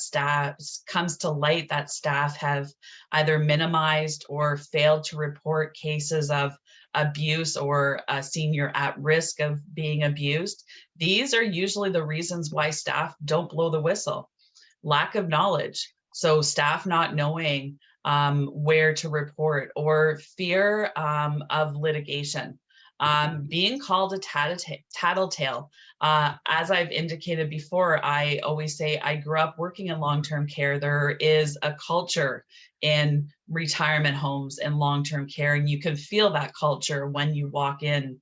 staff have either minimized or failed to report cases of abuse or a senior at risk of being abused. These are usually the reasons why staff don't blow the whistle. Lack of knowledge. So staff not knowing where to report, or fear of litigation. Being called a tattletale. As I've indicated before, I always say I grew up working in long-term care. There is a culture in retirement homes and long-term care, and you can feel that culture when you walk in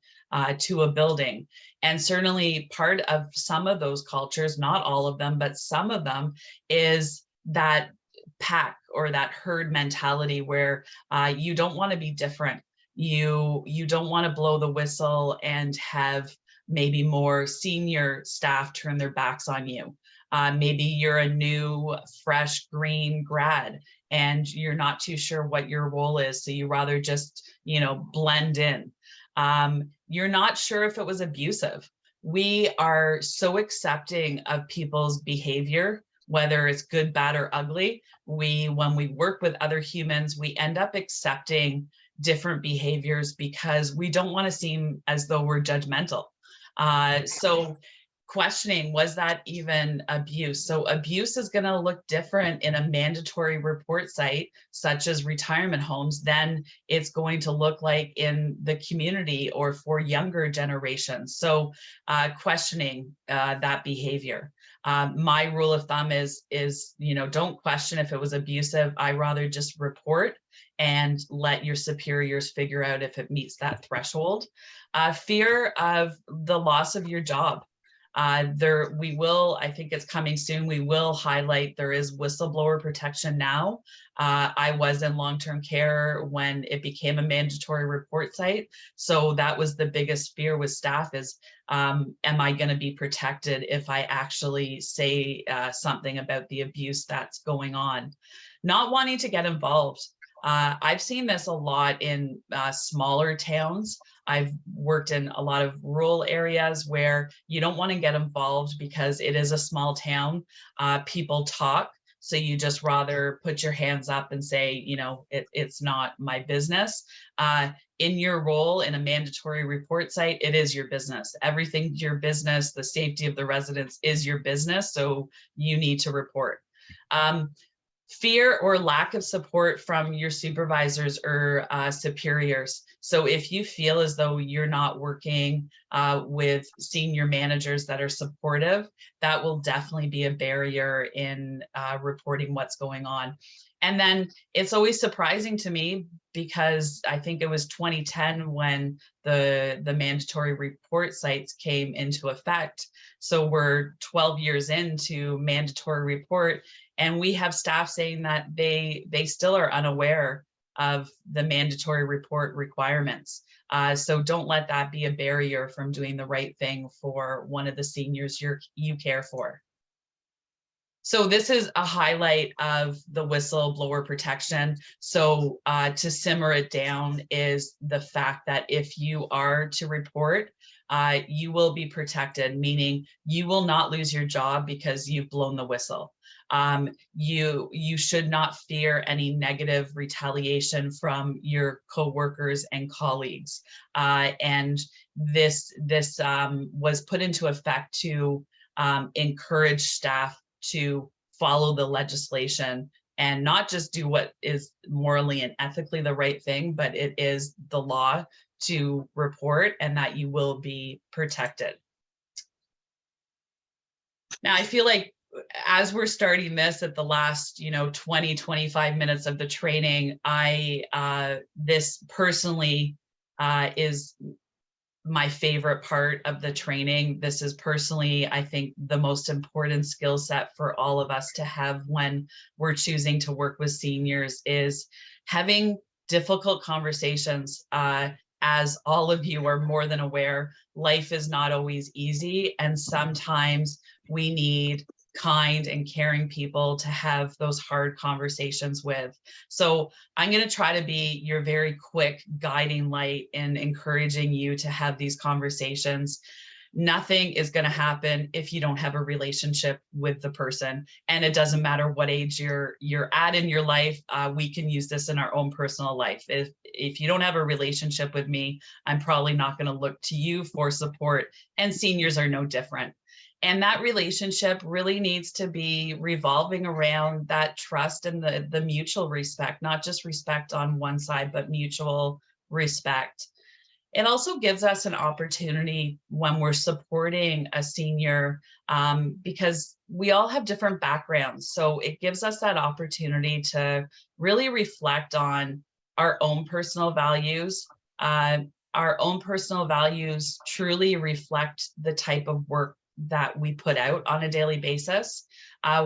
to a building. And certainly part of some of those cultures, not all of them, but some of them, is that pack or that herd mentality where you don't want to be different. You don't want to blow the whistle and have maybe more senior staff turn their backs on you. Maybe you're a new, fresh, green grad and you're not too sure what your role is, so you rather just, blend in. You're not sure if it was abusive. We are so accepting of people's behavior, whether it's good, bad, or ugly. When we work with other humans, we end up accepting different behaviors because we don't want to seem as though we're judgmental. So questioning, was that even abuse? So abuse is going to look different in a mandatory report site, such as retirement homes, than it's going to look like in the community or for younger generations. So questioning that behavior. My rule of thumb is don't question if it was abusive. I rather just report and let your superiors figure out if it meets that threshold. Fear of the loss of your job. We will, I think it's coming soon, we will highlight there is whistleblower protection now. I was in long-term care when it became a mandatory report site. So that was the biggest fear with staff is, am I going to be protected if I actually say something about the abuse that's going on? Not wanting to get involved. I've seen this a lot in smaller towns. I've worked in a lot of rural areas where you don't want to get involved because it is a small town. People talk, so you just rather put your hands up and say, it's not my business. In your role in a mandatory report site, it is your business. Everything's your business. The safety of the residents is your business, so you need to report. Fear or lack of support from your supervisors or superiors. So if you feel as though you're not working with senior managers that are supportive, that will definitely be a barrier in reporting what's going on. And then it's always surprising to me because I think it was 2010 when the mandatory report sites came into effect. So we're 12 years into mandatory report, and we have staff saying that they still are unaware of the mandatory report requirements. So don't let that be a barrier from doing the right thing for one of the seniors you care for. So this is a highlight of the whistleblower protection. So to simmer it down is the fact that if you are to report, you will be protected, meaning you will not lose your job because you've blown the whistle. You should not fear any negative retaliation from your coworkers and colleagues. And this was put into effect to encourage staff to follow the legislation and not just do what is morally and ethically the right thing, but it is the law to report and that you will be protected. Now, I feel like as we're starting this at the last, 20, 25 minutes of the training, this personally is my favorite part of the training. This is personally, I think, the most important skill set for all of us to have when we're choosing to work with seniors, is having difficult conversations. As all of you are more than aware, life is not always easy, and sometimes we need kind and caring people to have those hard conversations with. So I'm going to try to be your very quick guiding light in encouraging you to have these conversations. Nothing is going to happen if you don't have a relationship with the person, and it doesn't matter what age you're at in your life. We can use this in our own personal life. If you don't have a relationship with me, I'm probably not going to look to you for support, and seniors are no different. And that relationship really needs to be revolving around that trust and the mutual respect, not just respect on one side, but mutual respect. It also gives us an opportunity when we're supporting a senior, because we all have different backgrounds. So it gives us that opportunity to really reflect on our own personal values. Our own personal values truly reflect the type of work that we put out on a daily basis.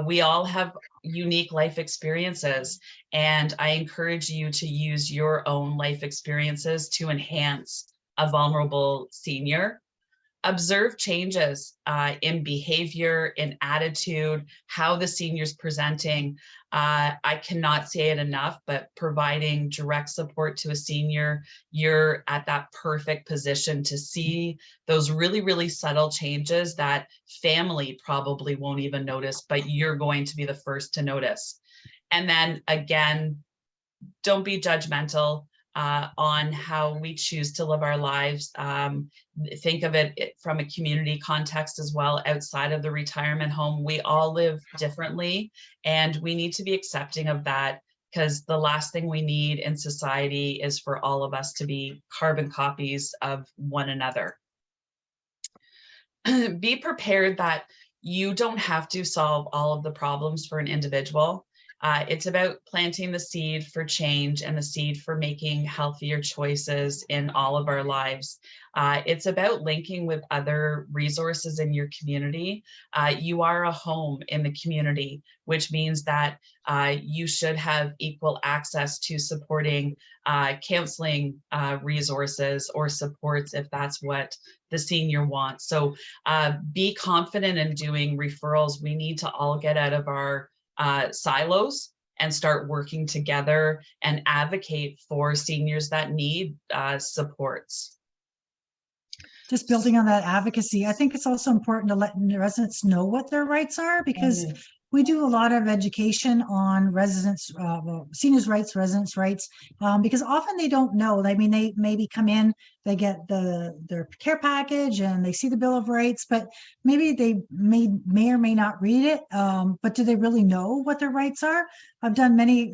We all have unique life experiences, and I encourage you to use your own life experiences to enhance a vulnerable senior. Observe changes in behavior, in attitude, how the senior's presenting. I cannot say it enough, but providing direct support to a senior, you're at that perfect position to see those really, really subtle changes that family probably won't even notice, but you're going to be the first to notice. And then again, don't be judgmental on how we choose to live our lives. Think of it from a community context as well. Outside of the retirement home, we all live differently, and we need to be accepting of that, because the last thing we need in society is for all of us to be carbon copies of one another. Be prepared that you don't have to solve all of the problems for an individual. It's about planting the seed for change and the seed for making healthier choices in all of our lives. It's about linking with other resources in your community. You are a home in the community, which means that you should have equal access to supporting counseling resources or supports if that's what the senior wants. So be confident in doing referrals. We need to all get out of our silos and start working together and advocate for seniors that need supports. Just building on that advocacy, I think it's also important to let residents know what their rights are, because we do a lot of education on residents, seniors' rights, residents' rights, because often they don't know. I mean, they maybe come in, they get their care package and they see the Bill of Rights, but maybe they may or may not read it. But do they really know what their rights are? I've done many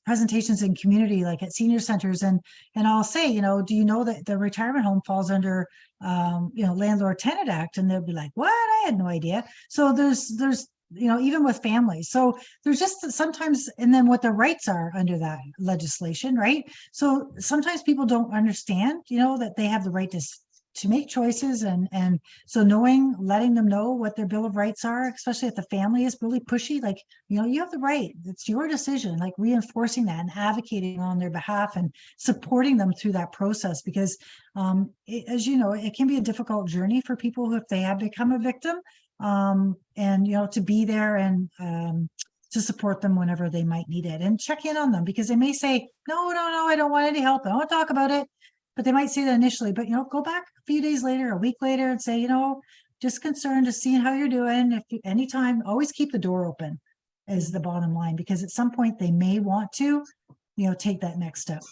presentations in community, like at senior centers, and I'll say, do you know that the retirement home falls under Landlord Tenant Act? And they'll be like, what? I had no idea. So there's even with families. So there's just sometimes, and then what the rights are under that legislation, right? So sometimes people don't understand, that they have the right to make choices. And so letting them know what their Bill of Rights are, especially if the family is really pushy, like, you have the right, it's your decision, like reinforcing that and advocating on their behalf and supporting them through that process. Because as you know, it can be a difficult journey for people if they have become a victim. And to be there and to support them whenever they might need it, and check in on them, because they may say, no, I don't want any help, I don't want to talk about it. But they might say that initially, but go back a few days later, a week later, and say, just concerned, just seeing how you're doing. If anytime, always keep the door open is the bottom line, because at some point they may want to take that next step.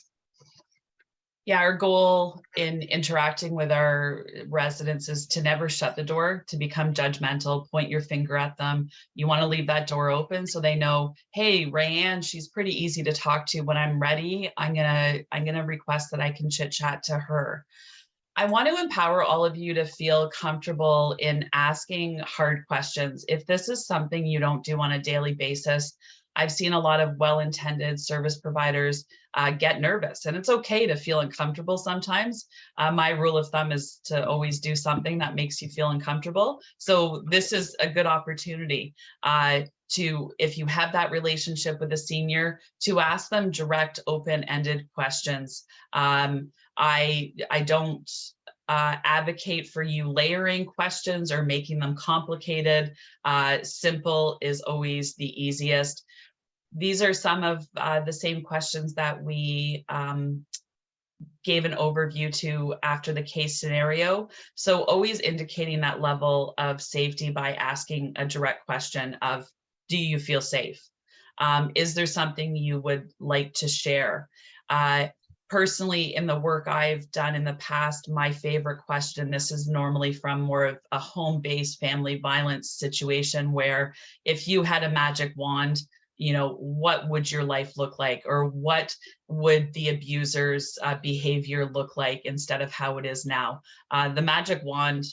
Yeah, our goal in interacting with our residents is to never shut the door, to become judgmental, point your finger at them. You want to leave that door open so they know, hey, Rayanne, she's pretty easy to talk to. When I'm ready, I'm gonna request that I can chit chat to her. I want to empower all of you to feel comfortable in asking hard questions. If this is something you don't do on a daily basis, I've seen a lot of well-intended service providers get nervous, and it's okay to feel uncomfortable sometimes. My rule of thumb is to always do something that makes you feel uncomfortable. So this is a good opportunity to, if you have that relationship with a senior, to ask them direct, open-ended questions. I don't advocate for you layering questions or making them complicated. Simple is always the easiest. These are some of the same questions that we gave an overview to after the case scenario. So always indicating that level of safety by asking a direct question of, do you feel safe? Is there something you would like to share? Personally, in the work I've done in the past, my favorite question, this is normally from more of a home-based family violence situation, where if you had a magic wand, you know, what would your life look like? Or what would the abuser's behavior look like instead of how it is now? The magic wand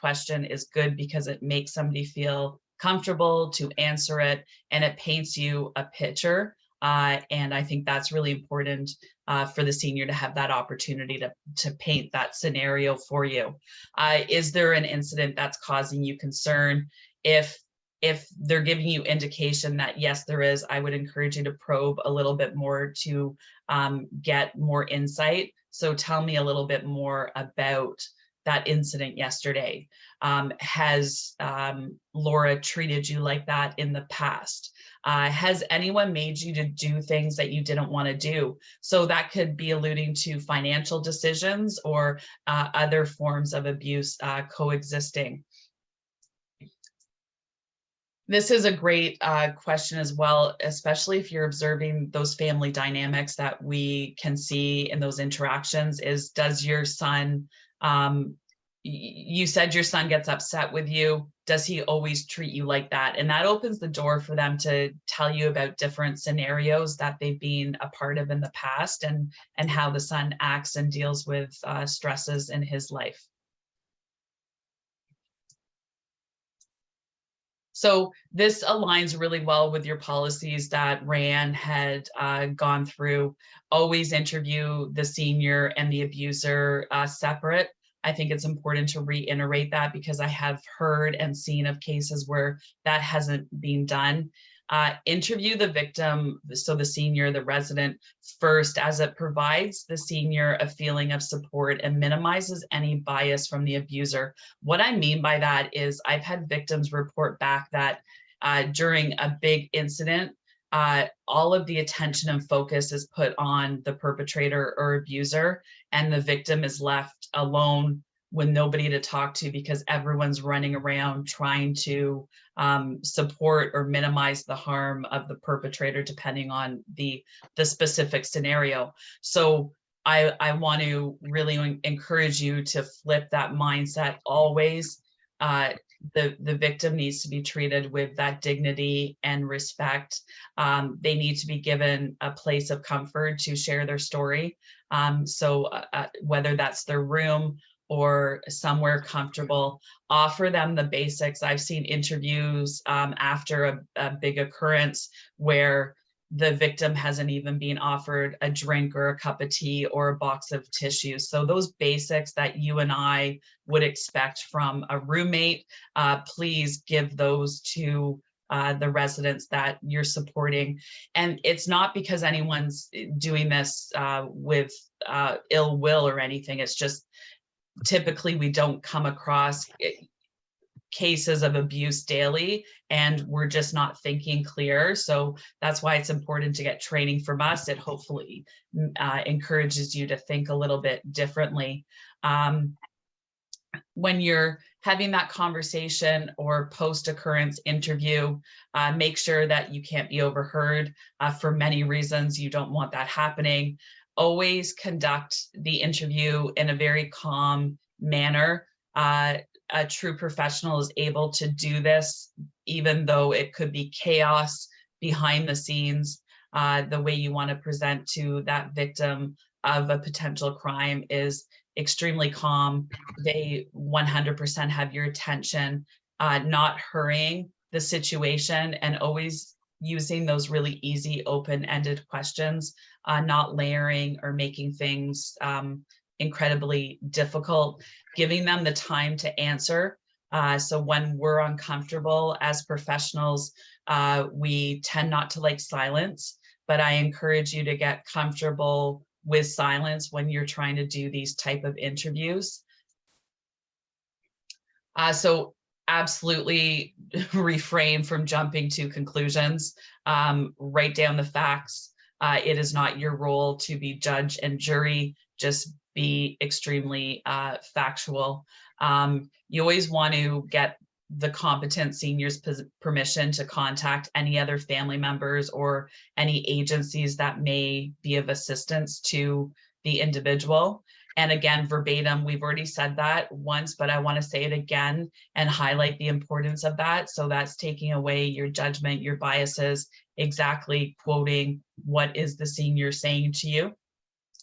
question is good because it makes somebody feel comfortable to answer it, and it paints you a picture. And I think that's really important for the senior to have that opportunity to paint that scenario for you. Is there an incident that's causing you concern? If they're giving you indication that yes, there is, I would encourage you to probe a little bit more to get more insight. So tell me a little bit more about that incident yesterday. Has Laura treated you like that in the past? Has anyone made you to do things that you didn't want to do? So that could be alluding to financial decisions or other forms of abuse coexisting. This is a great question as well, especially if you're observing those family dynamics that we can see in those interactions. Is, does your son, you said your son gets upset with you. Does he always treat you like that? And that opens the door for them to tell you about different scenarios that they've been a part of in the past, and how the son acts and deals with stresses in his life. So this aligns really well with your policies that Rayanne had gone through. Always interview the senior and the abuser separate. I think it's important to reiterate that because I have heard and seen of cases where that hasn't been done. Interview the victim, so the senior, the resident, first, as it provides the senior a feeling of support and minimizes any bias from the abuser. What I mean by that is I've had victims report back that during a big incident, all of the attention and focus is put on the perpetrator or abuser, and the victim is left alone with nobody to talk to because everyone's running around trying to support or minimize the harm of the perpetrator, depending on the specific scenario. So I want to really encourage you to flip that mindset always. The victim needs to be treated with that dignity and respect. They need to be given a place of comfort to share their story. So whether that's their room or somewhere comfortable, offer them the basics. I've seen interviews after a big occurrence where the victim hasn't even been offered a drink or a cup of tea or a box of tissues. So those basics that you and I would expect from a roommate, please give those to the residents that you're supporting. And it's not because anyone's doing this with ill will or anything. It's just typically we don't come across cases of abuse daily, and we're just not thinking clear. So that's why it's important to get training from us. It hopefully encourages you to think a little bit differently. When you're having that conversation or post-occurrence interview, make sure that you can't be overheard for many reasons. You don't want that happening. always conduct the interview in a very calm manner. A true professional is able to do this, even though it could be chaos behind the scenes. The way you want to present to that victim of a potential crime is extremely calm. They 100% have your attention, not hurrying the situation, and always using those really easy open-ended questions, not layering or making things incredibly difficult, giving them the time to answer. So when we're uncomfortable as professionals, we tend not to like silence, but I encourage you to get comfortable with silence when you're trying to do these type of interviews. So absolutely refrain from jumping to conclusions. Write down the facts. It is not your role to be judge and jury. Just be extremely factual. You always want to get the competent senior's permission to contact any other family members or any agencies that may be of assistance to the individual. And again, verbatim, we've already said that once, but I want to say it again and highlight the importance of that. So that's taking away your judgment, your biases, exactly quoting what is the senior saying to you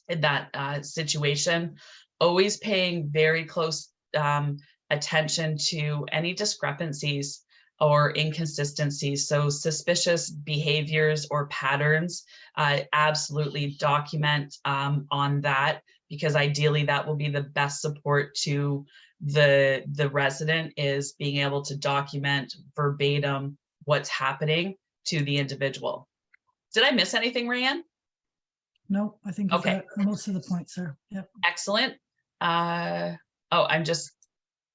in that situation. Always paying very close attention to any discrepancies or inconsistencies. So suspicious behaviors or patterns, absolutely document on that, because ideally that will be the best support to the resident, is being able to document verbatim what's happening to the individual. Did I miss anything, Rayanne? No, I think you Okay. got most of the points, sir. Yep. Excellent. I'm just,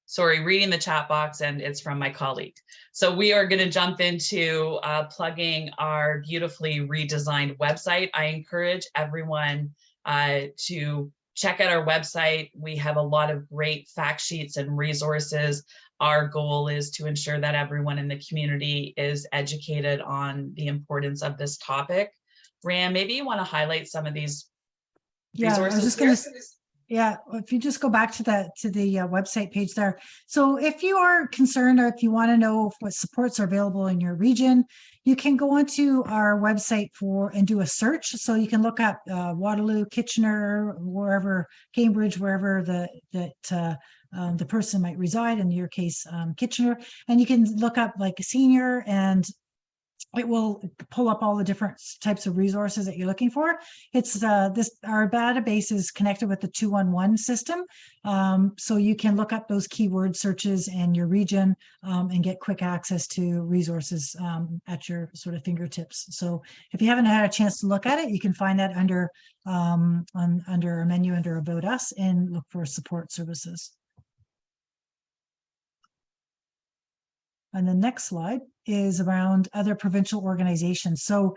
sorry, reading the chat box, and it's from my colleague. So we are going to jump into plugging our beautifully redesigned website. I encourage everyone to check out our website. We have a lot of great fact sheets and resources. Our goal is to ensure that everyone in the community is educated on the importance of this topic. Ram, maybe you want to highlight some of these resources. I was just going to, yeah, if you just go back to the website page there. So if you are concerned, or if you want to know what supports are available in your region, you can go onto our website and do a search. So you can look up Waterloo, Kitchener, wherever, Cambridge, wherever the person might reside, in your case, Kitchener, and you can look up like a senior, and it will pull up all the different types of resources that you're looking for. It's our database is connected with the 211 system. So you can look up those keyword searches in your region and get quick access to resources at your sort of fingertips. So if you haven't had a chance to look at it, you can find that under our menu under About Us, and look for support services. And the next slide is around other provincial organizations. So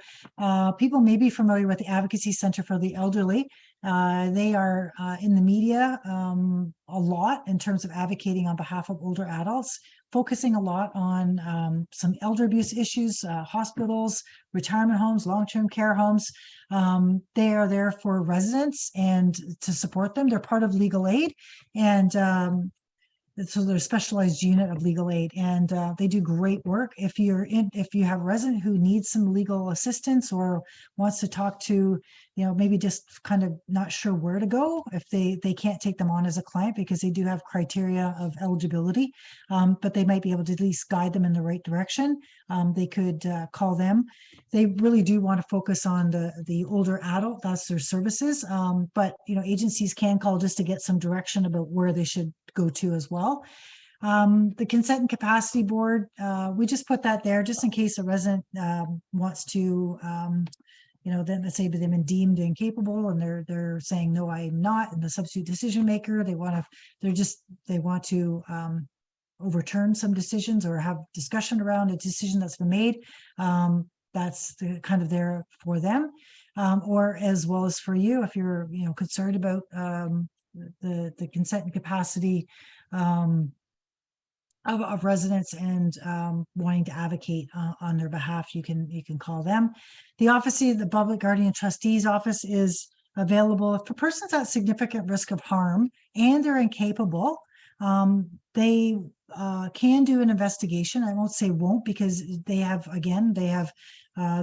people may be familiar with the Advocacy Center for the Elderly. They are in the media a lot in terms of advocating on behalf of older adults, focusing a lot on some elder abuse issues, hospitals, retirement homes, long-term care homes. They are there for residents and to support them. They're part of legal aid, and so they're a specialized unit of legal aid, and they do great work. If you have a resident who needs some legal assistance or wants to talk to, maybe just kind of not sure where to go, if they can't take them on as a client because they do have criteria of eligibility, but they might be able to at least guide them in the right direction. They could call them. They really do want to focus on the older adult. That's their services. But agencies can call just to get some direction about where they should go to as well. The Consent and Capacity Board, we just put that there just in case a resident wants to, then let's say they've been deemed incapable and they're saying, no, I'm not, and the substitute decision maker, they want to overturn some decisions or have discussion around a decision that's been made. That's kind of there for them, or as well as for you if you're concerned about the consent and capacity of residents and wanting to advocate on their behalf. You can call them. The Office of the Public Guardian Trustees Office is available. If a person's at significant risk of harm and they're incapable, they can do an investigation. I won't say won't, because they have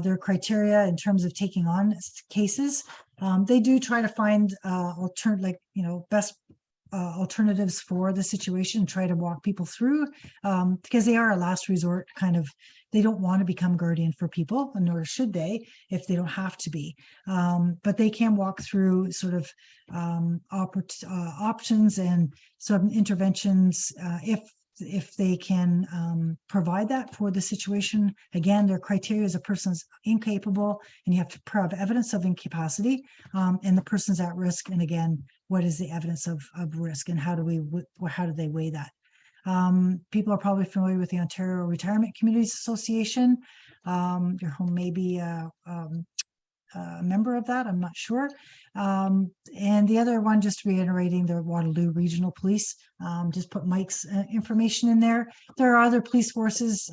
their criteria in terms of taking on cases. They do try to find best alternatives for the situation, try to walk people through, because they are a last resort kind of. They don't want to become guardian for people, nor should they if they don't have to be. But they can walk through sort of options and some interventions if they can provide that for the situation. Again, their criteria is a person's incapable, and you have to prove evidence of incapacity, and the person's at risk. And again, what is the evidence of risk, and how do they weigh that? People are probably familiar with the Ontario Retirement Communities Association. Your home may be a member of that, I'm not sure. And the other one, just reiterating, the Waterloo Regional Police, just put Mike's information in there. There are other police forces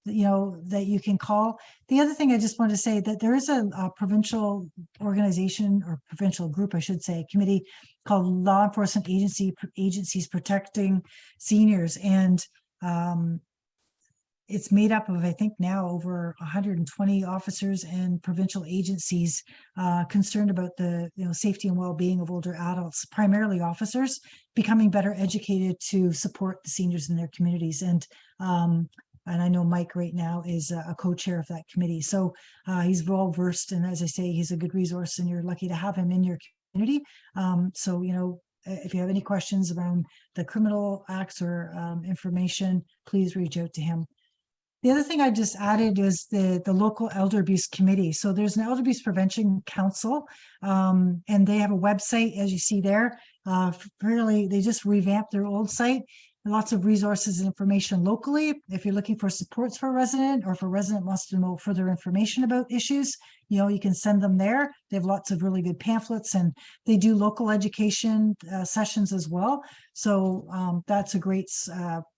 that you can call. The other thing I just want to say, that there is a provincial organization, or provincial group, I should say, committee called Law Enforcement Agencies Protecting Seniors. And it's made up of, I think now, over 120 officers and provincial agencies concerned about the safety and well-being of older adults, primarily officers, becoming better educated to support the seniors in their communities. And I know Mike right now is a co-chair of that committee. So he's well versed. And as I say, he's a good resource, and you're lucky to have him in your community. So, if you have any questions around the criminal acts or information, please reach out to him. The other thing I just added is the local elder abuse committee. So there's an elder abuse prevention council, and they have a website, as you see there. They just revamped their old site. Lots of resources and information locally. If you're looking for supports for a resident, or if a resident wants to know further information about issues, you can send them there. They have lots of really good pamphlets, and they do local education sessions as well. So that's a great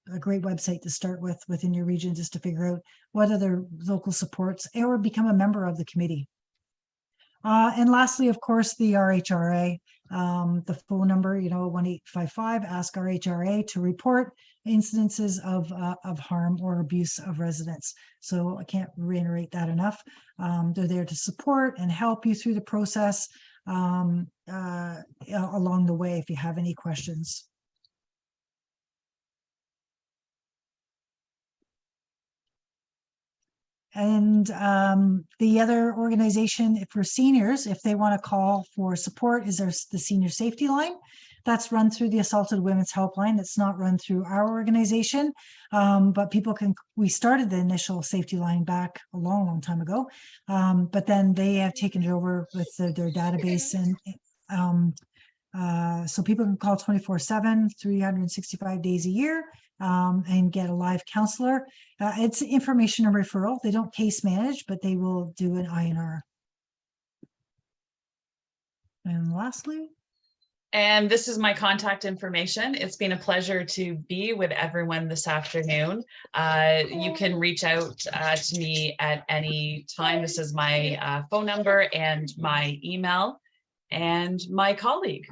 website to start with within your region, just to figure out what other local supports, or become a member of the committee. And lastly, of course, the RHRA, the phone number, 1-855 ask RHRA to report incidences of harm or abuse of residents. So I can't reiterate that enough. They're there to support and help you through the process along the way if you have any questions. And the other organization for seniors, if they want to call for support, is there's the Senior Safety Line. That's run through the Assaulted Women's Helpline. It's not run through our organization, but we started the initial safety line back a long, long time ago. But then they have taken it over with their database, and so people can call 24/7, 365 days a year, and get a live counselor. It's information and referral. They don't case manage, but they will do an INR. And lastly. And this is my contact information. It's been a pleasure to be with everyone this afternoon. You can reach out to me at any time. This is my phone number and my email and my colleague.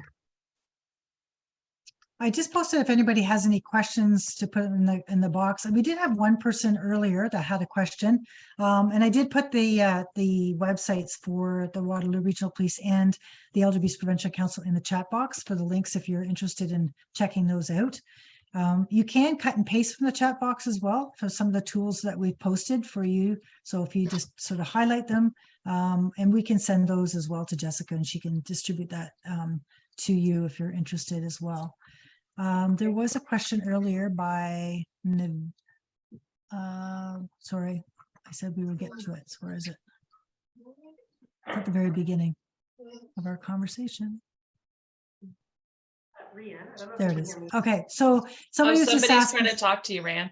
I just posted if anybody has any questions to put in the box. And we did have one person earlier that had a question. And I did put the websites for the Waterloo Regional Police and the Elder Abuse Prevention Council in the chat box for the links if you're interested in checking those out. You can cut and paste from the chat box as well for some of the tools that we've posted for you. So if you just sort of highlight them, and we can send those as well to Jessica, and she can distribute that to you if you're interested as well. There was a question earlier by, sorry, I said we would get to it. So where is it? It's at the very beginning of our conversation. There it is. Okay, so somebody's just asking. Trying to talk to you, Ryan.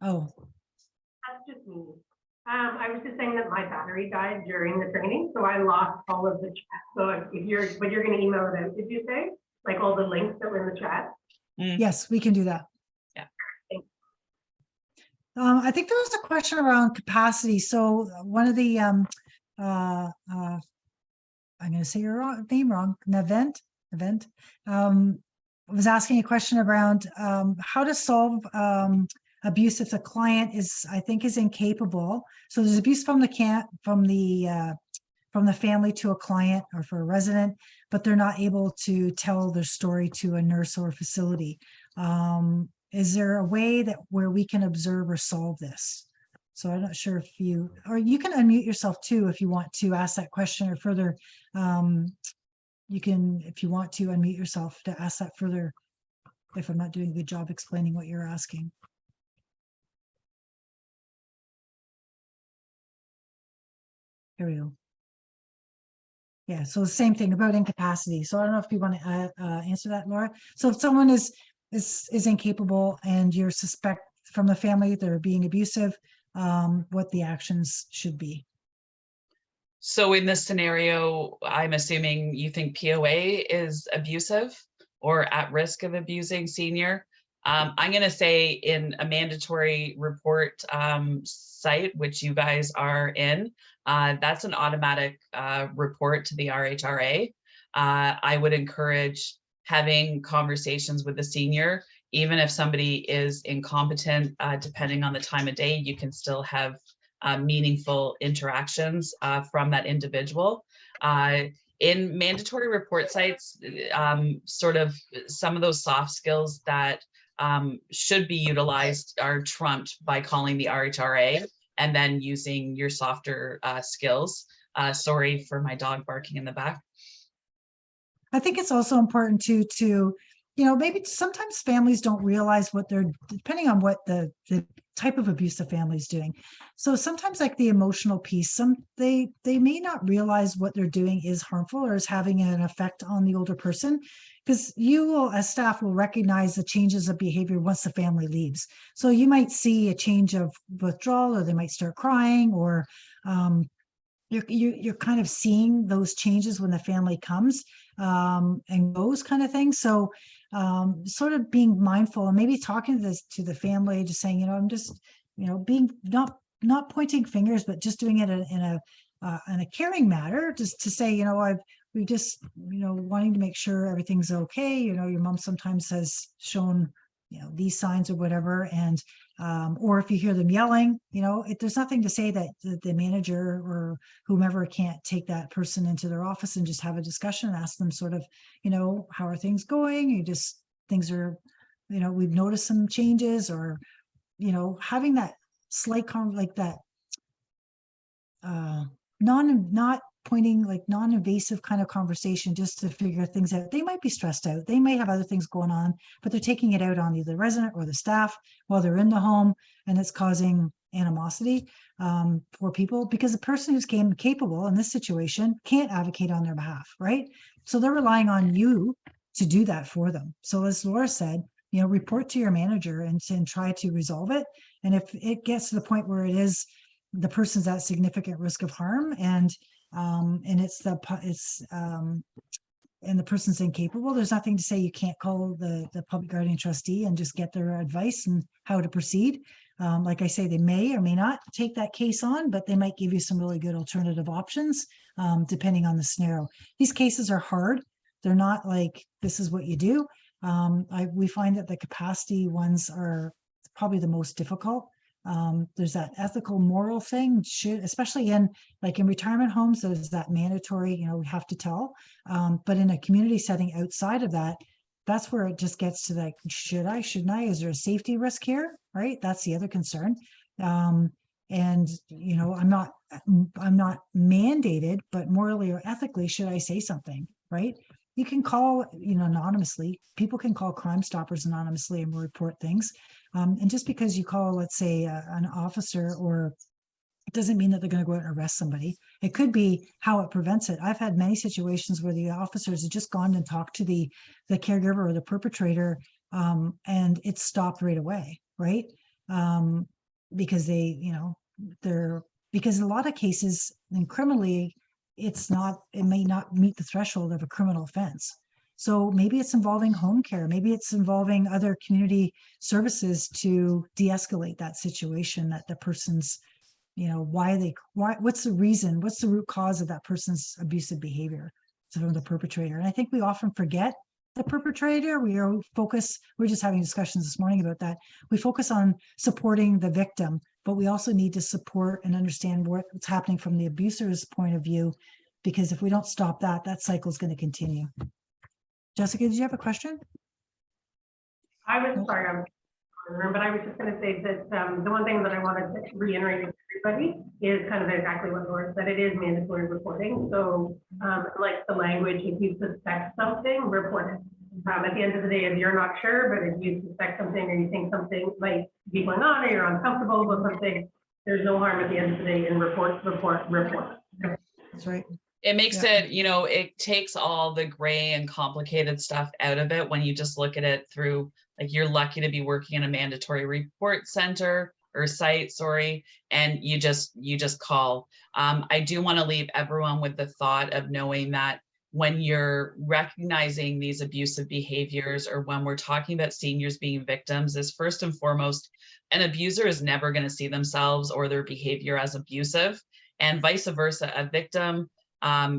Oh. That's just me. I was just saying that my battery died during the training, so I lost all of the chat. So if you're going to email it out, did you say? Like all the links that were in the chat? Yes, we can do that. Yeah. I think there was a question around capacity. So one of the I'm going to say your name wrong. Event, was asking a question around how to solve abuse if the client is, I think, is incapable. So there's abuse from the family to a client or for a resident, but they're not able to tell their story to a nurse or a facility. Is there a way that where we can observe or solve this? So I'm not sure if you, or you can unmute yourself too if you want to ask that question or further. You can, if you want to unmute yourself to ask that further, if I'm not doing a good job explaining what you're asking. Here we go. Yeah, so the same thing about incapacity. So I don't know if you want to answer that, Laura. So if someone is incapable and you suspect from the family they're being abusive, what the actions should be. So in this scenario, I'm assuming you think POA is abusive or at risk of abusing senior. I'm going to say in a mandatory report site, which you guys are in, that's an automatic report to the RHRA. I would encourage having conversations with the senior, even if somebody is incompetent, depending on the time of day, you can still have meaningful interactions from that individual. In mandatory report sites, sort of some of those soft skills that should be utilized are trumped by calling the RHRA and then using your softer skills. Sorry for my dog barking in the back. I think it's also important to maybe sometimes families don't realize what they're, depending on what the type of abuse the family is doing. So sometimes like the emotional piece, they may not realize what they're doing is harmful or is having an effect on the older person, because you will, as staff, will recognize the changes of behavior once the family leaves. So you might see a change of withdrawal, or they might start crying, or you're kind of seeing those changes when the family comes and goes, kind of thing. So sort of being mindful and maybe talking to the family, just saying, I'm just, being not pointing fingers, but just doing it in a caring manner, just to say, we just, wanting to make sure everything's okay. Your mom sometimes has shown, these signs or whatever. And, or if you hear them yelling, there's nothing to say that the manager or whomever can't take that person into their office and just have a discussion and ask them sort of, how are things going? Things are, we've noticed some changes, or, having that slight like that, not pointing, like non-invasive kind of conversation, just to figure things out. They might be stressed out. They may have other things going on, but they're taking it out on either the resident or the staff while they're in the home, and it's causing animosity for people, because the person who's capable in this situation can't advocate on their behalf, right? So they're relying on you to do that for them. So as Laura said, report to your manager and try to resolve it. And if it gets to the point where it is the person's at significant risk of harm, and and the person's incapable, there's nothing to say you can't call the public guardian trustee and just get their advice and how to proceed. Like I say, they may or may not take that case on, but they might give you some really good alternative options, depending on the scenario. These cases are hard. They're not like, this is what you do. We find that the capacity ones are probably the most difficult. There's that ethical, moral thing, especially in retirement homes, there's that mandatory, we have to tell. But in a community setting outside of that, that's where it just gets to like, should I, shouldn't I? Is there a safety risk here? Right? That's the other concern. And, I'm not mandated, but morally or ethically, should I say something? Right? You can call, anonymously. People can call Crime Stoppers anonymously and report things. And just because you call, let's say, an officer, or it doesn't mean that they're going to go out and arrest somebody. It could be how it prevents it. I've had many situations where the officers have just gone and talked to the caregiver or the perpetrator, and it's stopped right away, right? Because because in a lot of cases, and criminally, it may not meet the threshold of a criminal offense. So maybe it's involving home care. Maybe it's involving other community services to de-escalate that situation that the person's what's the reason, what's the root cause of that person's abusive behavior from the perpetrator. And I think we often forget the perpetrator. We're just having discussions this morning about that. We focus on supporting the victim, but we also need to support and understand what's happening from the abuser's point of view, because if we don't stop that cycle is going to continue. Jessica, did you have a question? I was sorry, I'm in the room, but I was just going to say that the one thing that I wanted to reiterate to everybody is kind of exactly what Laura said. It is mandatory reporting. So like the language, if you suspect something, report it. At the end of the day, if you're not sure, but if you suspect something or you think something might be going on or you're uncomfortable with something, there's no harm at the end of the day in report. That's right. It makes it, it takes all the gray and complicated stuff out of it when you just look at it through, like, you're lucky to be working in a mandatory report center or site, and you just call. I do want to leave everyone with the thought of knowing that when you're recognizing these abusive behaviors, or when we're talking about seniors being victims, is first and foremost, an abuser is never going to see themselves or their behavior as abusive, and vice versa. A victim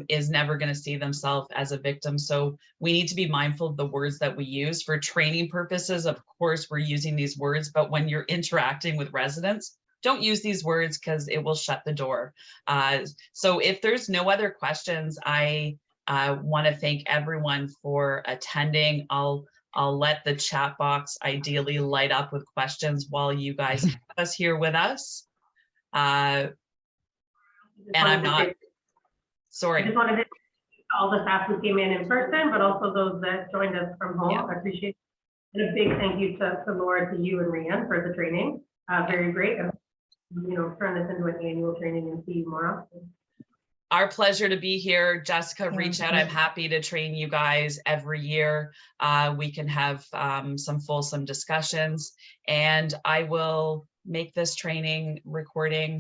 is never going to see themselves as a victim. So we need to be mindful of the words that we use. For training purposes, of course, we're using these words, but when you're interacting with residents, don't use these words because it will shut the door. So if there's no other questions, I want to thank everyone for attending. I'll let the chat box ideally light up with questions while you guys have us here with us. And I'm not... Sorry. I just wanted to thank all the staff who came in person, but also those that joined us from home. Yeah. I appreciate it. And a big thank you to Laura, to you and Rianne for the training. Very great. And, turn this into an annual training and see you more often. Our pleasure to be here. Jessica, reach out. I'm happy to train you guys every year. We can have some fulsome discussions, and I will make this training recording